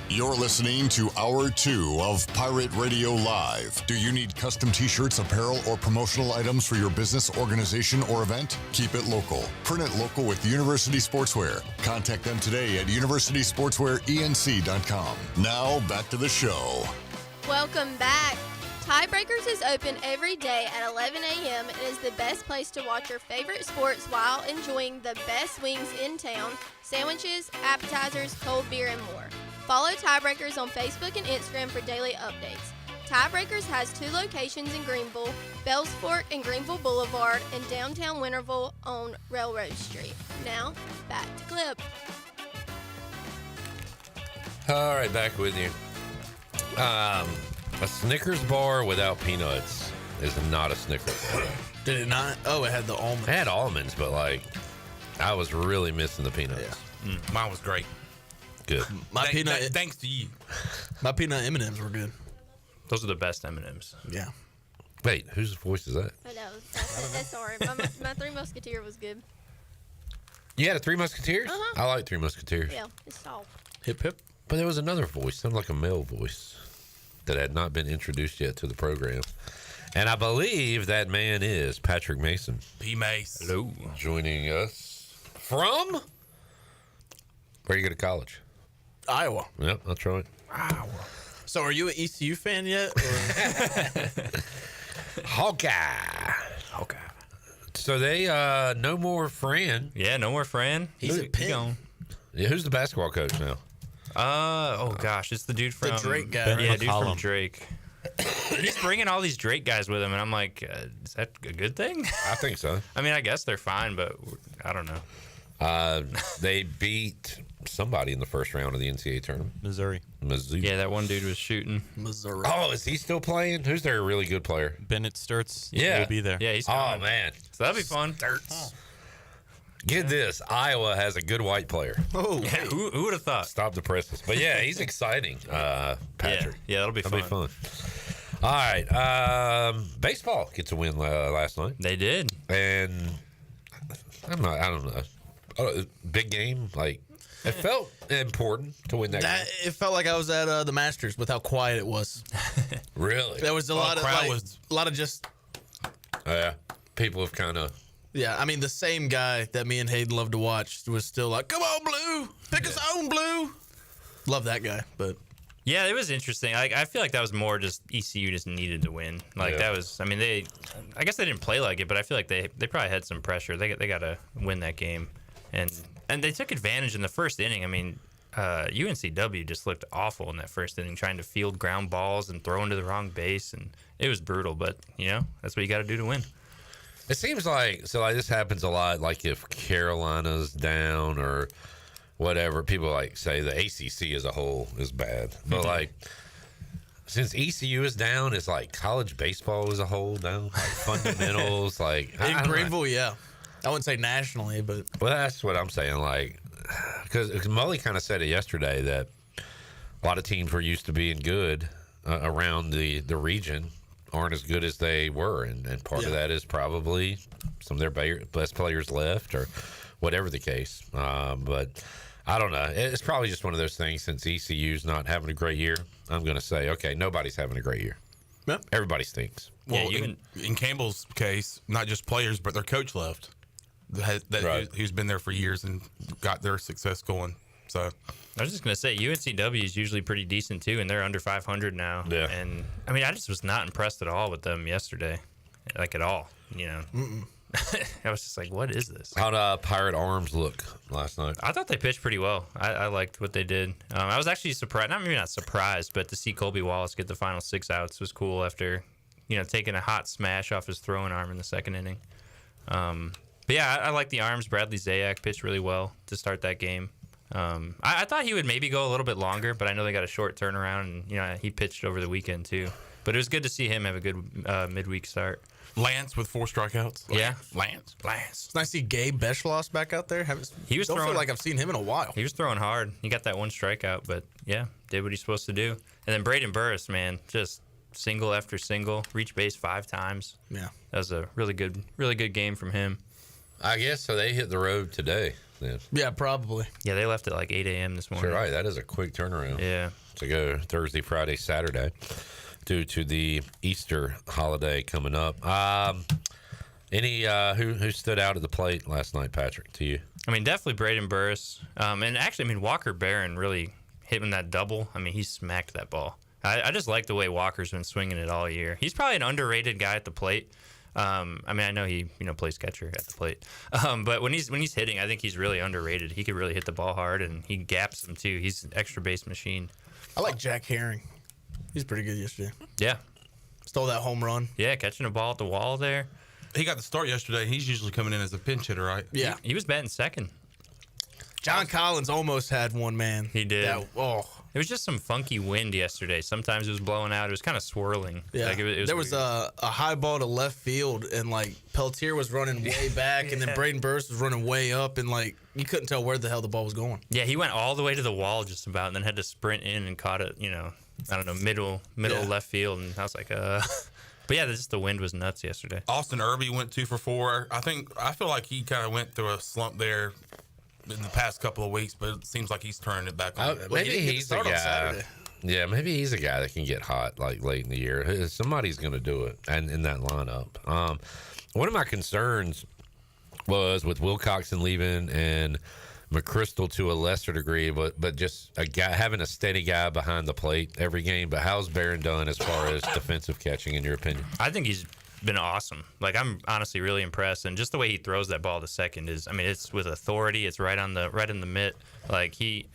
You're listening to Hour 2 of Pirate Radio Live. Do you need custom t-shirts, apparel, or promotional items for your business, organization, or event? Keep it local. Print it local with University Sportswear. Contact them today at universitysportswearenc.com. Now, back to the show. Welcome back. Tiebreakers is open every day at 11 a.m. and is the best place to watch your favorite sports while enjoying the best wings in town, sandwiches, appetizers, cold beer, and more. Follow Tiebreakers on Facebook and Instagram for daily updates. Tiebreakers has 2 locations in Greenville, Bells Fork and Greenville Boulevard, and downtown Winterville on Railroad Street. Now, back to Clip. All right, back with you. A Snickers bar without peanuts is not a Snickers bar. Did it not? Oh, it had the almonds. It had almonds, but I was really missing the peanuts. Yeah. Mine was great. Good. Thanks to you. My peanut M&Ms were good. Those are the best M&Ms. Yeah. Wait, whose voice is that? I know. That's sorry. My Three Musketeer was good. You had a Three Musketeers? Uh-huh. I like Three Musketeers. Yeah, it's soft. Hip hip. But there was another voice, sounded like a male voice, that had not been introduced yet to the program. And I believe that man is Patrick Mason. P. Mase. Hello. Joining us from? Where you go to college? Iowa. Yep, that's right. Iowa. So are you an ECU fan yet? Hawkeye. So they, no more Fran. Yeah, no more Fran. He's a pig. Yeah, who's the basketball coach now? Oh gosh, it's the dude from the Drake guy. Yeah, dude from Drake. He's bringing all these Drake guys with him, and I'm like, is that a good thing? I think so. I mean, I guess they're fine, but I don't know. They beat somebody in the first round of the NCAA tournament. Missouri. Yeah, that one dude was shooting. Missouri. Oh, is he still playing? Who's their really good player? Bennett Sturtz. Yeah. Will be there. Yeah, he's Oh, man. So that'd be fun. Get this. Iowa has a good white player. Oh, yeah, who would have thought? Stop the presses. But, yeah, he's exciting, Patrick. Yeah, that'll be fun. All right. Baseball gets a win last night. They did. And I don't know. Big game. Like, it felt important to win that game. It felt like I was at the Masters with how quiet it was. Really? There was a lot of just. Yeah. People have kind of. Yeah, I mean, the same guy that me and Hayden love to watch was still like, come on, Blue. Pick us own, Blue. Love that guy, but. Yeah, it was interesting. I feel like that was more just ECU just needed to win. That was. I mean, I guess they didn't play like it, but I feel like they probably had some pressure. They got to win that game, and they took advantage in the first inning. I mean, UNCW just looked awful in that first inning, trying to field ground balls and throw into the wrong base, and it was brutal. But that's what you got to do to win. It seems like this happens a lot. Like if Carolina's down or whatever, people say the ACC as a whole is bad. But since ECU is down, it's like college baseball as a whole down. Like fundamentals, in Greenville, yeah. I wouldn't say nationally, but well, that's what I'm saying. Because Mully kind of said it yesterday that a lot of teams were used to being good around the region aren't as good as they were, and part of that is probably some of their best players left or whatever the case. But I don't know. It's probably just one of those things. Since ECU's not having a great year, I'm going to say, okay, nobody's having a great year. Yep. Everybody stinks. Well, in Campbell's case, not just players, but their coach left. Who's been there for years and got their success going. So I was just going to say, UNCW is usually pretty decent too, and they're under 500 now. Yeah. And I mean, I just was not impressed at all with them yesterday, at all. I was just like, what is this? How'd Pirate Arms look last night? I thought they pitched pretty well. I liked what they did. I was actually surprised, not surprised, but to see Colby Wallace get the final 6 outs was cool after, taking a hot smash off his throwing arm in the second inning. But yeah, I like the arms. Bradley Zayak pitched really well to start that game. I thought he would maybe go a little bit longer, but I know they got a short turnaround, and he pitched over the weekend too. But it was good to see him have a good midweek start. Lance with 4 strikeouts. Yeah, Lance. It's nice to see Gabe Beschloss back out there. He was don't throwing feel like I've seen him in a while. He was throwing hard. He got that 1 strikeout, but yeah, did what he's supposed to do. And then Braden Burris, man, just single after single, reached base 5 times. Yeah, that was a really good game from him. I guess so. They hit the road today. Then. Yeah, probably. Yeah, they left at like 8 a.m. this morning. You're right. That is a quick turnaround. Yeah. To go Thursday, Friday, Saturday, due to the Easter holiday coming up. Any who stood out at the plate last night, Patrick, to you? I mean, definitely Braden Burris. And actually, I mean, Walker Barron really hit him that double. I mean, he smacked that ball. I just like the way Walker's been swinging it all year. He's probably an underrated guy at the plate. I mean, I know he plays catcher at the plate, but when he's hitting, I think he's really underrated. He could really hit the ball hard, and he gaps them too. He's an extra base machine. I like Jack Herring. He's pretty good yesterday. Yeah, stole that home run. Yeah, catching a ball at the wall there. He got the start yesterday. He's usually coming in as a pinch hitter, right? Yeah, he was batting second. John Collins almost had one, man. He did. It was just some funky wind yesterday. Sometimes it was blowing out. It was kind of swirling. Yeah. There was a high ball to left field, and Peltier was running way back, and then Braden Burris was running way up, and you couldn't tell where the hell the ball was going. Yeah, he went all the way to the wall just about, and then had to sprint in and caught it. I don't know, middle left field, and I was like, But yeah, just the wind was nuts yesterday. Austin Irby went 2 for 4. I feel like he kind of went through a slump there in the past couple of weeks, but it seems like he's turning it back on. Maybe he's the guy. Yeah, maybe he's a guy that can get hot late in the year. Somebody's going to do it, and in that lineup. One of my concerns was with Wilcoxon leaving and McChrystal to a lesser degree, but just a guy having a steady guy behind the plate every game. But how's Barron done as far as defensive catching, in your opinion? I think he's been awesome. I'm honestly really impressed, and just the way he throws that ball to second is, I mean, it's with authority. It's right in the mitt.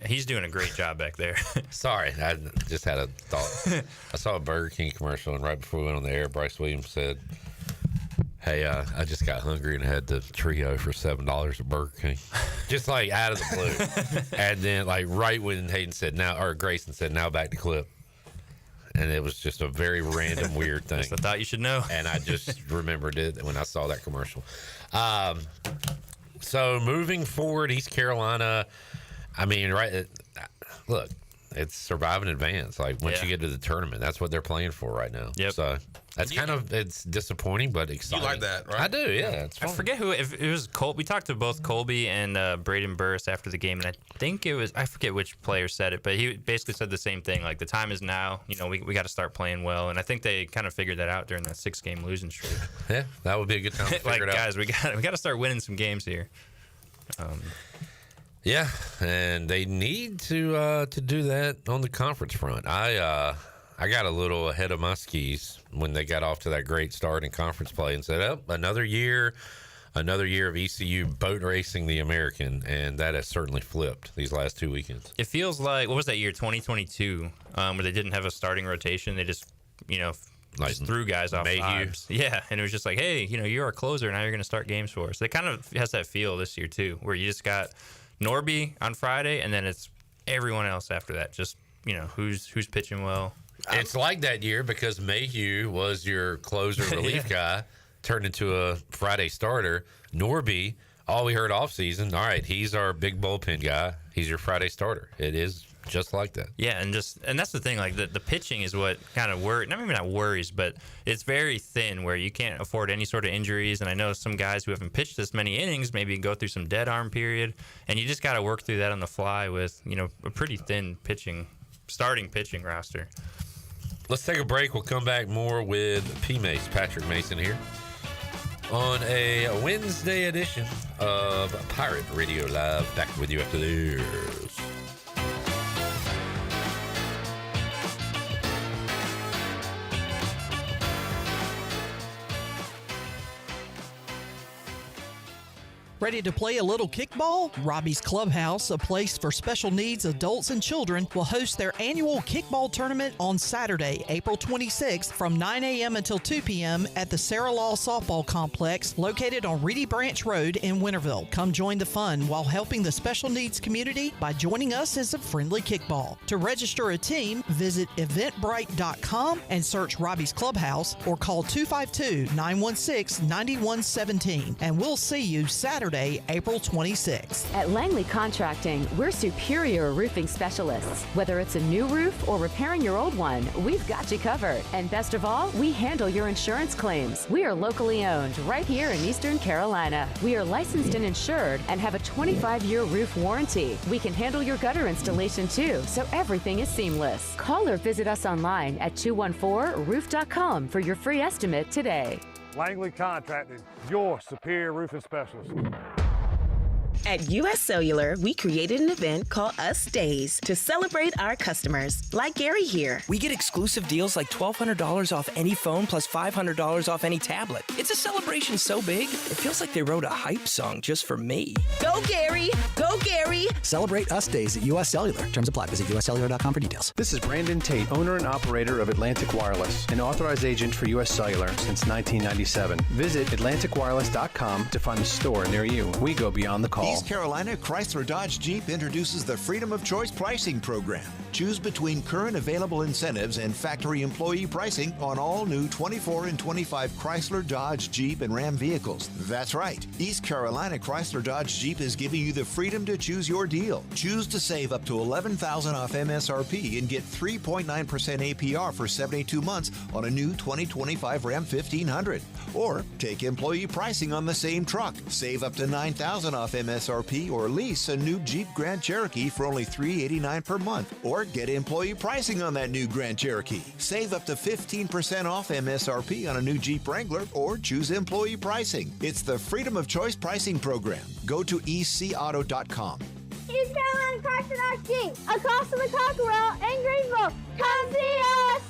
He's doing a great job back there. Sorry, I just had a thought. I saw a Burger King commercial, and right before we went on the air, Bryce Williams said, Hey, I just got hungry and had the trio for $7 at Burger King, just like out of the blue. And then, like right when Hayden said Grayson said, "Now back to clip," and it was just a very random, weird thing. I thought you should know, and I just remembered it when I saw that commercial. So moving forward, East Carolina. I mean, right? Look, it's survive and advance. Like once you get to the tournament, that's what they're playing for right now. Yep. So that's it's disappointing, but exciting. You like that, right? I do. Yeah. It's fun. I forget if it was Colby. We talked to both Colby and Braden Burris after the game, and I think it was, I forget which player said it, but he basically said the same thing. Like the time is now. You know, we got to start playing well, and I think they kind of figured that out during that 6-game losing streak. Yeah, that would be a good time to figure it out. Guys, we got to start winning some games here. Yeah, and they need to do that on the conference front. I got a little ahead of my skis when they got off to that great start in conference play and said, "Oh, another year of ECU boat racing the American," and that has certainly flipped these last 2 weekends. It feels like, what was that year, 2022, where they didn't have a starting rotation? They just, just threw guys off vibes. Yeah, and it was just like, hey, you're our closer, now you're going to start games for us. It kind of has that feel this year too, where you just got Norby on Friday, and then it's everyone else after that. Just who's pitching well. It's like that year because Mayhew was your closer relief guy, turned into a Friday starter. Norby, all we heard off season, all right, he's our big bullpen guy. He's your Friday starter. It is just like that. Yeah, and that's the thing. Like the pitching is what kind of not worries, but it's very thin where you can't afford any sort of injuries. And I know some guys who haven't pitched this many innings maybe go through some dead arm period, and you just got to work through that on the fly with a pretty thin starting pitching roster. Let's take a break. We'll come back more with Mase, Patrick Mason here on a Wednesday edition of Pirate Radio Live. Back with you after this. Ready to play a little kickball? Robbie's Clubhouse, a place for special needs adults and children, will host their annual kickball tournament on Saturday, April 26th from 9 a.m. until 2 p.m. at the Sarah Law Softball Complex located on Reedy Branch Road in Winterville. Come join the fun while helping the special needs community by joining us as a friendly kickball. To register a team, visit eventbrite.com and search Robbie's Clubhouse or call 252-916-9117, and we'll see you Saturday, April 26th. At Langley Contracting, we're superior roofing specialists. Whether it's a new roof or repairing your old one, we've got you covered. And best of all, we handle your insurance claims. We are locally owned right here in Eastern Carolina. We are licensed and insured and have a 25-year roof warranty. We can handle your gutter installation too, so everything is seamless. Call or visit us online at 214roof.com for your free estimate today. Langley Contracting, your superior roofing specialist. At U.S. Cellular, we created an event called Us Days to celebrate our customers, like Gary here. We get exclusive deals like $1,200 off any phone plus $500 off any tablet. It's a celebration so big, it feels like they wrote a hype song just for me. Go, Gary! Go, Gary! Celebrate Us Days at U.S. Cellular. Terms apply. Visit uscellular.com for details. This is Brandon Tate, owner and operator of Atlantic Wireless, an authorized agent for U.S. Cellular since 1997. Visit atlanticwireless.com to find a store near you. We go beyond the call. East Carolina Chrysler Dodge Jeep introduces the Freedom of Choice pricing program. Choose between current available incentives and factory employee pricing on all new 24 and 25 Chrysler Dodge Jeep and Ram vehicles. That's right. East Carolina Chrysler Dodge Jeep is giving you the freedom to choose your deal. Choose to save up to $11,000 off MSRP and get 3.9% APR for 72 months on a new 2025 Ram 1500. Or take employee pricing on the same truck. Save up to $9,000 off MSRP or lease a new Jeep Grand Cherokee for only $389 per month. Or get employee pricing on that new Grand Cherokee. Save up to 15% off MSRP on a new Jeep Wrangler or choose employee pricing. It's the Freedom of Choice pricing program. Go to ecauto.com. East Carolina Chrysler Dodge Jeep, across from the Cockerell in Greenville. Come see us!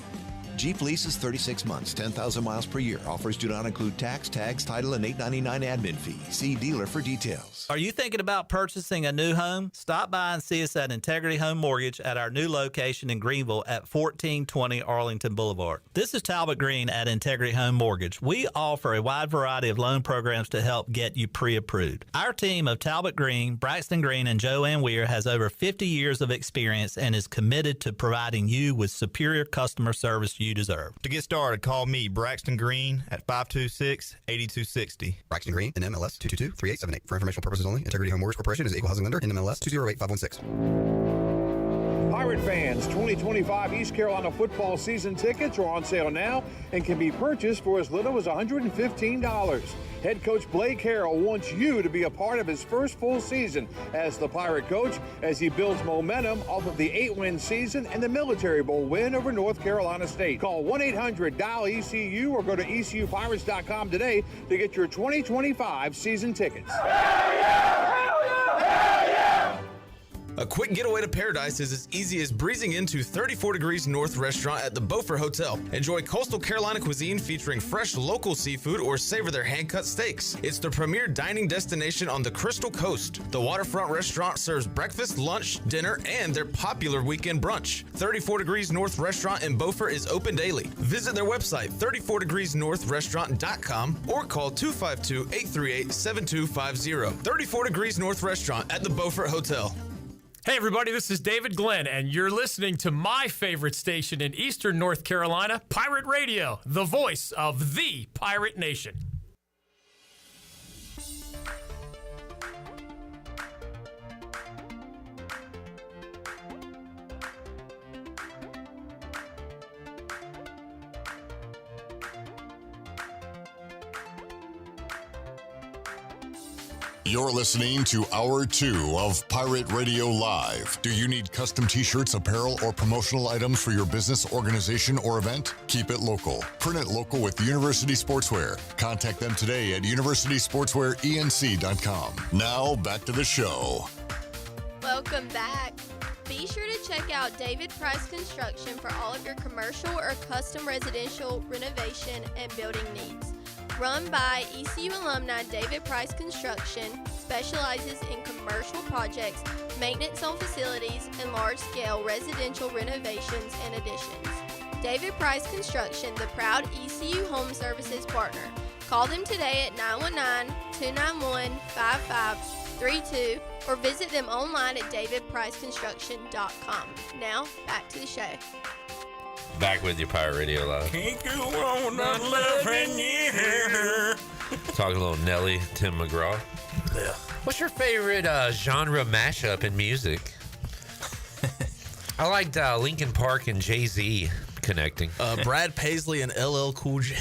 Jeep lease is 36 months, 10,000 miles per year. Offers do not include tax, tags, title, and $8.99 admin fee. See dealer for details. Are you thinking about purchasing a new home? Stop by and see us at Integrity Home Mortgage at our new location in Greenville at 1420 Arlington Boulevard. This is Talbot Green at Integrity Home Mortgage. We offer a wide variety of loan programs to help get you pre-approved. Our team of Talbot Green, Braxton Green, and Joanne Weir has over 50 years of experience and is committed to providing you with superior customer service you deserve. To get started, call me, Braxton Green, at 526-8260. Braxton Green, NMLS 222-3878. For informational purposes only, Integrity Home Mortgage Corporation is an equal housing lender, NMLS 208-516. Pirate fans, 2025 East Carolina football season tickets are on sale now and can be purchased for as little as $115. Head coach Blake Harrell wants you to be a part of his first full season as the Pirate coach as he builds momentum off of the 8-win season and the Military Bowl win over North Carolina State. Call 1-800-DIAL-ECU or go to ECUPirates.com today to get your 2025 season tickets. Hell yeah! Hell yeah! A quick getaway to paradise is as easy as breezing into 34 Degrees North restaurant at the Beaufort Hotel. Enjoy coastal Carolina cuisine featuring fresh local seafood or savor their hand-cut steaks. It's the premier dining destination on the Crystal Coast. The waterfront restaurant serves breakfast, lunch, dinner, and their popular weekend brunch. 34 Degrees North restaurant in Beaufort is open daily. Visit their website, 34degreesnorthrestaurant.com, or call 252-838-7250. 34 Degrees North restaurant at the Beaufort Hotel. Hey everybody, this is David Glenn, and you're listening to my favorite station in Eastern North Carolina, Pirate Radio, the voice of the Pirate Nation. You're listening to Hour 2 of Pirate Radio Live. Do you need custom t-shirts, apparel, or promotional items for your business, organization, or event? Keep it local. Print it local with University Sportswear. Contact them today at universitysportswearenc.com. Now, back to the show. Welcome back. Be sure to check out David Price Construction for all of your commercial or custom residential renovation and building needs. Run by ECU alumni David Price Construction, specializes in commercial projects, maintenance on facilities, and large-scale residential renovations and additions. David Price Construction, the proud ECU Home Services partner. Call them today at 919-291-5532 or visit them online at davidpriceconstruction.com. Now, back to the show. Back with you, Pirate Radio Live. Can't go on not loving you. Talking a little Nelly, Tim McGraw. Yeah. What's your favorite genre mashup in music? I liked Linkin Park and Jay-Z connecting. Brad Paisley and LL Cool J.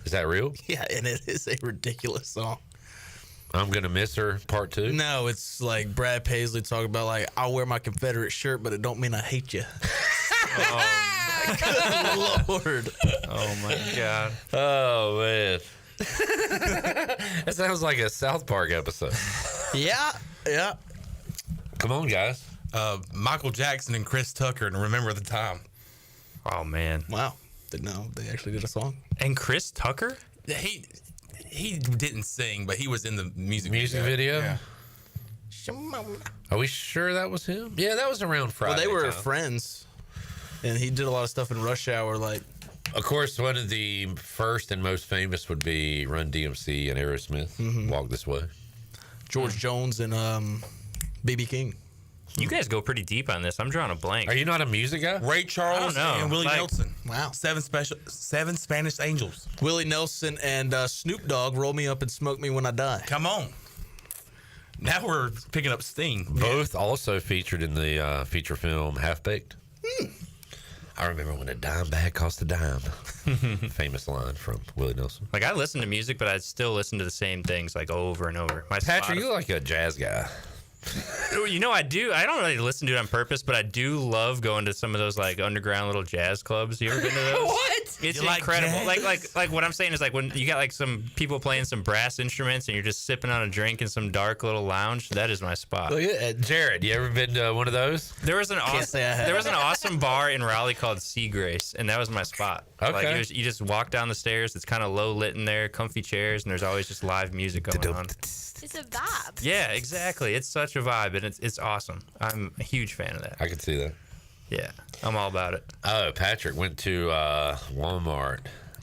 Is that real? Yeah, and it is a ridiculous song. I'm Gonna Miss Her, Part 2? No, it's like Brad Paisley talking about, like, I'll wear my Confederate shirt, but it don't mean I hate you. Oh, good Lord. Oh, my God. Oh, man. That sounds like a South Park episode. Yeah. Come on, guys. Michael Jackson and Chris Tucker and Remember the Time. Oh, man. Wow. Didn't know they actually did a song. And Chris Tucker? He didn't sing, but he was in the music video. Yeah. Are we sure that was him? Yeah, that was around Friday. Well, they were time. friends, and he did a lot of stuff in Rush Hour. Like, of course, one of the first and most famous would be Run DMC and Aerosmith. Walk This Way. George Jones and B.B. King. You guys go pretty deep on this. I'm drawing a blank. Are you not a music guy? Ray Charles and Willie Nelson. Wow. Seven Spanish Angels. Willie Nelson and Snoop Dogg, Roll Me Up and Smoke Me When I Die. Come on. Now we're picking up steam. Both also featured in the feature film Half Baked. I remember when a dime bag cost a dime. Famous line from Willie Nelson. Like, I listen to music, but I still listen to the same things, like, over and over. Patrick, you look like a jazz guy. You know, I do. I don't really listen to it on purpose, but I do love going to some of those, like, underground little jazz clubs. You ever been to those? What? It's incredible. Like what I'm saying is like when you got like some people playing some brass instruments and you're just sipping on a drink in some dark little lounge. That is my spot. Look at Jared. You ever been to one of those? There was an awesome bar in Raleigh called Sea Grace, and that was my spot. Okay. Like you just walk down the stairs. It's kind of low lit in there, comfy chairs, and there's always just live music going on. It's a vibe. Yeah, exactly. It's such a vibe, and it's awesome. I'm a huge fan of that. I can see that. Yeah, I'm all about it. Oh, Patrick went to Walmart,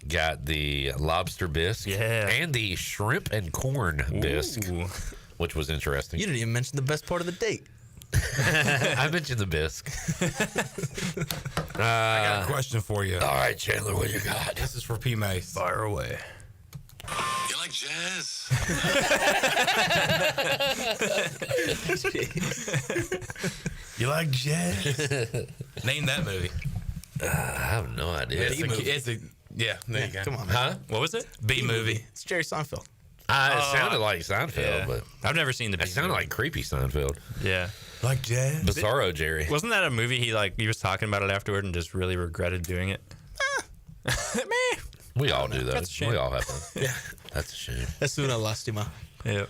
got the lobster bisque and the shrimp and corn bisque, which was interesting. You didn't even mention the best part of the date. I mentioned the bisque. I got a question for you. All right, Chandler, what you got? This is for P. Mase. Fire away. You like jazz? You like jazz? Name that movie. I have no idea. Yeah, there you go. Come on, Huh? What was it? B movie. It's Jerry Seinfeld. It sounded like Seinfeld, yeah. but I've never seen the. It sounded like creepy Seinfeld. Yeah. Like jazz. Bizarro Jerry. Wasn't that a movie he was talking about it afterward and just really regretted doing it? We all do That's a those. shame. We all have them. Yeah. That's a shame. Es una lástima. Yeah.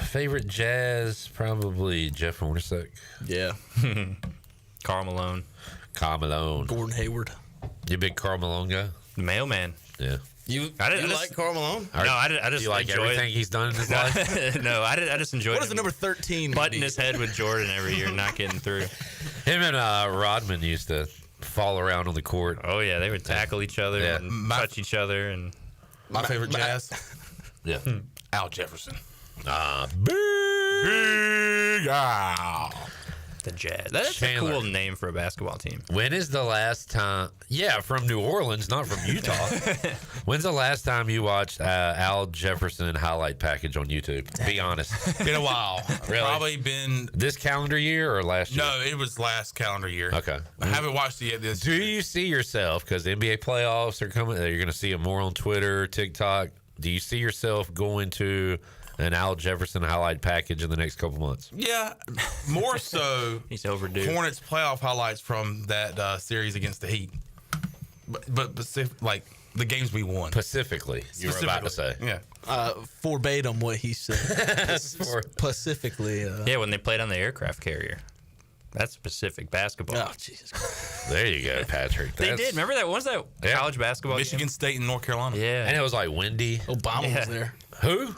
Favorite jazz, probably Jeff Hornacek. Yeah. Karl Malone. Karl Malone. Gordon Hayward. You a big Karl Malone guy? The Mailman. Yeah. You like Karl Malone? No, I just you like enjoy everything he's done in his life? No, I just enjoy. What is the number 13? Butting his head with Jordan every year, not getting through. Him and Rodman used to fall around on the court. Oh yeah, they would tackle each other and touch each other. And my favorite jazz. Yeah. Al Jefferson. Big Al. The Jazz. That's Chandler. a cool name for a basketball team. When is the last time? Yeah, from New Orleans, not from Utah. When's the last time you watched Al Jefferson highlight package on YouTube? Be honest. Been a while. Really? Probably been this calendar year or last year? No, it was last calendar year. Okay. I haven't watched it yet. Do you see yourself, because the NBA playoffs are coming, you're going to see it more on Twitter, TikTok. Do you see yourself going to an Al Jefferson highlight package in the next couple months? Yeah, more so. He's overdue. Hornets playoff highlights from that series against the Heat, but like the games we won. Specifically, you were about to say. Yeah. Verbatim what he said. Specifically. Yeah, when they played on the aircraft carrier. That's specific basketball. Oh, Jesus Christ. There you go, Patrick. They did. Remember that? What was that college basketball Michigan game? State and North Carolina. Yeah. And it was like windy. Obama was there. Who?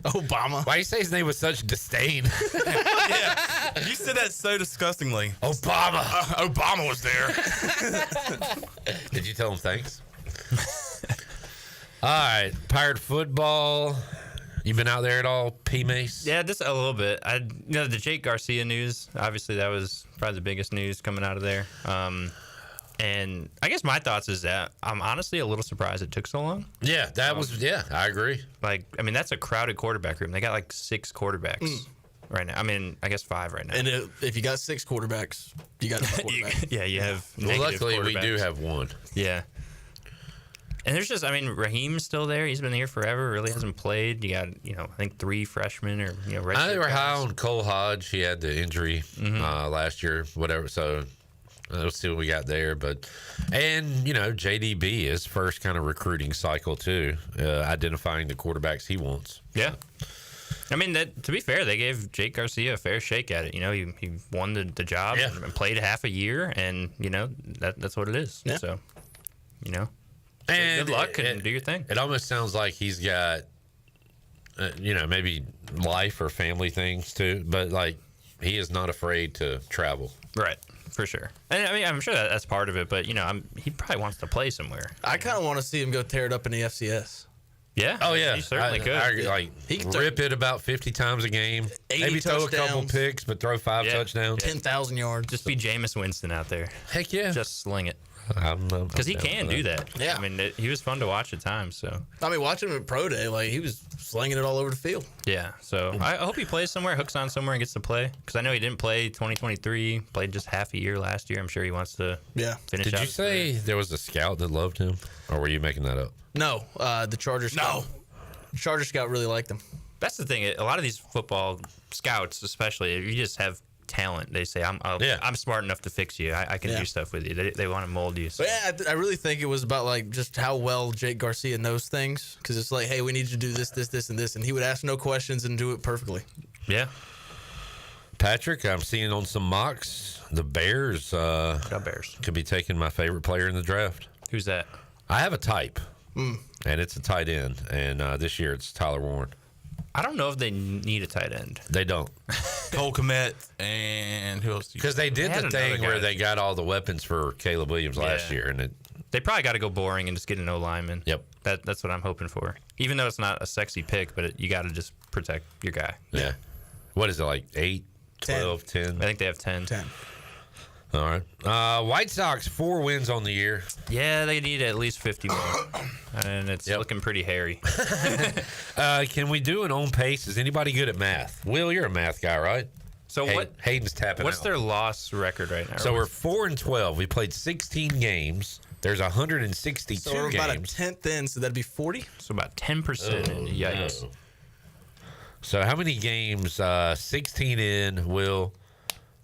Obama. Why you say his name with such disdain? Yeah. You said that so disgustingly. Obama. Obama was there. Did you tell him thanks? All right. Pirate football. You been out there at all, P. Mase? Yeah, just a little bit. The Jake Garcia news, obviously that was probably the biggest news coming out of there. And I guess my thoughts is that I'm honestly a little surprised it took so long. Yeah, I agree. Like, I mean, that's a crowded quarterback room. They got like 6 quarterbacks right now. I mean, I guess 5 right now. And if you got 6 quarterbacks, you got a quarterback. Yeah, you have Well, luckily we quarterbacks. do have one. Yeah. And there's just, I mean, Raheem's still there. He's been here forever. Really hasn't played. You got, I think 3 freshmen or, redshirt I think we're high guys. on Cole Hodge. He had the injury last year, whatever. So let's see what we got there. And JDB, his first kind of recruiting cycle too, identifying the quarterbacks he wants. Yeah. I mean, to be fair, they gave Jake Garcia a fair shake at it. He won the job and played half a year, and that's what it is. Yeah. So, And good luck and do your thing. It almost sounds like he's got, maybe life or family things too, but like he is not afraid to travel. Right, for sure. And I mean, I'm sure that's part of it, but he probably wants to play somewhere. I kind of want to see him go tear it up in the FCS. Yeah. Oh yeah, he certainly could. He can rip it about 50 times a game. 80 Maybe throw a couple touchdowns. picks, but throw 5 touchdowns. 10,000 yards. Just be Jameis Winston out there. Heck yeah. Just sling it. Because he can do that. Yeah. I mean, he was fun to watch at times. So. I mean, watching him at Pro Day, like he was slinging it all over the field. Yeah. So I hope he plays somewhere, hooks on somewhere, and gets to play. Because I know he didn't play 2023. Played just half a year last year. I'm sure he wants to. Finish. Did out you his say career. there was a scout that loved him, or were you making that up? No, the Chargers. Scout. Charger scout really liked him. That's the thing. A lot of these football scouts, especially, you just have talent. They say, I'm smart enough to fix you. I can do stuff with you. They want to mold you. So. But yeah, I really think it was about like just how well Jake Garcia knows things. Because it's like, hey, we need you to do this, this, this, and this. And he would ask no questions and do it perfectly. Yeah. Patrick, I'm seeing on some mocks, the Bears, could be taking my favorite player in the draft. Who's that? I have a type, and it's a tight end. And this year it's Tyler Warren. I don't know if they need a tight end. They don't. Cole Kmet and who else? Because they did the thing where they got all the weapons for Caleb Williams last year, and they probably got to go boring and just get an O lineman. Yep, that's what I'm hoping for. Even though it's not a sexy pick, but you got to just protect your guy. Yeah. What is it, like 8, 12, 10? I think they have 10. All right. White Sox 4 wins on the year. Yeah, they need at least 50 more, and it's looking pretty hairy. Can we do an on pace? Is anybody good at math? Will, you're a math guy, right? So Hayden's tapping What's out. their loss record right now? So we're 4-12. We played 16 games. There's 162 So we're games. about a 10th in, so that'd be 40? So about 10%. Yikes. No. So how many games? 16 in, Will.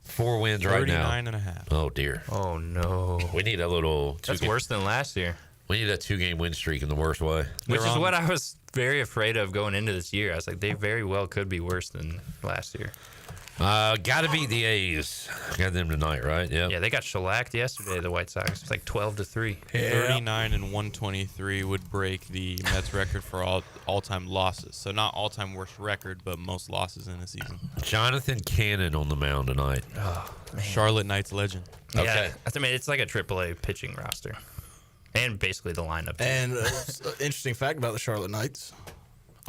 4 wins right now. 39.5. Oh, dear. Oh, no. We need a little... That's worse than last year. We need a 2-game win streak in the worst way. Which is what I was very afraid of going into this year. I was like, they very well could be worse than last year. Got to beat the A's. Got them tonight, right? Yep. Yeah, they got shellacked yesterday, the White Sox. It's like 12-3. 39 and 123 would break the Mets record for all-time losses. So not all-time worst record, but most losses in a season. Jonathan Cannon on the mound tonight. Oh, man. Charlotte Knights legend. Yeah, Okay. I mean, it's like a AAA pitching roster. And basically the lineup. Too. And interesting fact about the Charlotte Knights.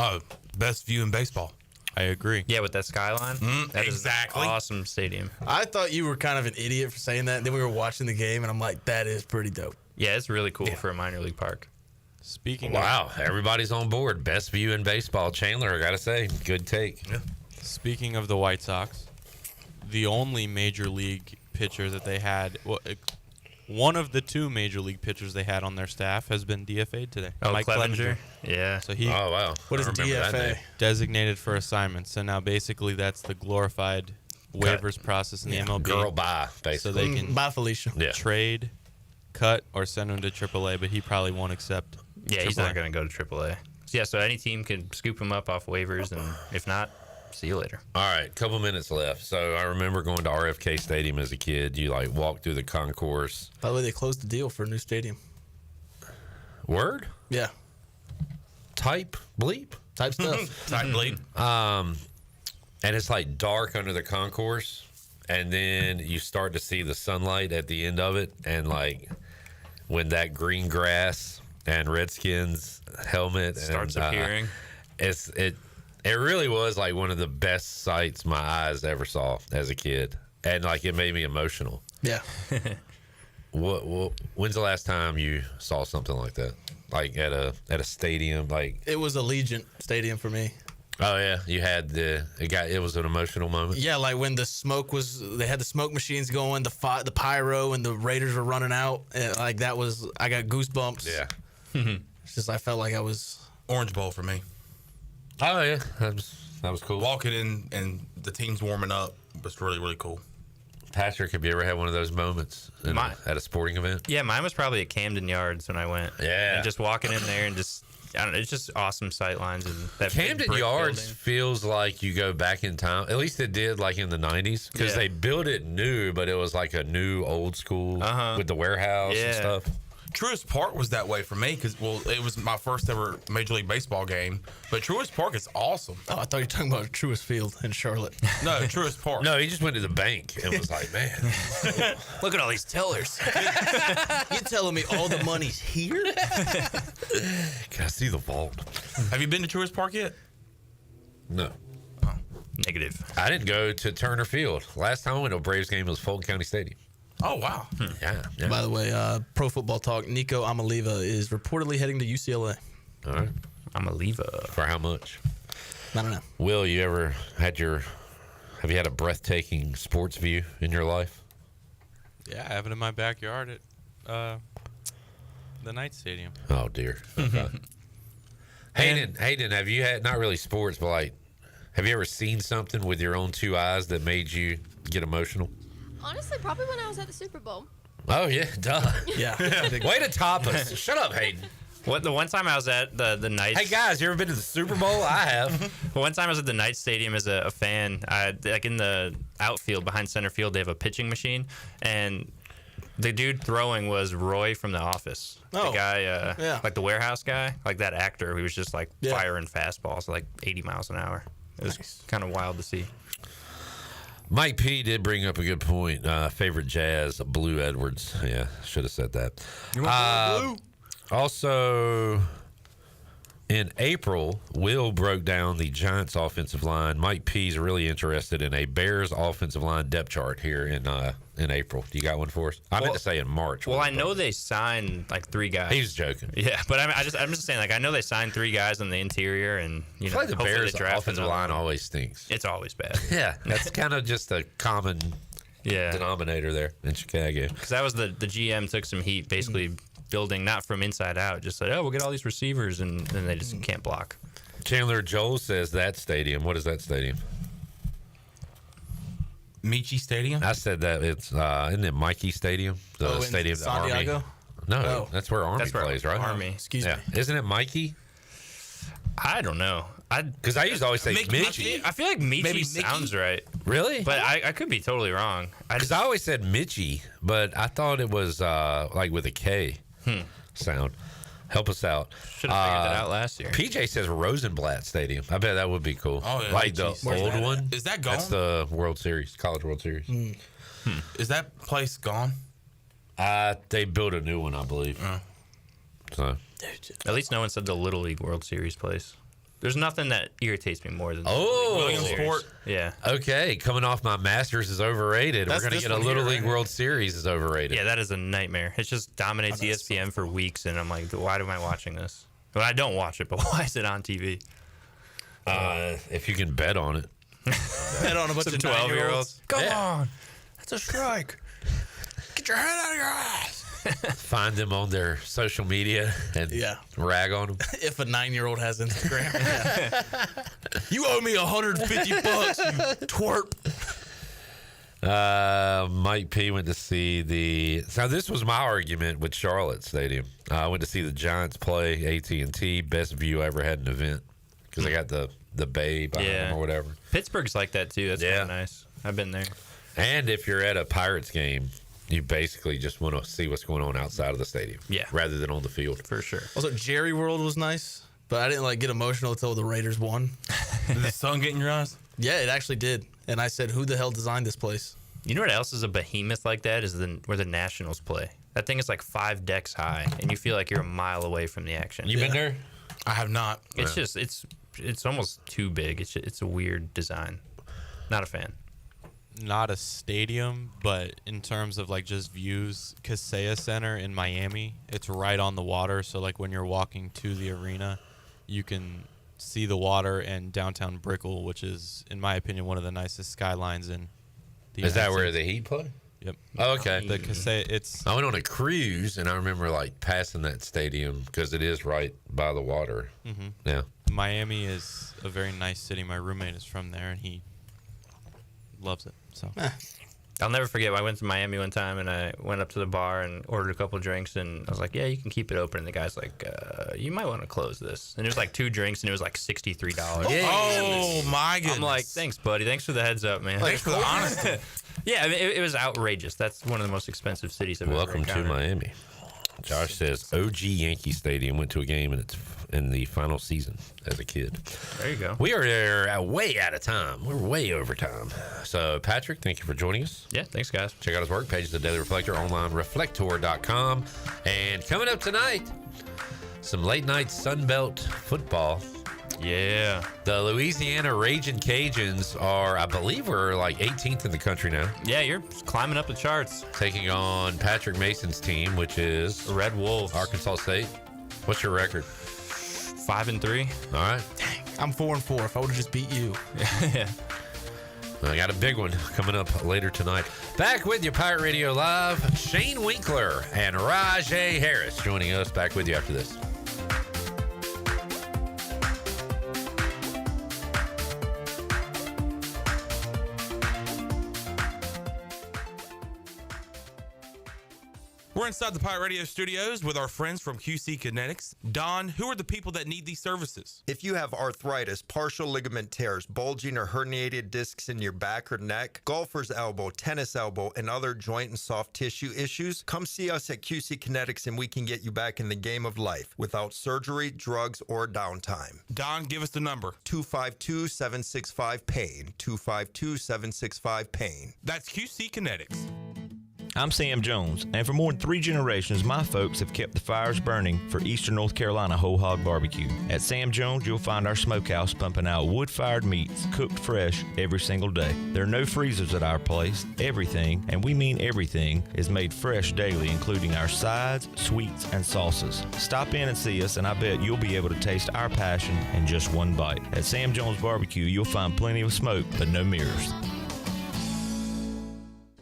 Oh, best view in baseball. I agree. Yeah, with that skyline. That is exactly. an awesome stadium. I thought you were kind of an idiot for saying that. And then we were watching the game, and I'm like, that is pretty dope. Yeah, it's really cool for a minor league park. Wow, everybody's on board. Best view in baseball. Chandler, I got to say, good take. Yeah. Speaking of the White Sox, the only major league pitcher that they had, one of the 2 major league pitchers they had on their staff has been DFA'd today. Oh, Mike Clevenger? Yeah. So he Oh, wow. What is DFA? designated for assignment. So now basically that's the glorified waivers process in the MLB. Girl bye, basically. So they can Bye, Felicia. Yeah. trade, cut, or send him to AAA, but he probably won't accept. Yeah, he's AAA. not going to go to AAA. So, yeah, so any team can scoop him up off waivers, and if not, see you later. All right, couple minutes left. So I remember going to RFK Stadium as a kid. You like walk through the concourse. By the way, they closed the deal for a new stadium. Word? Yeah. Type bleep? Type stuff. Type bleep. And it's like dark under the concourse. And then you start to see the sunlight at the end of it. And like when that green grass and Redskins helmet Starts and, appearing. It really was like one of the best sights my eyes ever saw as a kid. And like it made me emotional. Yeah. When's the last time you saw something like that? Like at a stadium? Like It was Allegiant Stadium for me. Oh yeah, you had it was an emotional moment. Yeah, like when the smoke they had the smoke machines going, the pyro, and the Raiders were running out. And like that was, I got goosebumps. Yeah. It's just, I felt like I was. Orange Bowl for me. Oh yeah, that was cool. Walking in and the team's warming up was really, really cool. Patrick, have you ever had one of those moments at a sporting event? Yeah, mine was probably at Camden Yards when I went. Yeah. And just walking in there and just, I don't know, it's just awesome sight lines. And that big Camden brick Yards building. feels like you go back in time. At least it did, like in the 90s, because they built it new, but it was like a new old school with the warehouse and stuff. Truist Park was that way for me because, it was my first ever Major League Baseball game. But Truist Park is awesome. Oh, I thought you were talking about Truist Field in Charlotte. No, Truist Park. No, he just went to the bank and was like, man. Look at all these tellers. You telling me all the money's here? Can I see the vault? Have you been to Truist Park yet? No. Negative. I didn't go to Turner Field. Last time I went to a Braves game was Fulton County Stadium. Oh, wow. Yeah. By the way, Pro Football Talk, Nico Amaliva is reportedly heading to UCLA. All right. Amaliva. For how much? I don't know. Will, you ever have you had a breathtaking sports view in your life? Yeah, I have it in my backyard at the Knights Stadium. Oh, dear. Okay. Hayden, have you had, not really sports, but like, Have you ever seen something with your own two eyes that made you get emotional? Honestly, probably when I was at the Super Bowl. Oh, yeah, duh. Yeah. Way to top us. Shut up, Hayden. What the one time I was at the Knights? Hey guys, you ever been to the Super Bowl? I have. One time I was at the Knights Stadium as a fan. Like in the outfield behind center field, they have a pitching machine, and the dude throwing was Roy from The Office. Oh, the guy, like the warehouse guy, like that actor who was just like firing fastballs like 80 miles an hour. It was kind of wild to see. Mike P did bring up a good point. Favorite jazz, Blue Edwards. Yeah, should have said that. You want blue? Also, in April, Will broke down the Giants' offensive line. Mike P's really interested in a Bears offensive line depth chart here in April. Do you got one for us? I meant to say in March. Well, I know they signed like 3 guys. He was joking. Yeah, but I'm just saying, like, I know they signed 3 guys on the interior, and you know, like the hopefully Bears' they draft offensive another line one. always stinks. It's always bad. Yeah, that's kind of just a common denominator there in Chicago. Because that was the GM took some heat, basically building not from inside out, just said, oh, we'll get all these receivers, and then they just can't block. Chandler Joel says that stadium. What is that stadium? Michi Stadium? I said that it's isn't it Mikey Stadium? The stadium of the San Diego? Army. No, that's where Army plays, right? Army. Excuse me. Isn't it Mikey? I don't know. Because I used to always say Mitchie. I feel like Michi sounds right. Really? But I could be totally wrong. Because I always said Mitchie, but I thought it was like with a K sound. Help us out. Should have figured that out last year. PJ says Rosenblatt Stadium. I bet that would be cool. Oh, yeah. Like the Where's old that one. at? Is that gone? That's the World Series, College World Series. Is that place gone? They built a new one, I believe. So At least no one said the Little League World Series place. There's nothing that irritates me more than the Williamsport. Yeah. Okay, coming off my Masters is overrated. That's We're going to this get a one Little here, League right? World Series is overrated. Yeah, that is a nightmare. It just dominates ESPN for weeks, and I'm like, why am I watching this? Well, I don't watch it, but why is it on TV? If you can bet on it. Bet on a bunch of 12-year-olds. Come on. That's a strike. Get your head out of your ass. Find them on their social media and rag on them. If a 9-year-old has Instagram. You owe me $150, you twerp. Mike P went to see so this was my argument with Charlotte Stadium. I went to see the Giants play AT&T. Best view I ever had an event because I got the bay behind them or whatever. Pittsburgh's like that too. That's kind of nice. I've been there. And if you're at a Pirates game, you basically just want to see what's going on outside of the stadium, rather than on the field. For sure. Also, Jerry World was nice, but I didn't get emotional until the Raiders won. Did the sun get in your eyes? Yeah, it actually did. And I said, who the hell designed this place? You know what else is a behemoth like that is where the Nationals play. That thing is like 5 decks high, and you feel like you're a mile away from the action. You been there? I have not. It's just it's almost too big. It's a weird design. Not a fan. Not a stadium, but in terms of just views, Kaseya Center in Miami, it's right on the water. So when you're walking to the arena, you can see the water and downtown Brickell, which is, in my opinion, one of the nicest skylines in the Is that United where States. the Heat play? Yep. Oh, okay. The Kaseya, I went on a cruise, and I remember passing that stadium because it is right by the water. Mm-hmm. Yeah. Miami is a very nice city. My roommate is from there, and he loves it. So I'll never forget. I went to Miami one time, and I went up to the bar and ordered a couple of drinks, and I was like, "Yeah, you can keep it open." And the guy's like, "You might want to close this." And it was 2 drinks, and it was $63. Oh my goodness! I'm like, "Thanks, buddy. Thanks for the heads up, man." Thanks for the honesty. Yeah, I mean, it was outrageous. That's one of the most expensive cities I've Welcome ever to encountered. Miami. Josh says OG Yankee Stadium. Went to a game in the final season as a kid. There you go. We are there way out of time. We're way over time. So, Patrick, thank you for joining us. Yeah, thanks, guys. Check out his work, pages of Daily Reflector, online, reflector.com. And coming up tonight, some late night Sunbelt football. Yeah. The Louisiana Ragin' Cajuns are, I believe, we're 18th in the country now. Yeah, you're climbing up the charts. Taking on Patrick Mason's team, which is Red Wolves, Arkansas State. What's your record? 5-3. All right. Dang, I'm 4-4. If I would have just beat you. Yeah. I got a big one coming up later tonight. Back with you, Pirate Radio Live. Shane Winkler and Rahjai Harris joining us. Back with you after this. We're inside the Pirate Radio studios with our friends from QC Kinetics. Don, who are the people that need these services? If you have arthritis, partial ligament tears, bulging or herniated discs in your back or neck, golfer's elbow, tennis elbow, and other joint and soft tissue issues, come see us at QC Kinetics and we can get you back in the game of life without surgery, drugs, or downtime. Don, give us the number. 252-765-PAIN. 252-765-PAIN. That's QC Kinetics. I'm Sam Jones, and for more than 3 generations, my folks have kept the fires burning for Eastern North Carolina Whole Hog Barbecue. At Sam Jones, you'll find our smokehouse pumping out wood-fired meats cooked fresh every single day. There are no freezers at our place. Everything, and we mean everything, is made fresh daily, including our sides, sweets, and sauces. Stop in and see us, and I bet you'll be able to taste our passion in just one bite. At Sam Jones Barbecue, you'll find plenty of smoke, but no mirrors.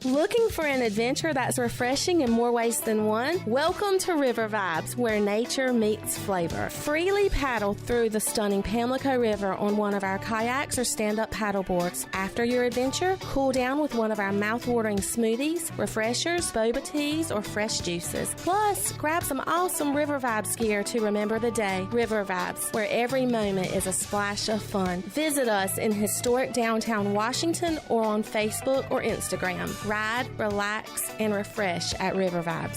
Looking for an adventure that's refreshing in more ways than one? Welcome to River Vibes, where nature meets flavor. Freely paddle through the stunning Pamlico River on one of our kayaks or stand-up paddle boards. After your adventure, cool down with one of our mouth-watering smoothies, refreshers, boba teas, or fresh juices. Plus, grab some awesome River Vibes gear to remember the day. River Vibes, where every moment is a splash of fun. Visit us in historic downtown Washington or on Facebook or Instagram. Ride, relax, and refresh at River Vibes.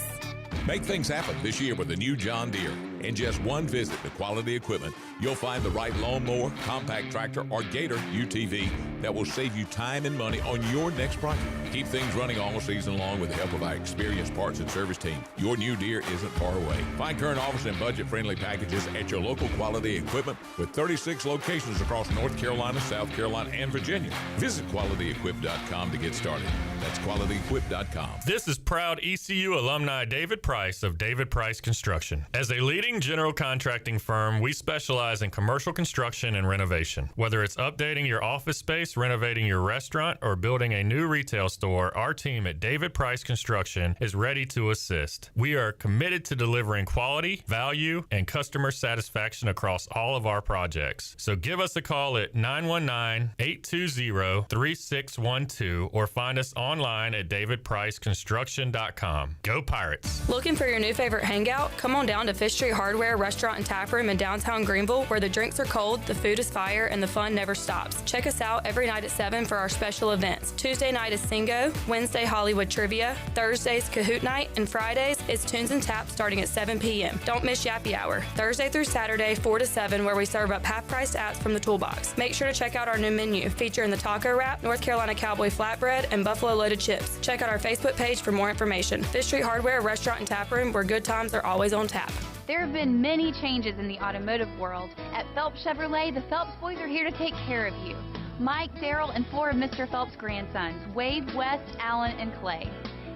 Make things happen this year with the new John Deere. In just one visit to Quality Equipment, you'll find the right lawnmower, compact tractor, or Gator UTV that will save you time and money on your next project. Keep things running all season long with the help of our experienced parts and service team. Your new Deere isn't far away. Find current offers and budget-friendly packages at your local Quality Equipment with 36 locations across North Carolina, South Carolina, and Virginia. Visit QualityEquip.com to get started. That's QualityEquip.com. This is proud ECU alumni David Price of David Price Construction. As a leading general contracting firm, we specialize in commercial construction and renovation. Whether it's updating your office space, renovating your restaurant, or building a new retail store, our team at David Price Construction is ready to assist. We are committed to delivering quality, value, and customer satisfaction across all of our projects. So give us a call at 919-820-3612 or find us online at davidpriceconstruction.com. Go Pirates! Looking for your new favorite hangout? Come on down to Fish Street Hardware Restaurant and Tap Room in downtown Greenville, where the drinks are cold, the food is fire, and the fun never stops. Check us out every night at 7 for our special events. Tuesday night is Singo, Wednesday Hollywood Trivia, Thursday's Kahoot Night, and Fridays is Tunes and Taps starting at 7 p.m. Don't miss Yappy Hour, Thursday through Saturday, 4 to 7, where we serve up half-priced apps from the toolbox. Make sure to check out our new menu, featuring the taco wrap, North Carolina Cowboy flatbread, and buffalo loaded chips. Check out our Facebook page for more information. Fish Street Hardware Restaurant and Tap Room, where good times are always on tap. There have been many changes in the automotive world. At Phelps Chevrolet, the Phelps boys are here to take care of you. Mike, Daryl, and 4 of Mr. Phelps' grandsons, Wade, West, Allen, and Clay.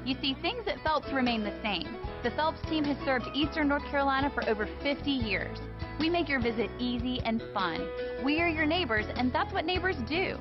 You see, things at Phelps remain the same. The Phelps team has served Eastern North Carolina for over 50 years. We make your visit easy and fun. We are your neighbors, and that's what neighbors do.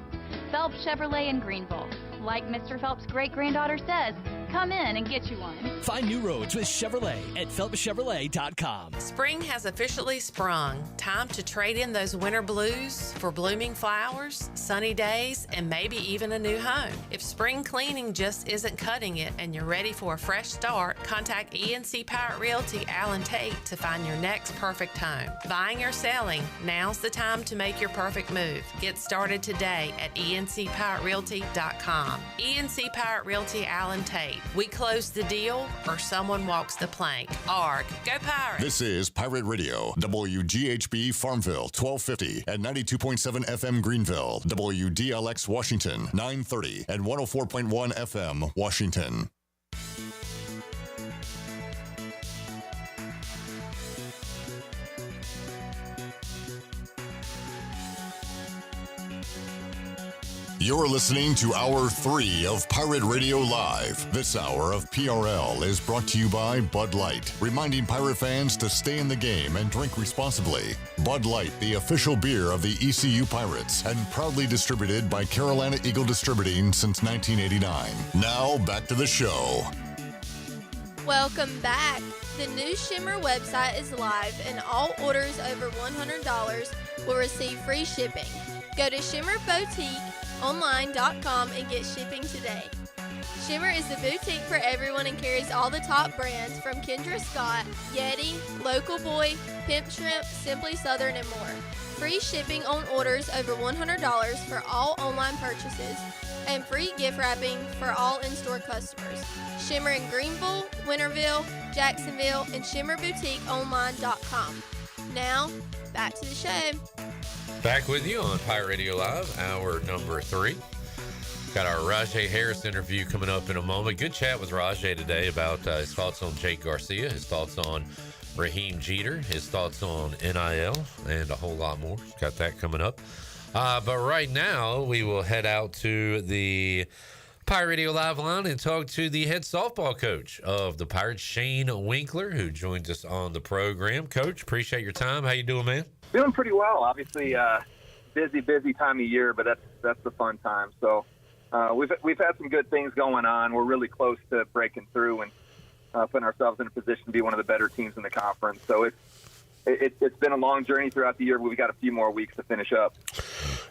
Phelps Chevrolet in Greenville. Like Mr. Phelps' great-granddaughter says, come in and get you one. Find new roads with Chevrolet at PhelpsChevrolet.com. Spring has officially sprung. Time to trade in those winter blues for blooming flowers, sunny days, and maybe even a new home. If spring cleaning just isn't cutting it and you're ready for a fresh start, contact ENC Pirate Realty Alan Tate to find your next perfect home. Buying or selling, now's the time to make your perfect move. Get started today at ENCPirateRealty.com. ENC Pirate Realty Alan Tate. We close the deal or someone walks the plank. ARG. Go Pirates! This is Pirate Radio. WGHB Farmville, 1250 at 92.7 FM Greenville. WDLX Washington, 930 and 104.1 FM Washington. You're listening to Hour 3 of Pirate Radio Live. This hour of PRL is brought to you by Bud Light, reminding pirate fans to stay in the game and drink responsibly. Bud Light, the official beer of the ECU Pirates, and proudly distributed by Carolina Eagle Distributing since 1989. Now, back to the show. Welcome back. The new Shimmer website is live, and all orders over $100 will receive free shipping. Go to shimmerboutiqueonline.com and get shipping today. Shimmer is the boutique for everyone and carries all the top brands from Kendra Scott, Yeti, Local Boy, Pimp Shrimp, Simply Southern, and more. Free shipping on orders over $100 for all online purchases, and free gift wrapping for all in-store customers. Shimmer in Greenville, Winterville, Jacksonville, and ShimmerBoutiqueOnline.com. Now, back to the show. Back with you on Pirate Radio Live, hour number 3. Got our Rahjai Harris interview coming up in a moment. Good chat with Rahjai today about his thoughts on Jake Garcia, his thoughts on Raheem Jeter, his thoughts on NIL, and a whole lot more. Got that coming up. But right now, we will head out to the Pirate Radio Live line and talk to the head softball coach of the Pirates, Shane Winkler, who joins us on the program. Coach, appreciate your time. How you doing, man? Doing pretty well. Obviously, busy time of year, but that's the fun time. So we've had some good things going on. We're really close to breaking through and putting ourselves in a position to be one of the better teams in the conference. So it's been a long journey throughout the year, but we got a few more weeks to finish up.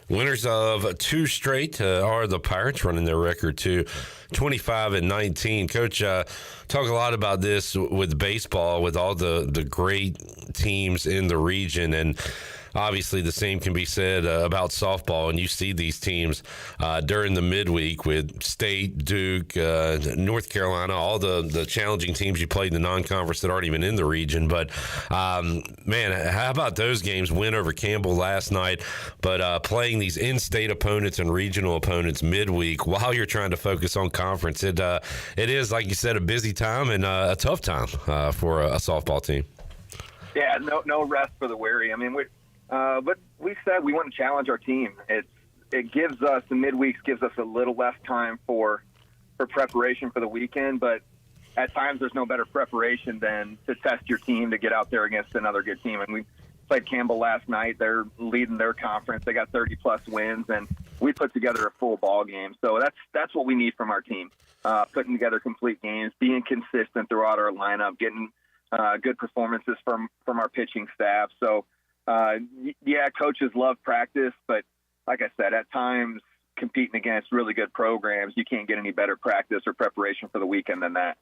Winners of 2 straight are the Pirates, running their record to 25-19. Coach, talk a lot about this with baseball, with all the great teams in the region, and obviously the same can be said about softball, and you see these teams during the midweek with State, Duke, North Carolina, all the challenging teams you played in the non-conference that aren't even in the region. But, man, how about those games? Win over Campbell last night, but playing these in-state opponents and regional opponents midweek while you're trying to focus on conference, it is, like you said, a busy time and a tough time for a softball team. Yeah, no rest for the weary. I mean, but we said we want to challenge our team. It gives us, the midweeks gives us a little less time for preparation for the weekend, but at times there's no better preparation than to test your team to get out there against another good team. And we played Campbell last night. They're leading their conference. They got 30-plus wins, and we put together a full ball game. So that's what we need from our team, putting together complete games, being consistent throughout our lineup, getting good performances from our pitching staff. So, yeah, coaches love practice, but like I said, at times competing against really good programs, you can't get any better practice or preparation for the weekend than that.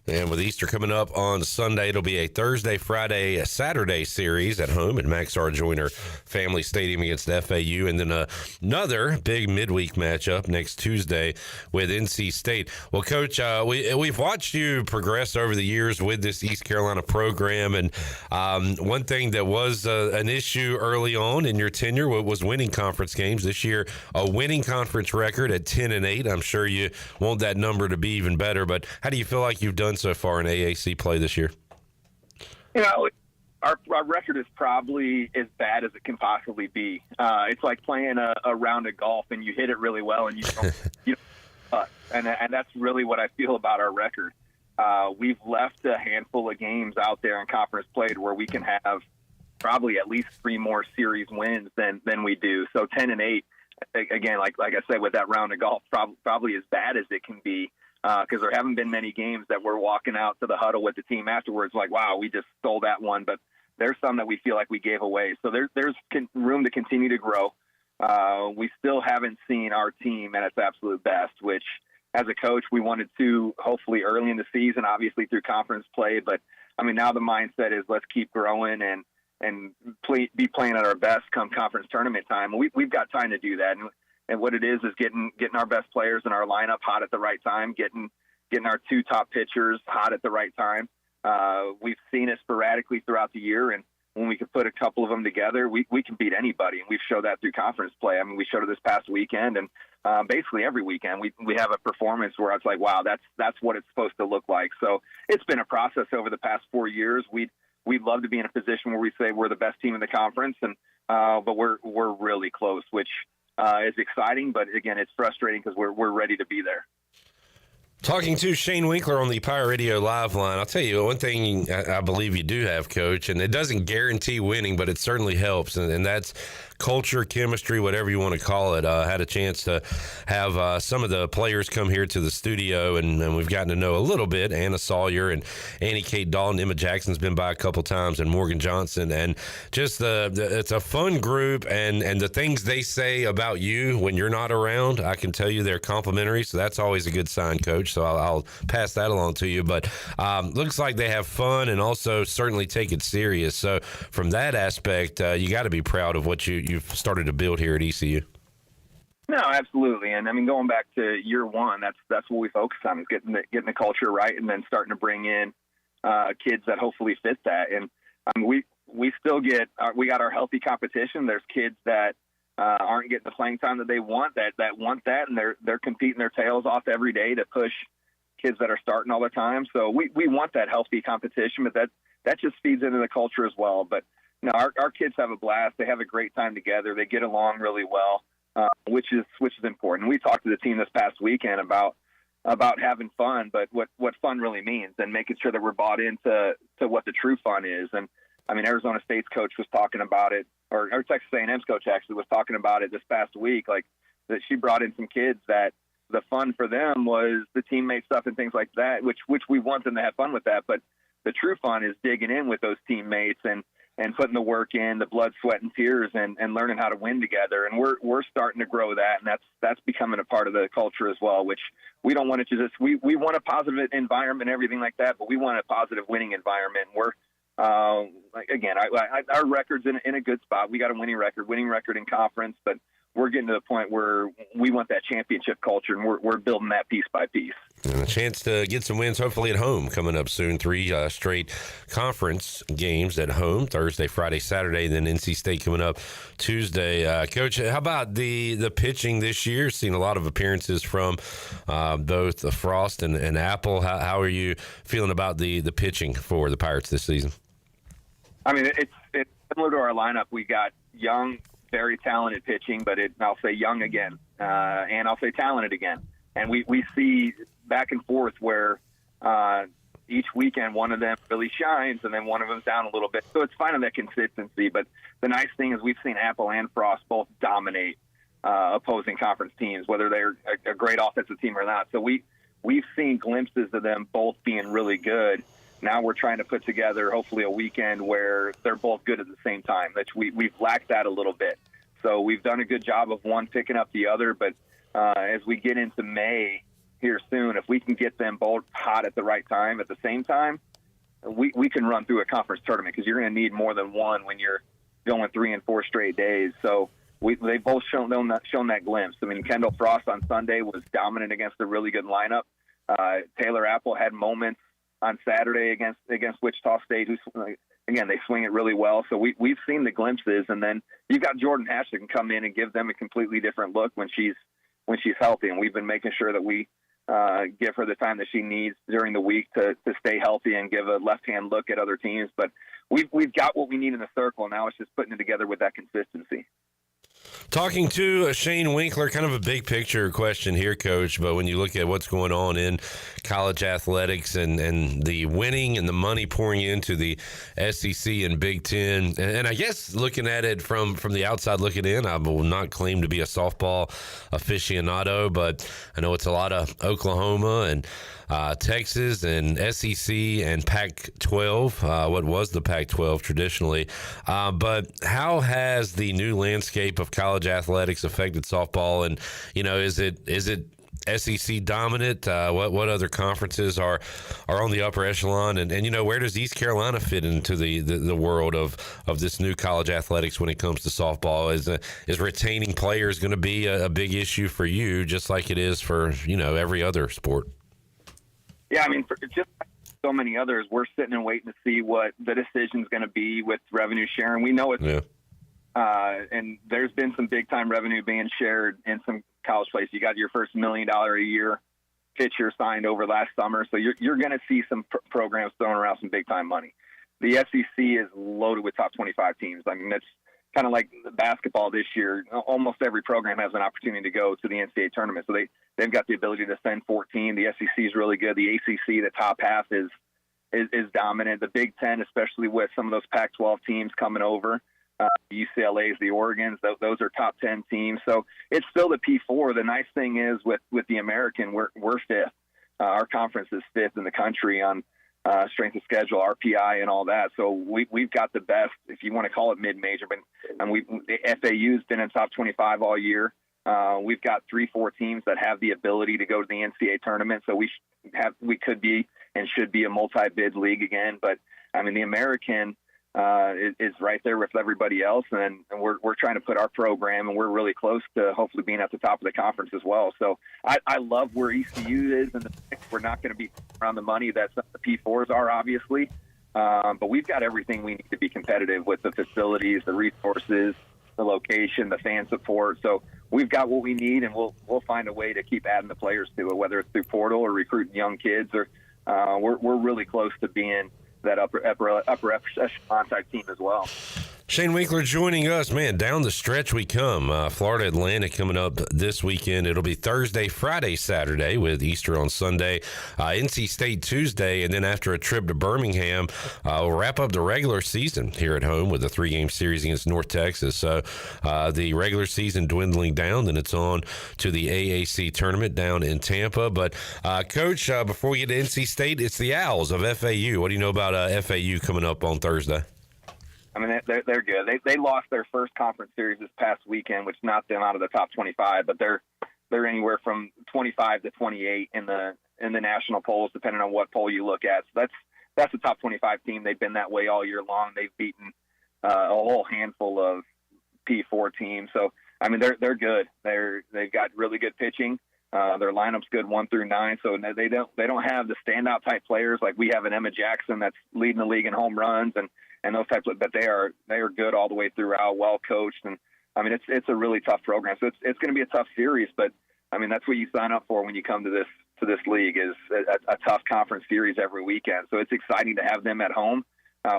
And with Easter coming up on Sunday, it'll be a Thursday, Friday, Saturday series at home at Max R. Joyner Family Stadium against FAU. And then another big midweek matchup next Tuesday with NC State. Well, Coach, we've watched you progress over the years with this East Carolina program. And one thing that was an issue early on in your tenure was winning conference games. This year, a winning conference record at 10-8. I'm sure you want that number to be even better. But how do you feel like you've done so far in AAC play this year? You know, our record is probably as bad as it can possibly be. It's like playing a round of golf and you hit it really well and you don't and that's really what I feel about our record. We've left a handful of games out there in conference play where we can have probably at least 3 more series wins than we do. So 10-8, again, like I said, with that round of golf, probably as bad as it can be. Because there haven't been many games that we're walking out to the huddle with the team afterwards like, wow, we just stole that one. But there's some that we feel like we gave away. So there's room to continue to grow. We still haven't seen our team at its absolute best, which as a coach we wanted to hopefully early in the season, obviously through conference play. But, I mean, now the mindset is let's keep growing and be playing at our best come conference tournament time. We've got time to do that. And what it is getting our best players in our lineup hot at the right time, getting our 2 top pitchers hot at the right time. We've seen it sporadically throughout the year, and when we can put a couple of them together, we can beat anybody, and we've showed that through conference play. I mean, we showed it this past weekend, and basically every weekend we have a performance where it's like, wow, that's what it's supposed to look like. So it's been a process over the past 4 years. We'd love to be in a position where we say we're the best team in the conference, and but we're really close, which is exciting, but again, it's frustrating because we're ready to be there. Talking to Shane Winkler on the Pirate Radio Live line. I'll tell you one thing I believe you do have, Coach, and it doesn't guarantee winning, but it certainly helps, and that's culture, chemistry, whatever you want to call it. Had a chance to have some of the players come here to the studio, and we've gotten to know a little bit. Anna Sawyer and Annie Kate Dalton. Emma Jackson's been by a couple times, and Morgan Johnson. And just it's a fun group, and the things they say about you when you're not around, I can tell you they're complimentary, so that's always a good sign, Coach. So I'll pass that along to you. But looks like they have fun and also certainly take it serious. So from that aspect, you got to be proud of what you've started to build here at ECU. No, absolutely. And I mean, going back to year one, that's what we focus on, is getting the culture right, and then starting to bring in kids that hopefully fit that. And we still we got our healthy competition. There's kids that aren't getting the playing time that they want, that want that, and they're competing their tails off every day to push kids that are starting all the time. So we want that healthy competition, but that just feeds into the culture as well. But no, our kids have a blast. They have a great time together. They get along really well, which is important. We talked to the team this past weekend about having fun, but what fun really means, and making sure that we're bought into what the true fun is. And I mean, Arizona State's coach was talking about it, or Texas A&M's coach actually was talking about it this past week, like that she brought in some kids that the fun for them was the teammate stuff and things like that, which we want them to have fun with that. But the true fun is digging in with those teammates and putting the work in, the blood, sweat, and tears, and learning how to win together. And we're starting to grow that, and that's becoming a part of the culture as well, which we don't want it to just, we want a positive environment and everything like that, but we want a positive winning environment. And we're, again, our record's in a good spot. We got a winning record in conference, but we're getting to the point where we want that championship culture, and we're building that piece by piece. And a chance to get some wins, hopefully at home, coming up soon. 3 straight conference games at home, Thursday, Friday, Saturday, then NC State coming up Tuesday. Coach, how about the pitching this year? Seen a lot of appearances from both Frost and Apple. How are you feeling about the pitching for the Pirates this season? I mean, it's similar to our lineup. We got young, very talented pitching, but I'll say young again, and I'll say talented again. And we see back and forth where each weekend one of them really shines and then one of them's down a little bit. So it's finding that consistency. But the nice thing is we've seen Apple and Frost both dominate opposing conference teams, whether they're a great offensive team or not. So we've seen glimpses of them both being really good. Now we're trying to put together hopefully a weekend where they're both good at the same time. We've lacked that a little bit. So we've done a good job of one picking up the other. But as we get into May here soon, if we can get them both hot at the right time at the same time, we can run through a conference tournament, because you're going to need more than one when you're going 3 and 4 straight days. So they both shown that glimpse. I mean, Kendall Frost on Sunday was dominant against a really good lineup. Taylor Apple had moments on Saturday against Wichita State, who's, again, they swing it really well. So we've seen the glimpses, and then you've got Jordan Hatch that can come in and give them a completely different look when she's healthy. And we've been making sure that we give her the time that she needs during the week to stay healthy and give a left-hand look at other teams. But we've got what we need in the circle. Now it's just putting it together with that consistency. Talking to Shane Winkler, kind of a big picture question here, Coach, but when you look at what's going on in college athletics and the winning and the money pouring into the SEC and Big Ten, and I guess looking at it from the outside looking in, I will not claim to be a softball aficionado, but I know it's a lot of Oklahoma and Texas and SEC and Pac-12, what was the Pac-12 traditionally. But how has the new landscape of college athletics affected softball? And, is it SEC dominant? What other conferences are on the upper echelon? And where does East Carolina fit into the world of this new college athletics when it comes to softball? Is retaining players going to be a big issue for you, just like it is for, every other sport? Yeah, I mean, for just like so many others, we're sitting and waiting to see what the decision's going to be with revenue sharing. We know it's, and there's been some big time revenue being shared in some college places. You got your first $1 million a year pitcher signed over last summer, so you're going to see some programs throwing around some big time money. The SEC is loaded with top 25 teams. I mean, that's kind of like basketball this year. Almost every program has an opportunity to go to the NCAA tournament. So they've got the ability to send 14. The SEC is really good. The ACC, the top half is dominant. The Big Ten, especially with some of those Pac-12 teams coming over, UCLA's, the Oregons. Those are top 10 teams. So it's still the P4. The nice thing is with the American, we're fifth. Our conference is fifth in the country on strength of schedule, RPI, and all that. So we've got the best, if you want to call it mid-major. But the FAU's been in top 25 all year. We've got 3-4 teams that have the ability to go to the NCAA tournament. So we could be and should be a multi-bid league again. But I mean, the American is right there with everybody else, and we're trying to put our program, and we're really close to hopefully being at the top of the conference as well. So I love where ECU is, and we're not going to be around the money that some of the P4s are, obviously, but we've got everything we need to be competitive with: the facilities, the resources, the location, the fan support. So we've got what we need, and we'll find a way to keep adding the players to it, whether it's through portal or recruiting young kids. Or we're really close to being that upper echelon type team as well. Shane Winkler joining us, man. Down the stretch we come. Florida Atlantic coming up this weekend. It'll be Thursday, Friday, Saturday with Easter on Sunday. NC State Tuesday, and then after a trip to Birmingham, we'll wrap up the regular season here at home with a 3-game series against North Texas. So the regular season dwindling down, then it's on to the AAC tournament down in Tampa. But Coach, before we get to NC State, it's the Owls of FAU. What do you know about FAU coming up on Thursday? I mean, they're good. They lost their first conference series this past weekend, which knocked them out of the top 25. But they're anywhere from 25 to 28 in the national polls, depending on what poll you look at. So that's a top 25 team. They've been that way all year long. They've beaten a whole handful of P4 teams. So I mean, they're good. They've got really good pitching. Their lineup's good 1 through 9. So they don't have the standout type players like we have an Emma Jackson that's leading the league in home runs and those types of, but they are good all the way throughout, well coached, and I mean it's a really tough program. So it's going to be a tough series, but I mean that's what you sign up for when you come to this league is a tough conference series every weekend. So it's exciting to have them at home.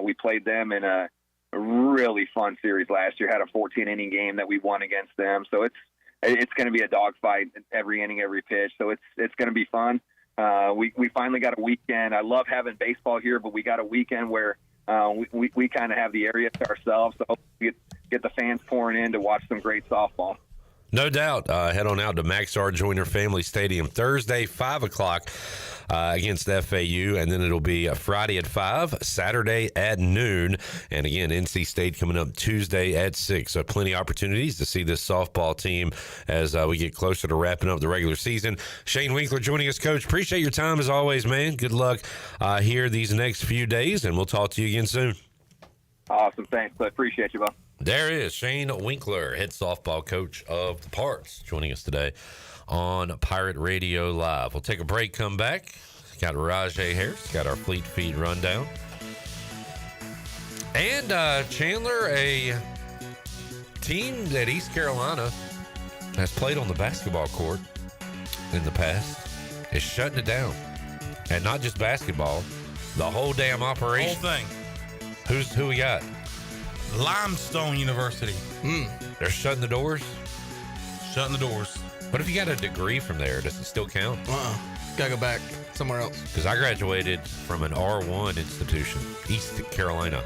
We played them in a really fun series last year. Had a 14-inning game that we won against them. So it's going to be a dogfight every inning, every pitch. So it's going to be fun. We finally got a weekend. I love having baseball here, but we got a weekend where we kind of have the area to ourselves, so we get the fans pouring in to watch some great softball. No doubt. Head on out to Max R. Joyner Family Stadium Thursday, 5 o'clock against FAU, and then it'll be Friday at 5, Saturday at noon, and again, NC State coming up Tuesday at 6. So plenty of opportunities to see this softball team as we get closer to wrapping up the regular season. Shane Winkler joining us, Coach. Appreciate your time as always, man. Good luck here these next few days, and we'll talk to you again soon. Awesome. Thanks. I appreciate you, Bob. There is Shane Winkler, head softball coach of the Parts, joining us today on Pirate Radio Live. We'll take a break, come back. Got Rahjai Harris, got our Fleet Feed rundown. And Chandler, a team that East Carolina has played on the basketball court in the past, is shutting it down. And not just basketball, the whole damn operation. Whole thing. Who we got? Limestone University. They're shutting the doors? Shutting the doors. What if you got a degree from there? Does it still count? Gotta go back somewhere else. Because I graduated from an R1 institution, East Carolina.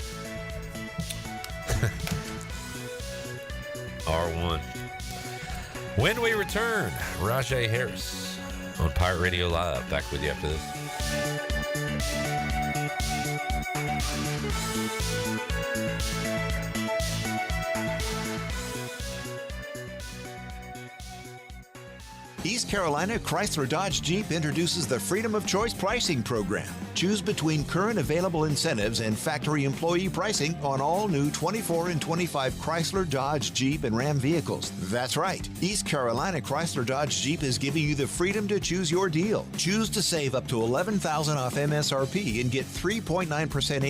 R1. When we return, Rahjai Harris on Pirate Radio Live. Back with you after this. East Carolina Chrysler Dodge Jeep introduces the Freedom of Choice pricing program. Choose between current available incentives and factory employee pricing on all new 24 and 25 Chrysler, Dodge, Jeep, and Ram vehicles. That's right. East Carolina Chrysler Dodge Jeep is giving you the freedom to choose your deal. Choose to save up to $11,000 off MSRP and get 3.9%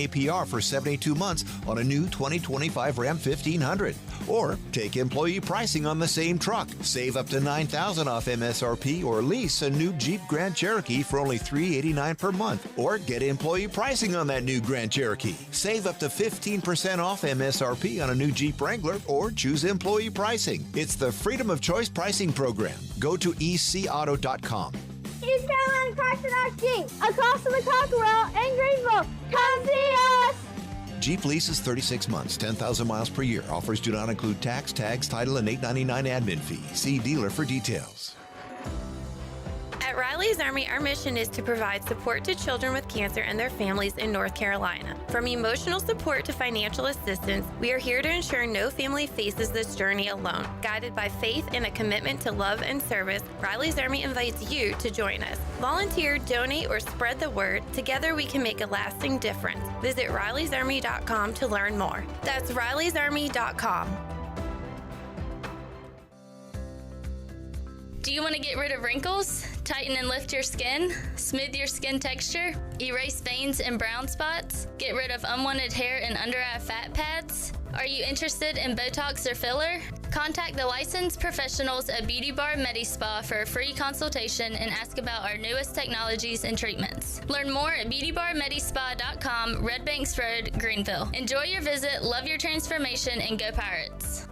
APR for 72 months on a new 2025 Ram 1500. Or take employee pricing on the same truck. Save up to $9,000 off MSRP or lease a new Jeep Grand Cherokee for only $389 per month. Or get employee pricing on that new Grand Cherokee. Save up to 15% off MSRP on a new Jeep Wrangler or choose employee pricing. It's the Freedom of Choice pricing program. Go to ecauto.com. East Carolina Chrysler Dodge Jeep, across from the Cockerell in Greenville. Come see us! Jeep lease is 36 months, 10,000 miles per year. Offers do not include tax, tags, title, and $8.99 admin fee. See dealer for details. At Riley's Army, our mission is to provide support to children with cancer and their families in North Carolina. From emotional support to financial assistance, we are here to ensure no family faces this journey alone. Guided by faith and a commitment to love and service, Riley's Army invites you to join us. Volunteer, donate, or spread the word. Together we can make a lasting difference. Visit RileysArmy.com to learn more. That's RileysArmy.com. Do you want to get rid of wrinkles, tighten and lift your skin, smooth your skin texture, erase veins and brown spots, get rid of unwanted hair and under-eye fat pads? Are you interested in Botox or filler? Contact the licensed professionals at Beauty Bar MediSpa for a free consultation and ask about our newest technologies and treatments. Learn more at beautybarmedispa.com, Red Banks Road, Greenville. Enjoy your visit, love your transformation, and go Pirates.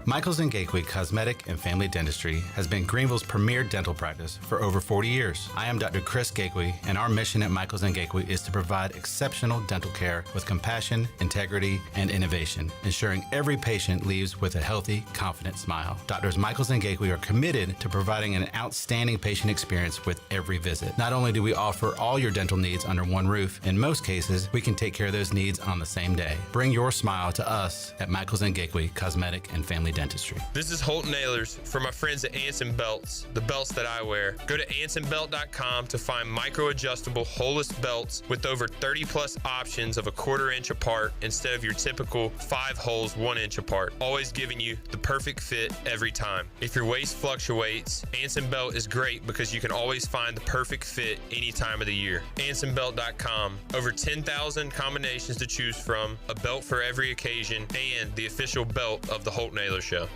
Michaels & Gakwe Cosmetic and Family Dentistry has been Greenville's premier dental practice for over 40 years. I am Dr. Chris Gakwe, and our mission at Michaels & Gakwe is to provide exceptional dental care with compassion, integrity, and innovation, ensuring every patient leaves with a healthy, confident smile. Doctors Michaels & Gakwe are committed to providing an outstanding patient experience with every visit. Not only do we offer all your dental needs under one roof, in most cases, we can take care of those needs on the same day. Bring your smile to us at Michaels & Gakwe Cosmetic and Family Dentistry. This is Holton Nailers for my friends at Anson Belts, the belts that I wear. Go to ansonbelt.com to find micro-adjustable holeless belts with over 30 plus options of a 1/4 inch apart instead of your typical 5 holes 1 inch apart, always giving you the perfect fit every time. If your waist fluctuates, Anson Belt is great because you can always find the perfect fit any time of the year. ansonbelt.com, over 10,000 combinations to choose from, a belt for every occasion, and the official belt of the Holton Nailers Show.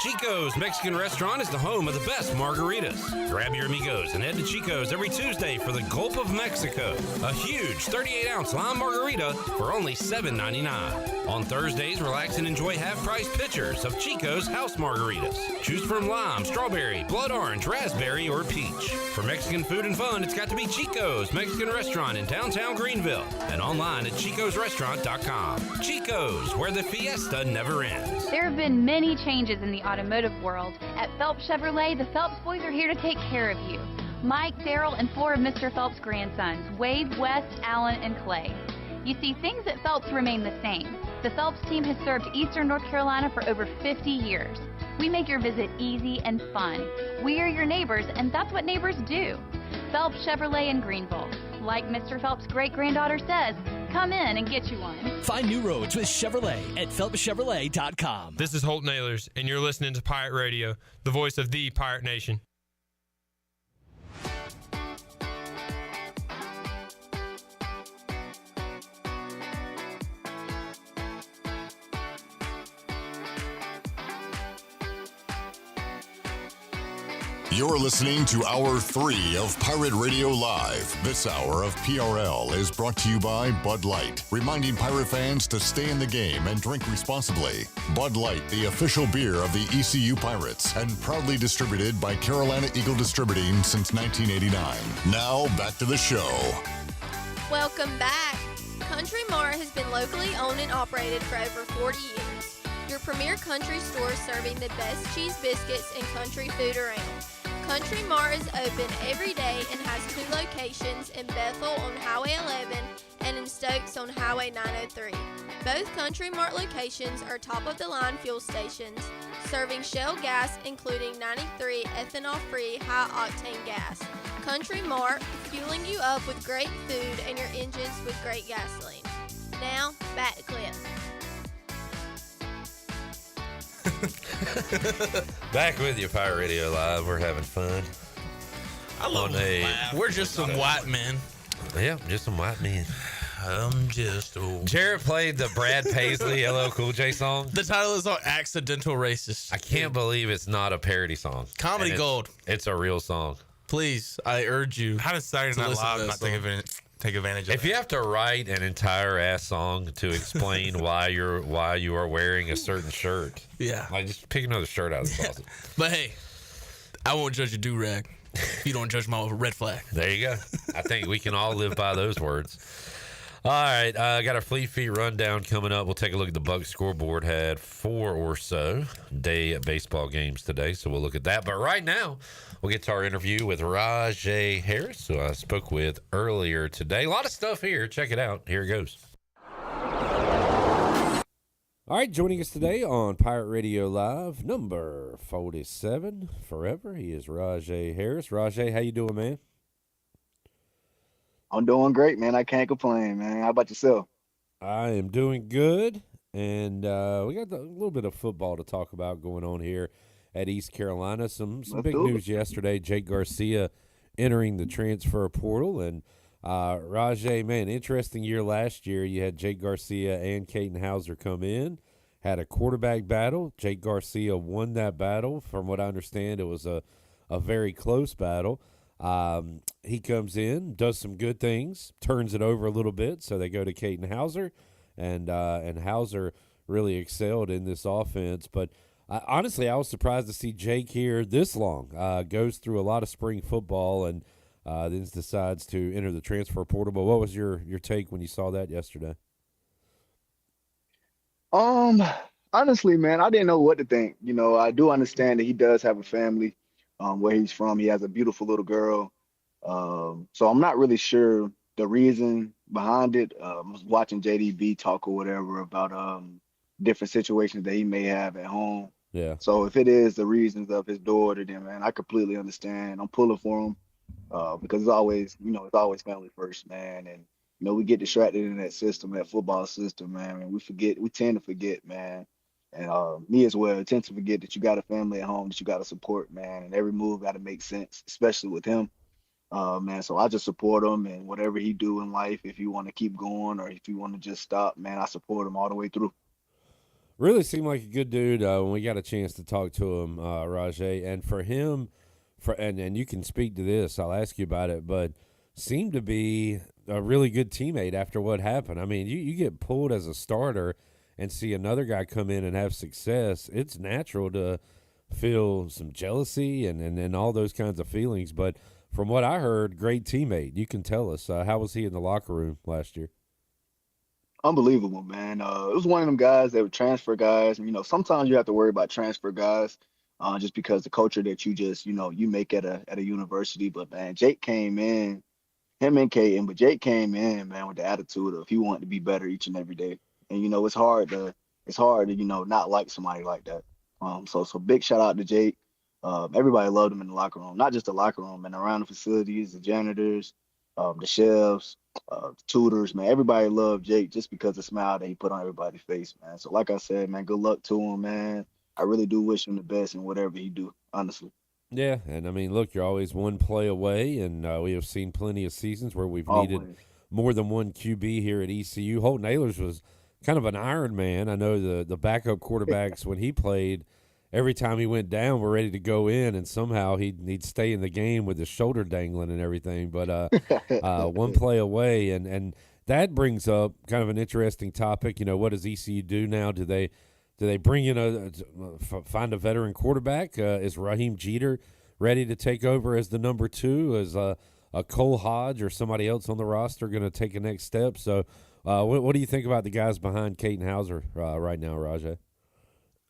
Chico's Mexican Restaurant is the home of the best margaritas. Grab your amigos and head to Chico's every Tuesday for the Gulp of Mexico, a huge 38-ounce lime margarita for only $7.99. On Thursdays, relax and enjoy half-price pitchers of Chico's house margaritas. Choose from lime, strawberry, blood orange, raspberry, or peach. For Mexican food and fun, it's got to be Chico's Mexican Restaurant in downtown Greenville and online at chicosrestaurant.com. Chico's, where the fiesta never ends. There have been many changes in the automotive world. At Phelps Chevrolet, the Phelps boys are here to take care of you. Mike, Daryl, and 4 of Mr. Phelps' grandsons, Wade, West, Allen, and Clay. You see, things at Phelps remain the same. The Phelps team has served Eastern North Carolina for over 50 years. We make your visit easy and fun. We are your neighbors, and that's what neighbors do. Phelps Chevrolet in Greenville. Like Mr. Phelps' great-granddaughter says, come in and get you one. Find new roads with Chevrolet at PhelpsChevrolet.com. This is Holton Nailers, and you're listening to Pirate Radio, the voice of the Pirate Nation. You're listening to Hour 3 of Pirate Radio Live. This hour of PRL is brought to you by Bud Light, reminding Pirate fans to stay in the game and drink responsibly. Bud Light, the official beer of the ECU Pirates, and proudly distributed by Carolina Eagle Distributing since 1989. Now, back to the show. Welcome back. Country Mart has been locally owned and operated for over 40 years. Your premier country store serving the best cheese biscuits and country food around. Country Mart is open every day and has 2 locations in Bethel on Highway 11 and in Stokes on Highway 903. Both Country Mart locations are top-of-the-line fuel stations, serving Shell gas including 93 ethanol-free high-octane gas. Country Mart, fueling you up with great food and your engines with great gasoline. Now, back to Cliff. Back with you, Pirate Radio Live. We're having fun. I love laugh. We're just some white men. Yeah, just some white men. I'm just old. Jarrett played the Brad Paisley LL Cool J song. The title is Accidental Racist. I can't believe it's not a parody song. Comedy gold. It's a real song. Please, I urge you. How does Saturday Night Live not take advantage of If you have to write an entire ass song to explain why you are wearing a certain shirt, like just pick another shirt out of the closet. But hey, I won't judge a do-rag if you don't judge my red flag. There you go. I think we can all live by those words. All right, I got a Fleet Feet rundown coming up. We'll take a look at the Bucs scoreboard. Had 4 or so day baseball games today, so we'll look at that. But right now, we'll get to our interview with Rahjai Harris, who I spoke with earlier today. A lot of stuff here. Check it out. Here it goes. All right, joining us today on Pirate Radio Live, number 47 forever. He is Rahjai Harris. Rahjai, how you doing, man? I'm doing great, man. I can't complain, man. How about yourself? I am doing good, and we got a little bit of football to talk about going on here at East Carolina. Some big news yesterday. Jake Garcia entering the transfer portal, and Rahjai, man, interesting year last year. You had Jake Garcia and Caden Hauser come in, had a quarterback battle. Jake Garcia won that battle. From what I understand, it was a very close battle. He comes in, does some good things, turns it over a little bit, so they go to Caden Hauser, and Hauser really excelled in this offense. But honestly, I was surprised to see Jake here this long. Goes through a lot of spring football and then decides to enter the transfer portal. But what was your take when you saw that yesterday? Honestly, man, I didn't know what to think. You know, I do understand that he does have a family. Where he's from, he has a beautiful little girl. So I'm not really sure the reason behind it. I was watching JDB talk or whatever about different situations that he may have at home. Yeah. So if it is the reasons of his daughter, then man, I completely understand. I'm pulling for him because it's always family first, man. And you know, we get distracted in that system, that football system, man. And we tend to forget, man. And me as well, tend to forget that you got a family at home that you got to support, man. And every move got to make sense, especially with him, man. So I just support him and whatever he do in life. If you want to keep going or if you want to just stop, man, I support him all the way through. Really seemed like a good dude when we got a chance to talk to him, Rahjai. And for him, and you can speak to this, I'll ask you about it, but seemed to be a really good teammate after what happened. I mean, you get pulled as a starter and see another guy come in and have success, it's natural to feel some jealousy and all those kinds of feelings. But from what I heard, great teammate. You can tell us. How was he in the locker room last year? Unbelievable, man. It was one of them guys that were transfer guys. And, you know, sometimes you have to worry about transfer guys just because the culture that you make at a university. But, man, Jake came in, him and Caden, but Jake came in, man, with the attitude of he wanted to be better each and every day. And, you know, it's hard to, you know, not like somebody like that. So big shout out to Jake. Everybody loved him in the locker room, not just the locker room, and around the facilities, the janitors, the chefs, the tutors, man. Everybody loved Jake just because of the smile that he put on everybody's face, man. So like I said, man, good luck to him, man. I really do wish him the best in whatever he do, honestly. Yeah, and I mean, look, you're always one play away, and we have seen plenty of seasons where we've needed more than one QB here at ECU. Holton Ahlers was kind of an Iron Man. I know the backup quarterbacks when he played, every time he went down, we're ready to go in, and somehow he'd stay in the game with his shoulder dangling and everything. But one play away, and that brings up kind of an interesting topic. You know, what does ECU do now? Do they bring in find a veteran quarterback? Is Raheem Jeter ready to take over as the number 2? Is a Cole Hodge or somebody else on the roster going to take a next step? So. What do you think about the guys behind Caden Hauser right now, Rahjai?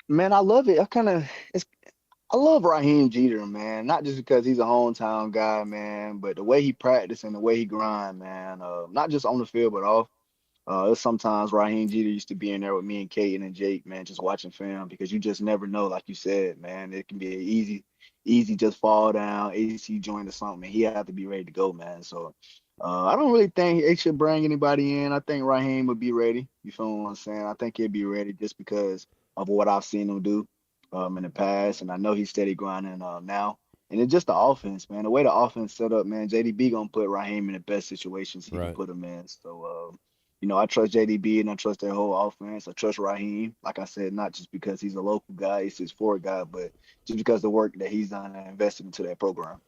Man, I love it. I love Raheem Jeter, man. Not just because he's a hometown guy, man, but the way he practiced and the way he grind, man. Not just on the field, but off. Sometimes Raheem Jeter used to be in there with me and Caden and Jake, man, just watching film because you just never know, like you said, man. It can be an easy just fall down, AC joint or something, and he had to be ready to go, man. So. I don't really think they should bring anybody in. I think Raheem would be ready. You feel what I'm saying? I think he'll be ready just because of what I've seen him do in the past, and I know he's steady grinding now. And it's just the offense, man. The way the offense set up, man, JDB gonna put Raheem in the best situations he can put him in. So, you know, I trust JDB and I trust their whole offense. I trust Raheem. Like I said, not just because he's a local guy, he's his forward guy, but just because of the work that he's done and invested into that program.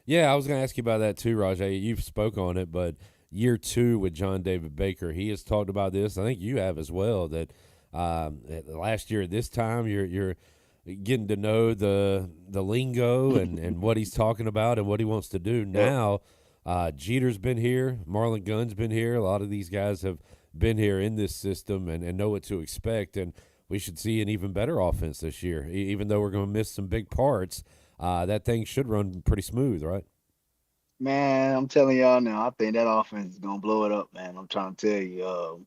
Yeah, I was going to ask you about that too, Rahjai. You've spoke on it, but year 2 with John David Baker, he has talked about this. I think you have as well. That last year at this time, you're getting to know the lingo and what he's talking about and what he wants to do. Now, Jeter's been here. Marlon Gunn's been here. A lot of these guys have been here in this system and know what to expect. And we should see an even better offense this year. Even though we're going to miss some big parts, that thing should run pretty smooth, right? Man, I'm telling y'all now, I think that offense is gonna blow it up, man. I'm trying to tell you.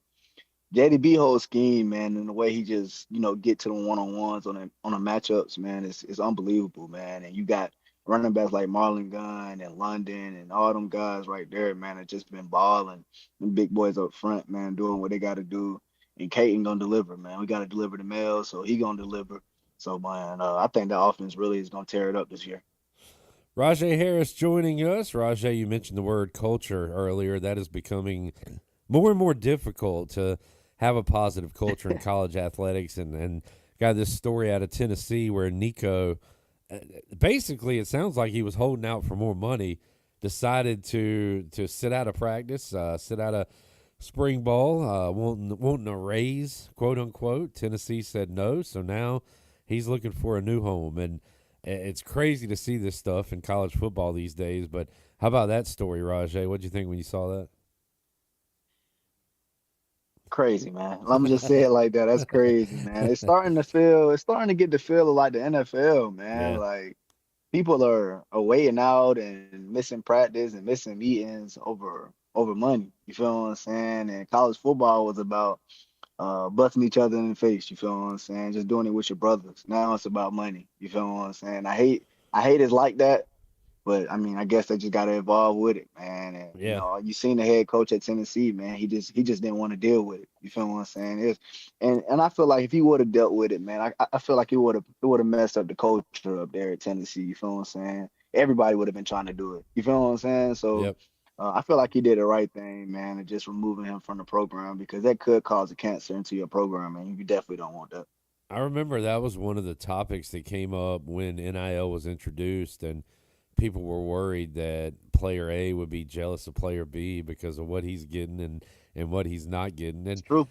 JDB whole scheme, man, and the way he just, get to the one-on-ones on the matchups, man, is unbelievable, man. And you got running backs like Marlon Gunn and London and all them guys right there, man, have just been balling. Them big boys up front, man, doing what they got to do. And Caton gonna deliver, man. We got to deliver the mail, so he gonna deliver. So, man, I think the offense really is gonna tear it up this year. Rahjai Harris joining us. Rahjai, you mentioned the word culture earlier. That is becoming more and more difficult to have a positive culture in college athletics. And got this story out of Tennessee where Nico, basically it sounds like he was holding out for more money, decided to sit out of practice, sit out of spring ball, wanting a raise, quote unquote. Tennessee said no, so now he's looking for a new home. And it's crazy to see this stuff in college football these days, but how about that story, Rahjai? What'd you think when you saw that? Crazy, man. Let me just say it like that. That's crazy, man. It's starting to get the feel of like the NFL, man. Yeah. Like people are waiting out and missing practice and missing meetings over money. You feel what I'm saying? And college football was about busting each other in the face. You feel what I'm saying? Just doing it with your brothers. Now it's about money. You feel what I'm saying? I hate it's like that, but I mean, I guess they just got to evolve with it, man. And you seen the head coach at Tennessee, man. He just didn't want to deal with it. You feel what I'm saying? And I feel like if he would have dealt with it, man, I feel like it would have messed up the culture up there at Tennessee. You feel what I'm saying? Everybody would have been trying to do it. You feel what I'm saying? So. Yep. I feel like he did the right thing, man, and just removing him from the program because that could cause a cancer into your program, and you definitely don't want that. I remember that was one of the topics that came up when NIL was introduced, and people were worried that player A would be jealous of player B because of what he's getting and what he's not getting. And, true.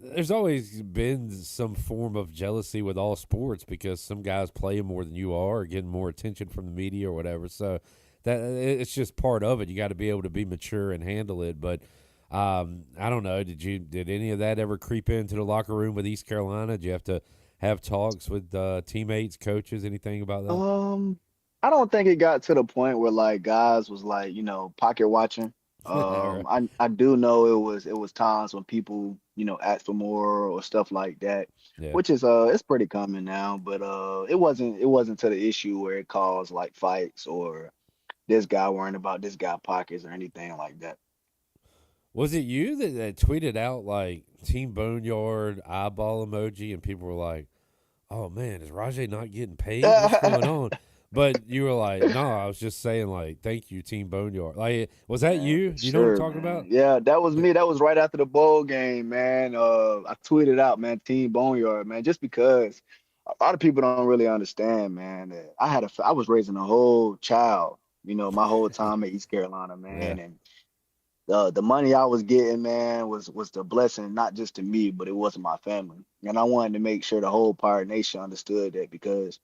There's always been some form of jealousy with all sports because some guys play more than you are or getting more attention from the media or whatever. So that it's just part of it. You got to be able to be mature and handle it. But I don't know. Did any of that ever creep into the locker room with East Carolina? Did you have to have talks with teammates, coaches, anything about that? I don't think it got to the point where like guys was like pocket watching. I do know it was times when people asked for more or stuff like that, which is it's pretty common now. But it wasn't to the issue where it caused like fights or this guy worrying about this guy pockets or anything like that. Was it you that tweeted out like Team Boneyard eyeball emoji and people were like, "Oh man, is Rahjai not getting paid? What's going on?" But you were like, "No, I was just saying like, thank you, Team Boneyard." Like, was that you? Do you know what I'm talking about? Yeah, that was me. That was right after the bowl game, man. I tweeted out, man, Team Boneyard, man, just because a lot of people don't really understand, man. That I was raising a whole child. My whole time at East Carolina, man, and the money I was getting, man, was the blessing, not just to me, but it wasn't my family. And I wanted to make sure the whole Pirate Nation understood that because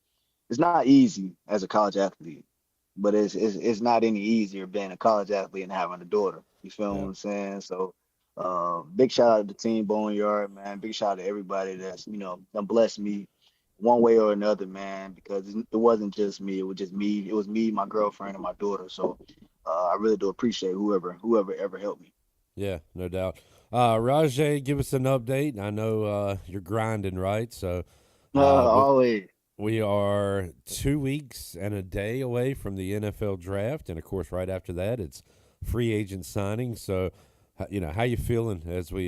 it's not easy as a college athlete, but it's not any easier being a college athlete and having a daughter. You feel what I'm saying? So big shout out to Team Boneyard, man. Big shout out to everybody that's, done blessed me one way or another, man, because it wasn't just me. It was just me. It was me, my girlfriend, and my daughter. So I really do appreciate whoever ever helped me. Yeah, no doubt. Rahjai, give us an update. I know you're grinding, right? So always. We are 2 weeks and a day away from the NFL draft, and of course, right after that, it's free agent signing. So, how you feeling as we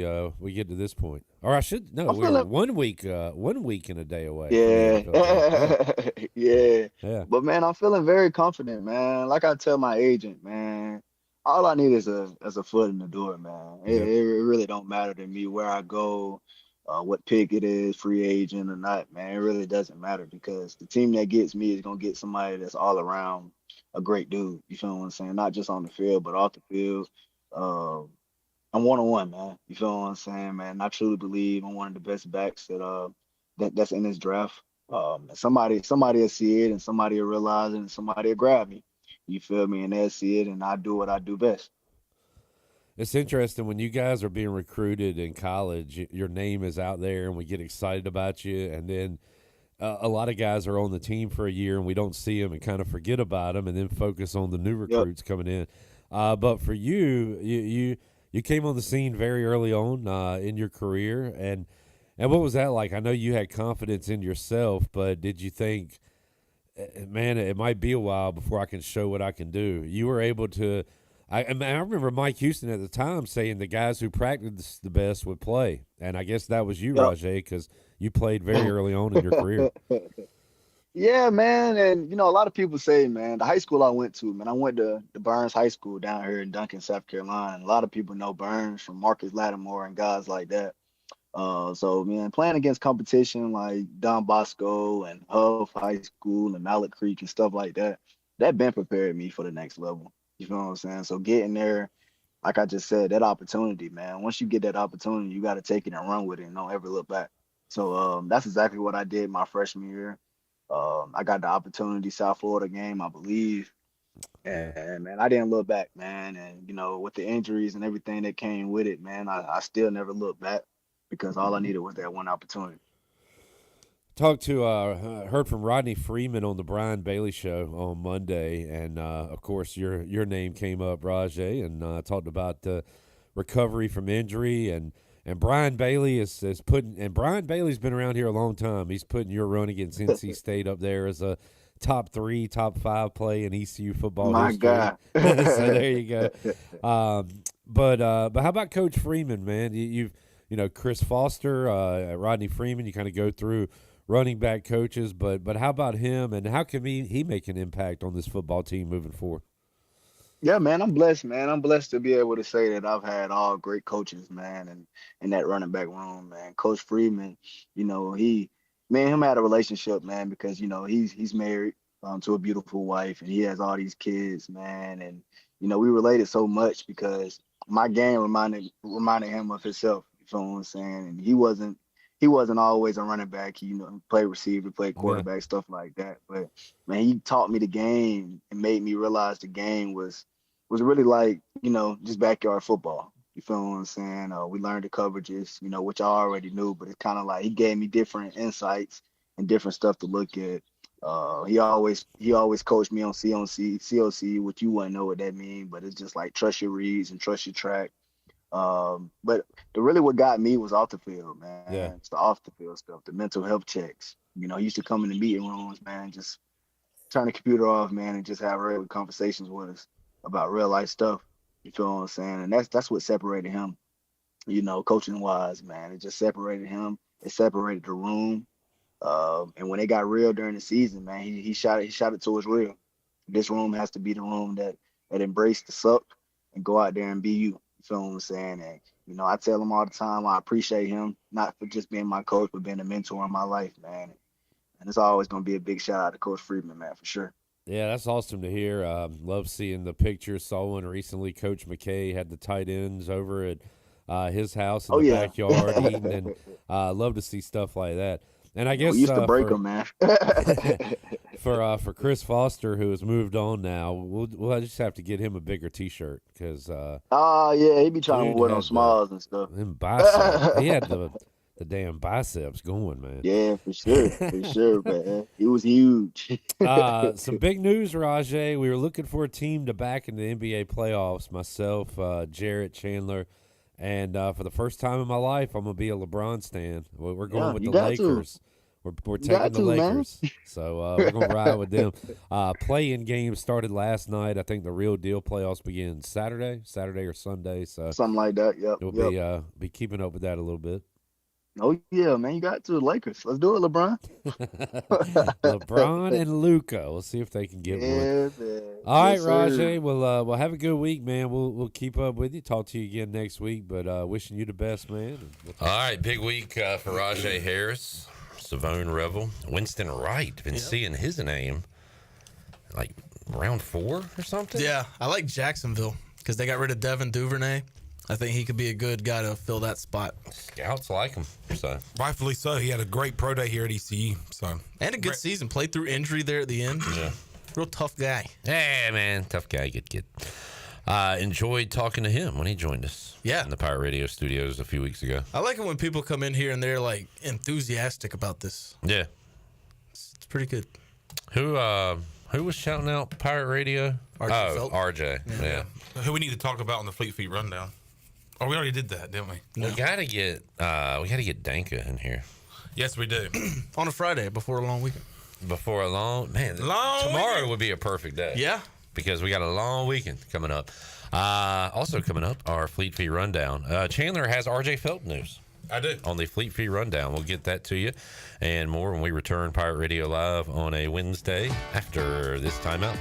get to this point? Or we're 1 week and a day away. Yeah. But man, I'm feeling very confident, man. Like I tell my agent, man, all I need is a foot in the door, man. It really don't matter to me where I go. What pick it is, free agent or not, man, it really doesn't matter because the team that gets me is going to get somebody that's all around a great dude. You feel what I'm saying? Not just on the field, but off the field. I'm one-on-one, man. You feel what I'm saying, man? I truly believe I'm one of the best backs that's in this draft. Somebody will see it and somebody will realize it and somebody will grab me. You feel me? And they'll see it, and I do what I do best. It's interesting when you guys are being recruited in college, your name is out there and we get excited about you. And then a lot of guys are on the team for a year and we don't see them and kind of forget about them and then focus on the new recruits coming in. But for you came on the scene very early on in your career. And what was that like? I know you had confidence in yourself, but did you think, man, it might be a while before I can show what I can do? You were able to – I remember Mike Houston at the time saying the guys who practiced the best would play. And I guess that was you, Rahjai, because you played very early on in your career. Yeah, man. And, a lot of people say, man, the high school I went to, man, I went to the Burns High School down here in Duncan, South Carolina. A lot of people know Burns from Marcus Lattimore and guys like that. So, man, playing against competition like Don Bosco and Huff High School and Mallet Creek and stuff like that, that been prepared me for the next level. You feel what I'm saying? So getting there, like I just said, that opportunity, man, once you get that opportunity, you got to take it and run with it and don't ever look back. So that's exactly what I did my freshman year. I got the opportunity, South Florida game, I believe. And, man, I didn't look back, man. And, with the injuries and everything that came with it, man, I still never looked back because all I needed was that one opportunity. Heard from Rodney Freeman on the Brian Bailey Show on Monday, and of course your name came up, Rahjai, and talked about the recovery from injury, and Brian Bailey is putting, and Brian Bailey's been around here a long time. He's putting your run against NC State up there as a top 3, top 5 play in ECU football history. My God. So there you go. But how about Coach Freeman, man? You've Chris Foster, Rodney Freeman. You kind of go through running back coaches, but how about him, and how can he make an impact on this football team moving forward? Yeah, man, I'm blessed, man. I'm blessed to be able to say that I've had all great coaches, man, and in that running back room, man. Coach Freeman, me and him had a relationship, man, because he's married to a beautiful wife, and he has all these kids, man, and we related so much because my game reminded him of himself. You feel what I'm saying? And he wasn't always a running back. He, played receiver, played quarterback, stuff like that. But, man, he taught me the game and made me realize the game was really like, just backyard football. You feel what I'm saying? We learned the coverages, which I already knew, but it's kind of like he gave me different insights and different stuff to look at. He always coached me on COC, which you wouldn't know what that means, but it's just like trust your reads and trust your track. But what got me was off the field, man. Yeah. It's the off the field stuff, the mental health checks. He used to come in the meeting rooms, man, just turn the computer off, man, and just have regular conversations with us about real life stuff. You feel what I'm saying? And that's what separated him, coaching wise, man. It just separated him. It separated the room. And when it got real during the season, man, he shot it to us real. This room has to be the room that embraced the suck and go out there and be you. You feel what I'm saying? And, I tell him all the time, I appreciate him, not for just being my coach, but being a mentor in my life, man. And it's always going to be a big shout out to Coach Freeman, man, for sure. Yeah, that's awesome to hear. Love seeing the pictures. Saw one recently. Coach McKay had the tight ends over at his house in the backyard eating, and love to see stuff like that. And I guess we used to break them, man. for Chris Foster, who has moved on now, we'll just have to get him a bigger T-shirt because. Yeah, he be trying to wear those smalls and stuff. Them biceps. He had the damn biceps going, man. Yeah, for sure, man. He was huge. Some big news, Rahjai. We were looking for a team to back in the NBA playoffs. Myself, Jarrett, Chandler. And for the first time in my life, I'm gonna be a LeBron stan. We're going with the Lakers. We're taking the Lakers, so we're gonna ride with them. Play-in game started last night. I think the real deal playoffs begin Saturday or Sunday. So something like that. Yep. We'll be keeping up with that a little bit. Oh yeah, man! You got to the Lakers. Let's do it, LeBron. LeBron and Luka. We'll see if they can get one. Man. All right, Rahjai. We'll have a good week, man. We'll keep up with you. Talk to you again next week. But wishing you the best, man. All right, big week for Rahjai Harris, Savone Revel, Winston Wright. Been seeing his name like round 4 or something. Yeah, I like Jacksonville because they got rid of Devin Duvernay. I think he could be a good guy to fill that spot. Scouts like him, so rightfully so. He had a great pro day here at ECU, and a good season. Played through injury there at the end. Yeah, Real tough guy. Yeah, man. Tough guy. Good. Enjoyed talking to him when he joined us. Yeah. In the Pirate Radio studios a few weeks ago. I like it when people come in here and they're like enthusiastic about this. Yeah. It's pretty good. Who was shouting out Pirate Radio? RJ. Yeah. Who we need to talk about on the Fleet Feet Rundown. Oh, we already did that, didn't we? No. We gotta get Danka in here. Yes, we do. On a Friday before a long weekend. Before a long tomorrow weekend would be a perfect day. Yeah. Because we got a long weekend coming up. Also coming up, our Fleet Feet Rundown. Chandler has RJ Felt news. I do. On the Fleet Feet Rundown. We'll get that to you and more when we return Pirate Radio Live on a Wednesday after this timeout.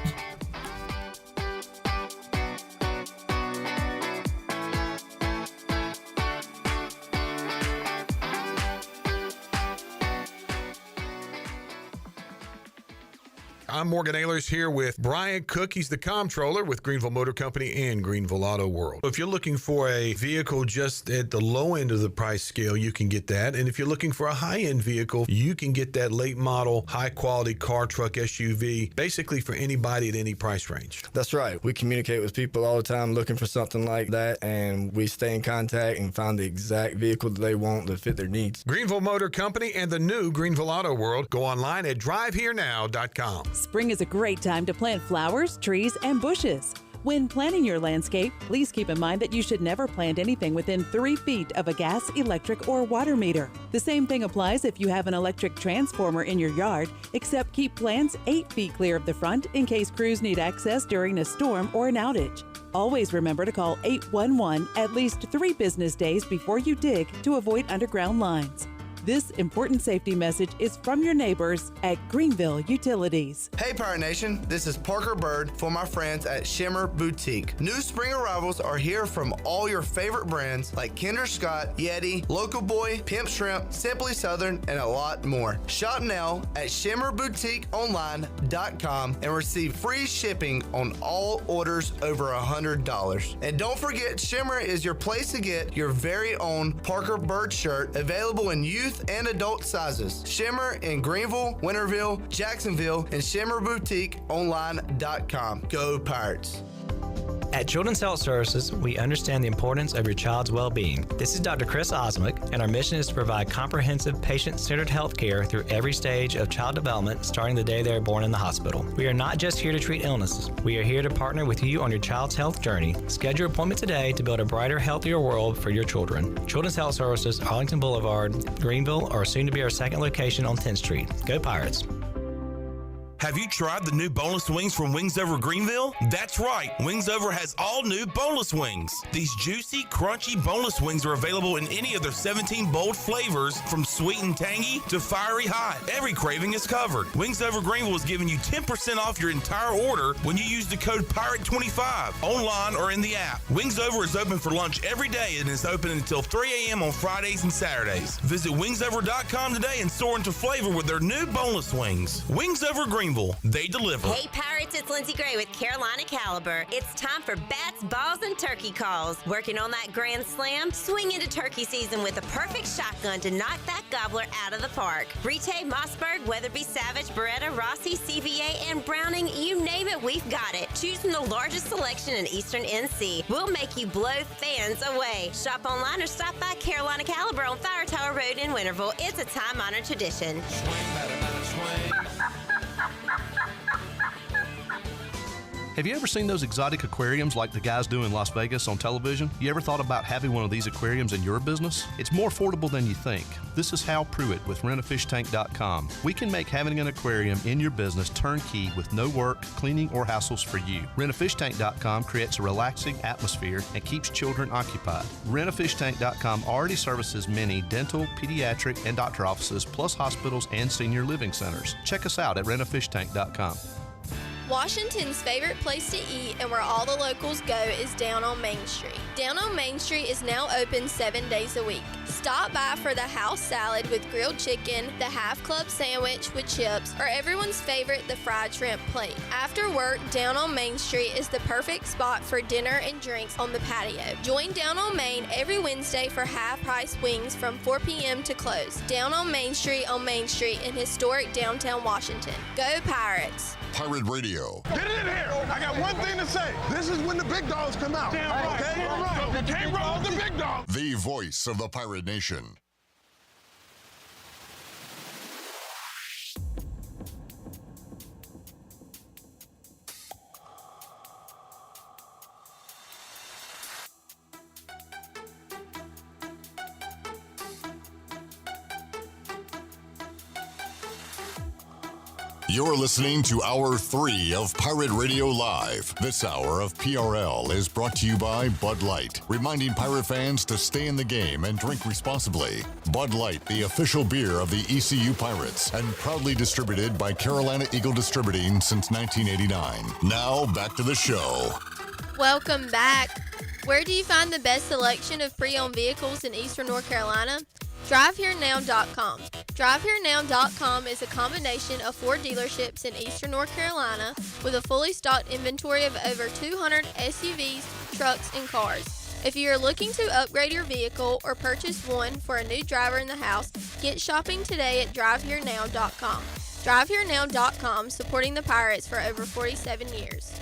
I'm Morgan Ehlers here with Brian Cook. He's the comptroller with Greenville Motor Company and Greenville Auto World. If you're looking for a vehicle just at the low end of the price scale, you can get that. And if you're looking for a high-end vehicle, you can get that late model, high-quality car, truck, SUV, basically for anybody at any price range. That's right. We communicate with people all the time looking for something like that, and we stay in contact and find the exact vehicle that they want to fit their needs. Greenville Motor Company and the new Greenville Auto World. Go online at driveherenow.com. Spring is a great time to plant flowers, trees, and bushes. When planning your landscape, please keep in mind that you should never plant anything within 3 feet of a gas, electric, or water meter. The same thing applies if you have an electric transformer in your yard, except keep plants 8 feet clear of the front in case crews need access during a storm or an outage. Always remember to call 811 at least 3 business days before you dig to avoid underground lines. This important safety message is from your neighbors at Greenville Utilities. Hey Pirate Nation, this is Parker Bird for my friends at Shimmer Boutique. New spring arrivals are here from all your favorite brands like Kinder Scott, Yeti, Local Boy, Pimp Shrimp, Simply Southern, and a lot more. Shop now at shimmerboutiqueonline.com and receive free shipping on all orders over $100. And don't forget, Shimmer is your place to get your very own Parker Bird shirt, available in youth and adult sizes. Shimmer in Greenville, Winterville, Jacksonville, and shimmerboutiqueonline.com. Go Pirates! At Children's Health Services, we understand the importance of your child's well-being. This is Dr. Chris Osmick, and our mission is to provide comprehensive, patient-centered health care through every stage of child development, starting the day they are born in the hospital. We are not just here to treat illnesses. We are here to partner with you on your child's health journey. Schedule your appointment today to build a brighter, healthier world for your children. Children's Health Services, Arlington Boulevard, Greenville, or soon to be our second location on 10th Street. Go Pirates! Have you tried the new boneless wings from Wings Over Greenville? That's right, Wings Over has all new boneless wings. These juicy, crunchy boneless wings are available in any of their 17 bold flavors, from sweet and tangy to fiery hot. Every craving is covered. Wings Over Greenville is giving you 10% off your entire order when you use the code PIRATE25 online or in the app. Wings Over is open for lunch every day and is open until 3 a.m. on Fridays and Saturdays. Visit wingsover.com today and soar into flavor with their new boneless wings. Wings Over Greenville. They deliver. Hey Pirates, it's Lindsay Gray with Carolina Caliber. It's time for bats, balls, and turkey calls. Working on that grand slam? Swing into turkey season with a perfect shotgun to knock that gobbler out of the park. Brite, Mossberg, Weatherby, Savage, Beretta, Rossi, CVA, and Browning, you name it, we've got it. Choose from the largest selection in Eastern NC. We'll make you blow fans away. Shop online or stop by Carolina Caliber on Fire Tower Road in Winterville. It's a time-honored tradition. Have you ever seen those exotic aquariums like the guys do in Las Vegas on television? You ever thought about having one of these aquariums in your business? It's more affordable than you think. This is Hal Pruitt with rentafishtank.com. We can make having an aquarium in your business turnkey with no work, cleaning, or hassles for you. Rentafishtank.com creates a relaxing atmosphere and keeps children occupied. Rentafishtank.com already services many dental, pediatric, and doctor offices, plus hospitals and senior living centers. Check us out at rentafishtank.com. Washington's favorite place to eat and where all the locals go is down on Main Street. Down on Main Street is now open 7 days a week. Stop by for the house salad with grilled chicken, the half club sandwich with chips, or everyone's favorite, the fried shrimp plate. After work, Down on Main Street is the perfect spot for dinner and drinks on the patio. Join Down on Main every Wednesday for half-price wings from 4 p.m. to close. Down on Main Street in historic downtown Washington. Go Pirates! Pirate Radio. Radio. Get it in here. I got one thing to say. This is when the big dogs come out. Damn right. Okay? Damn right. You can't roll with the big dogs. The voice of the Pirate Nation. You're listening to Hour 3 of Pirate Radio Live. This hour of PRL is brought to you by Bud Light, reminding Pirate fans to stay in the game and drink responsibly. Bud Light, the official beer of the ECU Pirates, and proudly distributed by Carolina Eagle Distributing since 1989. Now, back to the show. Welcome back. Where do you find the best selection of pre-owned vehicles in Eastern North Carolina? DriveHereNow.com. DriveHereNow.com is a combination of 4 dealerships in Eastern North Carolina with a fully stocked inventory of over 200 SUVs, trucks, and cars. If you are looking to upgrade your vehicle or purchase one for a new driver in the house, get shopping today at DriveHereNow.com. DriveHereNow.com, supporting the Pirates for over 47 years.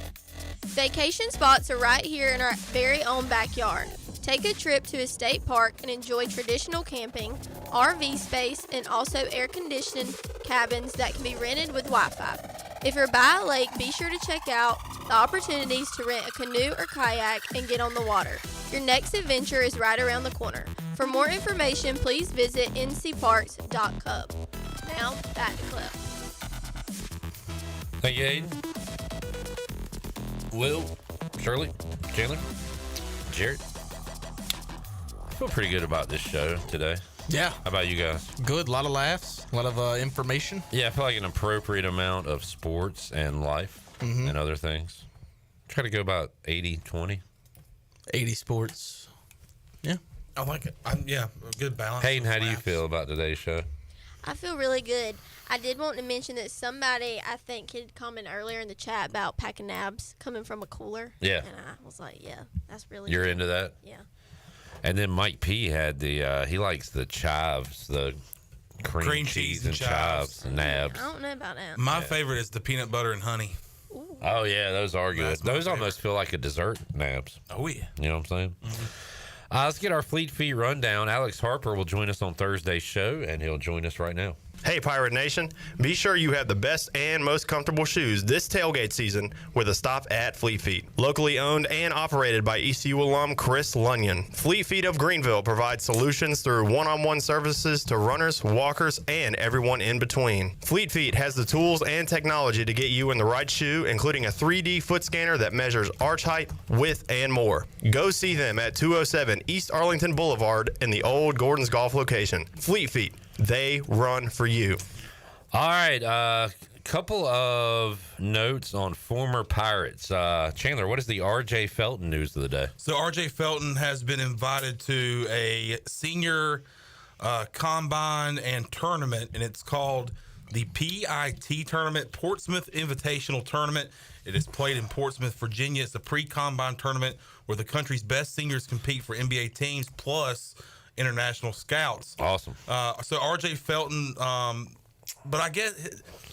Vacation spots are right here in our very own backyard. Take a trip to a state park and enjoy traditional camping, RV space, and also air-conditioned cabins that can be rented with Wi-Fi. If you're by a lake, be sure to check out the opportunities to rent a canoe or kayak and get on the water. Your next adventure is right around the corner. For more information, please visit ncparks.club. Now, back to Clip. Thank you, Aiden. Will, Shirley, Chandler, Jared. I feel pretty good about this show today. Yeah. How about you guys? Good. A lot of laughs. A lot of information. Yeah, I feel like an appropriate amount of sports and life and other things. Try to go about 80-20. 80 sports. Yeah. I like it. Yeah, a good balance. Hayden, how do you feel about today's show? I feel really good. I did want to mention that somebody, I think, had commented earlier in the chat about packing nabs coming from a cooler. Yeah. And I was like, yeah, that's really You're good. into that? Yeah. And then Mike P had the, he likes the chives, the cream cheese and chives and nabs. I don't know about that. My favorite is the peanut butter and honey. Oh, yeah, those are good. That's my Those almost feel like a dessert nabs. Oh, yeah. You know what I'm saying? Let's get our Fleet Feet rundown. Alex Harper will join us on Thursday's show, and he'll join us right now. Hey, Pirate Nation. Be sure you have the best and most comfortable shoes this tailgate season with a stop at Fleet Feet. Locally owned and operated by ECU alum Chris Lunyon. Fleet Feet of Greenville provides solutions through one-on-one services to runners, walkers, and everyone in between. Fleet Feet has the tools and technology to get you in the right shoe, including a 3D foot scanner that measures arch height, width, and more. Go see them at 207 East Arlington Boulevard in the old Gordon's Golf location. Fleet Feet. They run for you. All right, couple of notes on former Pirates. Chandler, what is the R.J. Felton news of the day? So R.J. Felton has been invited to a senior combine and tournament, and it's called the PIT tournament, Portsmouth Invitational Tournament. It is played in Portsmouth, Virginia. It's a pre-combine tournament where the country's best seniors compete for NBA teams, plus international scouts. Awesome. So R.J. Felton, but I guess,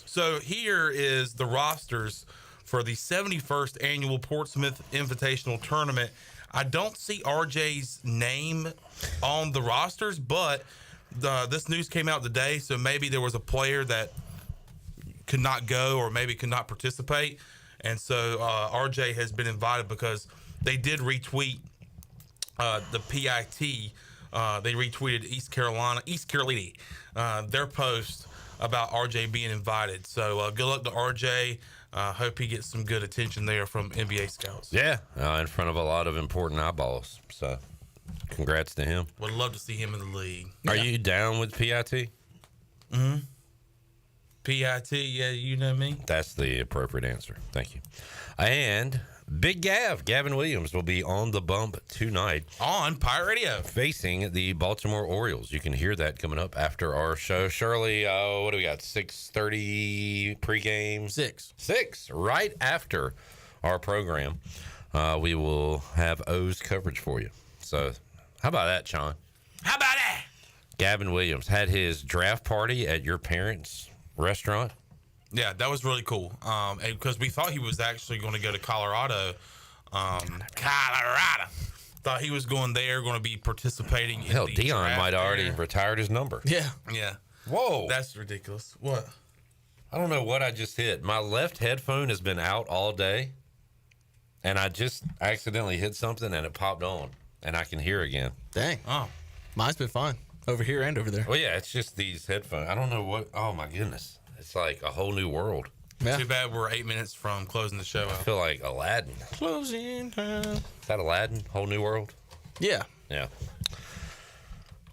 so here is the rosters for the 71st annual Portsmouth Invitational Tournament. I don't see R.J.'s name on the rosters, but this news came out today, so maybe there was a player that could not go or maybe could not participate. And so R.J. has been invited because they did retweet the PIT. They retweeted East Carolina, their post about RJ being invited. So good luck to RJ. Hope he gets some good attention there from NBA scouts. Yeah, in front of a lot of important eyeballs. So congrats to him. Would love to see him in the league. Are you down with PIT? Mm-hmm. PIT, yeah, you know me. That's the appropriate answer. Thank you. And Big Gavin Williams, will be on the bump tonight on Pirate Radio facing the Baltimore Orioles. You can hear that coming up after our show. Shirley, what do we got? 6:30 pregame. 6 right after our program. We will have O's coverage for you. So how about that, Sean? How about that? Gavin Williams had his draft party at your parents' restaurant. Yeah, that was really cool. Because we thought he was actually going to go to Colorado. Thought he was going there, going to be participating. Hell, in Dion might have already retired his number. Yeah. Whoa. That's ridiculous. What? I don't know what I just hit. My left headphone has been out all day, and I just accidentally hit something, and it popped on, and I can hear again. Dang. Oh. Mine's been fine over here and over there. Well, yeah, it's just these headphones. I don't know what. Oh, my goodness. It's like a whole new world. Yeah. Too bad we're 8 minutes from closing the show out. I feel like Aladdin. Closing time. Is that Aladdin? Whole new world? Yeah. Yeah.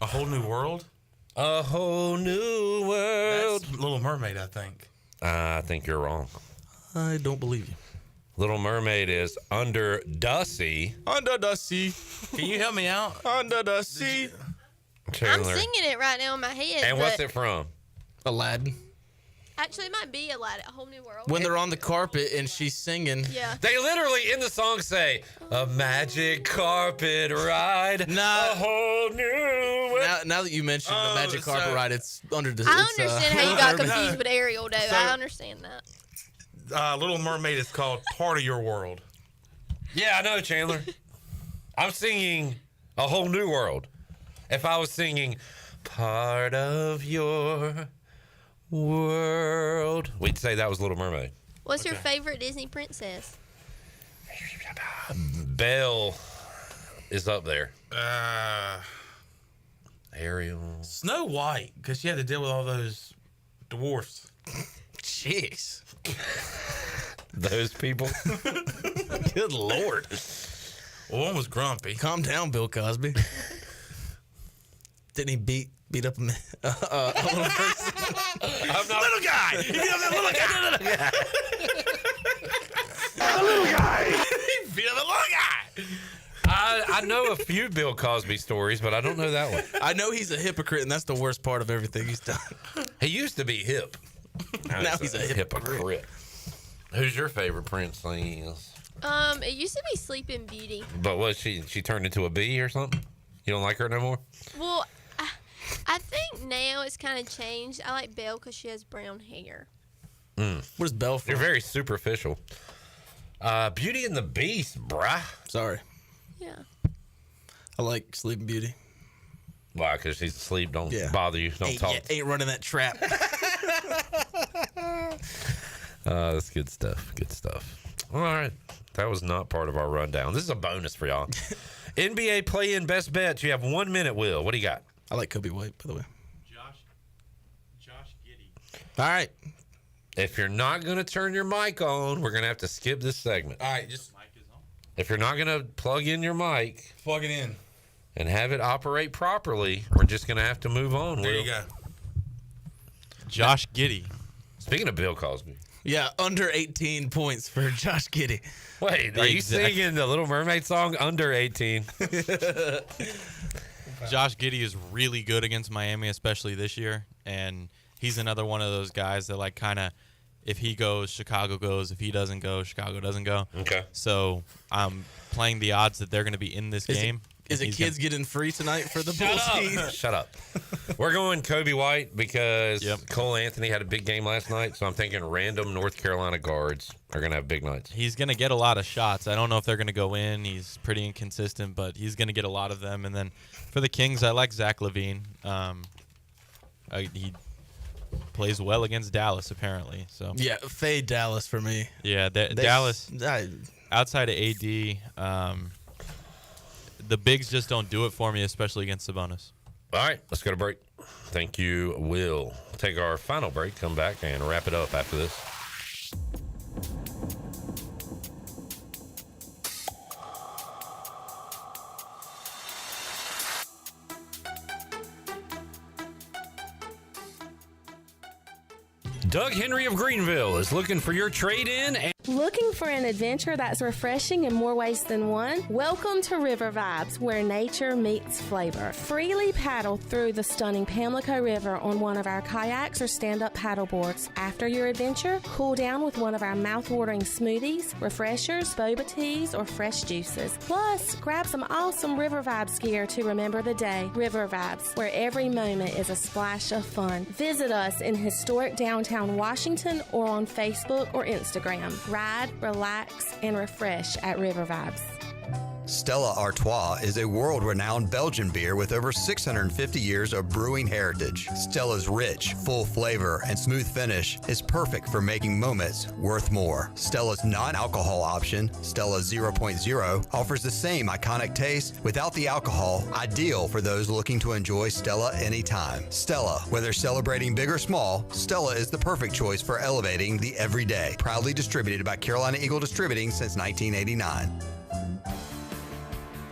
A whole new world? A whole new world. That's Little Mermaid, I think. I think you're wrong. I don't believe you. Little Mermaid is Under the Sea. Under the sea. Can you help me out? Under the sea. Chandler. I'm singing it right now in my head. And what's it from? Aladdin. Actually, it might be a whole new world. When they're on the carpet and she's singing. Yeah. They literally in the song say, a magic carpet ride, a whole new world. Now that you mentioned the magic carpet ride, it's under the. I understand how you got confused with Ariel, though. I understand that. Little Mermaid is called Part of Your World. Yeah, I know, Chandler. I'm singing A Whole New World. If I was singing Part of Your World, we'd say that was Little Mermaid. What's your favorite Disney princess? Belle is up there. Ariel. Snow White, because she had to deal with all those dwarfs. Jeez. Those people. Good Lord. Well, one was grumpy. Calm down, Bill Cosby. Didn't he beat up a little person? I'm not little guy. He beat up that little guy. The little guy. He beat up the little guy. I know a few Bill Cosby stories, but I don't know that one. I know he's a hypocrite, and that's the worst part of everything he's done. He used to be hip. Now he's a hypocrite. Who's your favorite princess? It used to be Sleeping Beauty. But what, she turned into a bee or something? You don't like her no more? Well, I think now it's kind of changed. I like Belle because she has brown hair. What is Belle from? You're very superficial. Beauty and the Beast, bruh. Sorry. Yeah. I like Sleeping Beauty. Why? Because she's asleep. Don't bother you. Don't talk. Ain't running that trap. That's good stuff. Good stuff. All right. That was not part of our rundown. This is a bonus for y'all. NBA play-in best bets. You have 1 minute, Will. What do you got? I like Kobe White, by the way. Josh Giddey. All right. If you're not going to turn your mic on, we're going to have to skip this segment. All right, just If you're not going to plug in your mic, plug it in and have it operate properly, we're just going to have to move on. There Will. you go. Josh Giddey. Speaking of Bill Cosby. Yeah, under 18 points for Josh Giddey. Wait, are you singing the Little Mermaid song under 18? Josh Giddey is really good against Miami, especially this year. And he's another one of those guys that, like, kind of, if he goes, Chicago goes. If he doesn't go, Chicago doesn't go. Okay. So I'm playing the odds that they're going to be in this game. Is it kids getting free tonight for the Bulls? Shut up. We're going Kobe White because Cole Anthony had a big game last night. So I'm thinking random North Carolina guards are going to have big nights. He's going to get a lot of shots. I don't know if they're going to go in. He's pretty inconsistent, but he's going to get a lot of them. And then for the Kings, I like Zach LaVine. He plays well against Dallas, apparently. So Yeah, fade Dallas for me. Yeah, Dallas, outside of AD, the bigs just don't do it for me, especially against Sabonis. All right, let's go to break. Thank you, Will. Take our final break, come back, and wrap it up after this. Doug Henry of Greenville is looking for your trade-in and Looking for an adventure that's refreshing in more ways than one? Welcome to River Vibes, where nature meets flavor. Freely paddle through the stunning Pamlico River on one of our kayaks or stand-up paddle boards. After your adventure, cool down with one of our mouth-watering smoothies, refreshers, boba teas, or fresh juices. Plus, grab some awesome River Vibes gear to remember the day. River Vibes, where every moment is a splash of fun. Visit us in historic downtown Washington or on Facebook or Instagram. Ride, relax, and refresh at River Vibes. Stella Artois is a world-renowned Belgian beer with over 650 years of brewing heritage. Stella's rich, full flavor and smooth finish is perfect for making moments worth more. Stella's non-alcohol option, Stella 0.0, offers the same iconic taste without the alcohol, ideal for those looking to enjoy Stella anytime. Stella, whether celebrating big or small, Stella is the perfect choice for elevating the everyday. Proudly distributed by Carolina Eagle Distributing since 1989.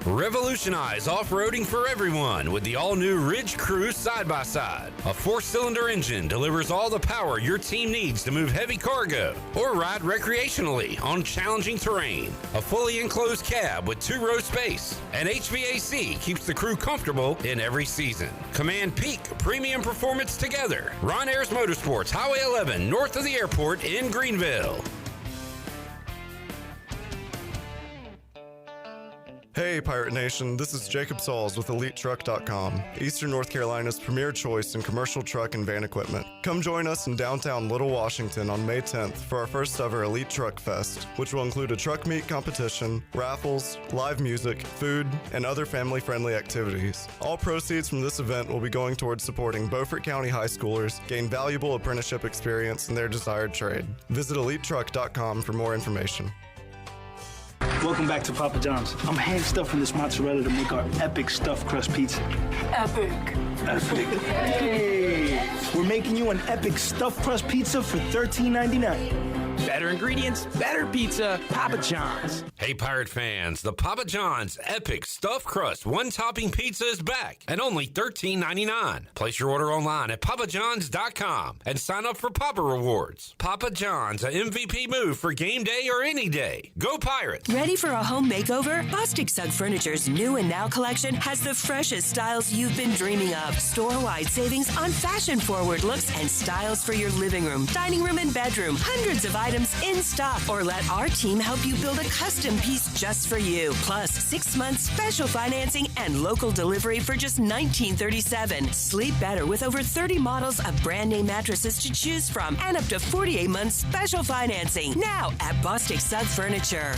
Revolutionize off-roading for everyone with the all-new Ridge Crew side-by-side. A 4-cylinder engine delivers all the power your team needs to move heavy cargo or ride recreationally on challenging terrain. A fully enclosed cab with 2-row space. And HVAC keeps the crew comfortable in every season. Command peak premium performance together. Ron Ayers Motorsports, Highway 11, north of the airport in Greenville. Hey Pirate Nation, this is Jacob Sauls with EliteTruck.com, Eastern North Carolina's premier choice in commercial truck and van equipment. Come join us in downtown Little Washington on May 10th for our first ever Elite Truck Fest, which will include a truck meet competition, raffles, live music, food, and other family-friendly activities. All proceeds from this event will be going towards supporting Beaufort County high schoolers gain valuable apprenticeship experience in their desired trade. Visit EliteTruck.com for more information. Welcome back to Papa John's. I'm hand stuffing this mozzarella to make our epic stuffed crust pizza. Epic. Hey. We're making you an epic stuffed crust pizza for $13.99. Better ingredients, better pizza, Papa John's. Hey Pirate fans, the Papa John's Epic Stuffed Crust One-Topping Pizza is back at only $13.99. Place your order online at papajohns.com and sign up for Papa Rewards. Papa John's, a MVP move for game day or any day. Go Pirates! Ready for a home makeover? Bostic Sugg Furniture's new and now collection has the freshest styles you've been dreaming of. Store-wide savings on fashion-forward looks and styles for your living room, dining room, and bedroom. Hundreds of items in stock, or let our team help you build a custom piece just for you. Plus, 6 months special financing and local delivery for just $19.37. Sleep better with over 30 models of brand name mattresses to choose from and up to 48 months special financing. Now at Bostic Sugg Furniture.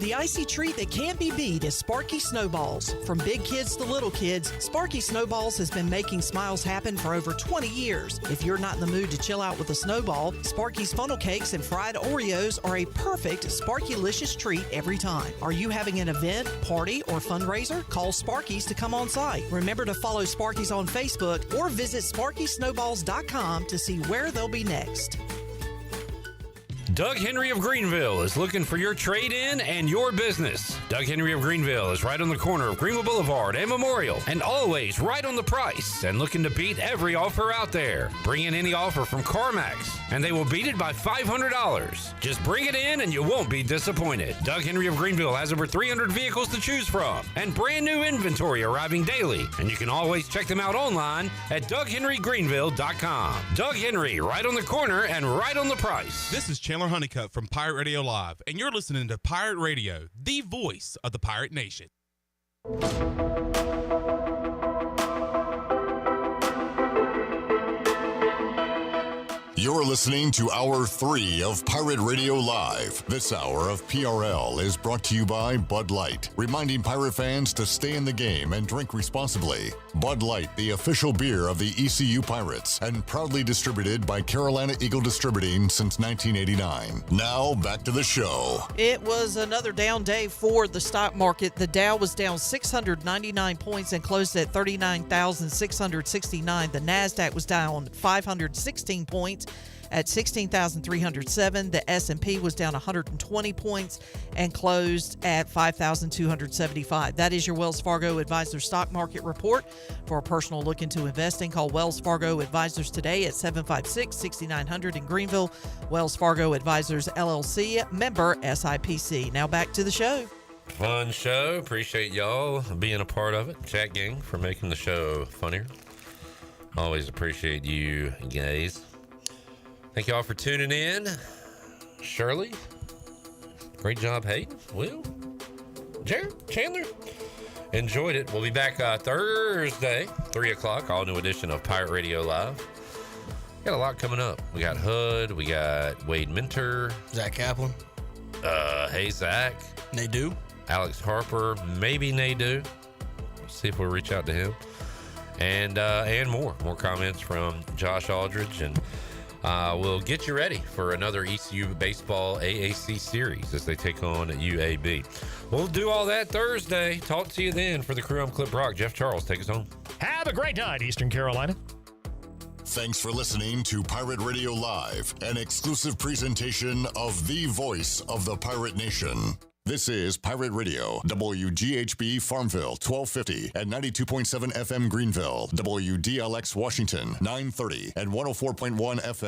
The icy treat that can't be beat is Sparky Snowballs. From big kids to little kids, Sparky Snowballs has been making smiles happen for over 20 years. If you're not in the mood to chill out with a snowball, Sparky's funnel cakes and fried Oreos are a perfect Sparky-licious treat every time. Are you having an event, party, or fundraiser? Call Sparky's to come on site. Remember to follow Sparky's on Facebook or visit SparkySnowballs.com to see where they'll be next. Doug Henry of Greenville is looking for your trade-in and your business. Doug Henry of Greenville is right on the corner of Greenville Boulevard and Memorial, and always right on the price and looking to beat every offer out there. Bring in any offer from CarMax, and they will beat it by $500. Just bring it in and you won't be disappointed. Doug Henry of Greenville has over 300 vehicles to choose from and brand new inventory arriving daily, and you can always check them out online at DougHenryGreenville.com. Doug Henry, right on the corner and right on the price. This is Chandler Honeycutt from Pirate Radio Live, and you're listening to Pirate Radio, the voice of the Pirate Nation. You're listening to Hour 3 of Pirate Radio Live. This hour of PRL is brought to you by Bud Light, reminding pirate fans to stay in the game and drink responsibly. Bud Light, the official beer of the ECU Pirates, and proudly distributed by Carolina Eagle Distributing since 1989. Now, back to the show. It was another down day for the stock market. The Dow was down 699 points and closed at 39,669. The NASDAQ was down 516 points at 16,307. The S&P was down 120 points and closed at 5,275. That is your Wells Fargo Advisors Stock Market Report. For a personal look into investing, call Wells Fargo Advisors today at 756-6900 in Greenville. Wells Fargo Advisors, LLC, member SIPC. Now back to the show. Fun show. Appreciate y'all being a part of it. Chat gang for making the show funnier. Always appreciate you guys. Thank y'all for tuning in. Shirley, great job, Hayden, Will, Jared, Chandler. Enjoyed it. We'll be back Thursday, 3 o'clock, all new edition of Pirate Radio Live. Got a lot coming up. We got Hood, we got Wade Minter, Zach Kaplan, Hey Zach, Nadeau, Alex Harper, maybe Nadeau. See if we'll reach out to him. And more comments from Josh Aldridge, and we'll get you ready for another ECU baseball AAC series as they take on UAB. We'll do all that Thursday. Talk to you then. For the crew, I'm Clip Brock. Jeff Charles, take us home. Have a great night, Eastern Carolina. Thanks for listening to Pirate Radio Live, an exclusive presentation of the voice of the Pirate Nation. This is Pirate Radio, WGHB Farmville, 1250 and 92.7 FM Greenville, WDLX Washington, 930 and 104.1 FM.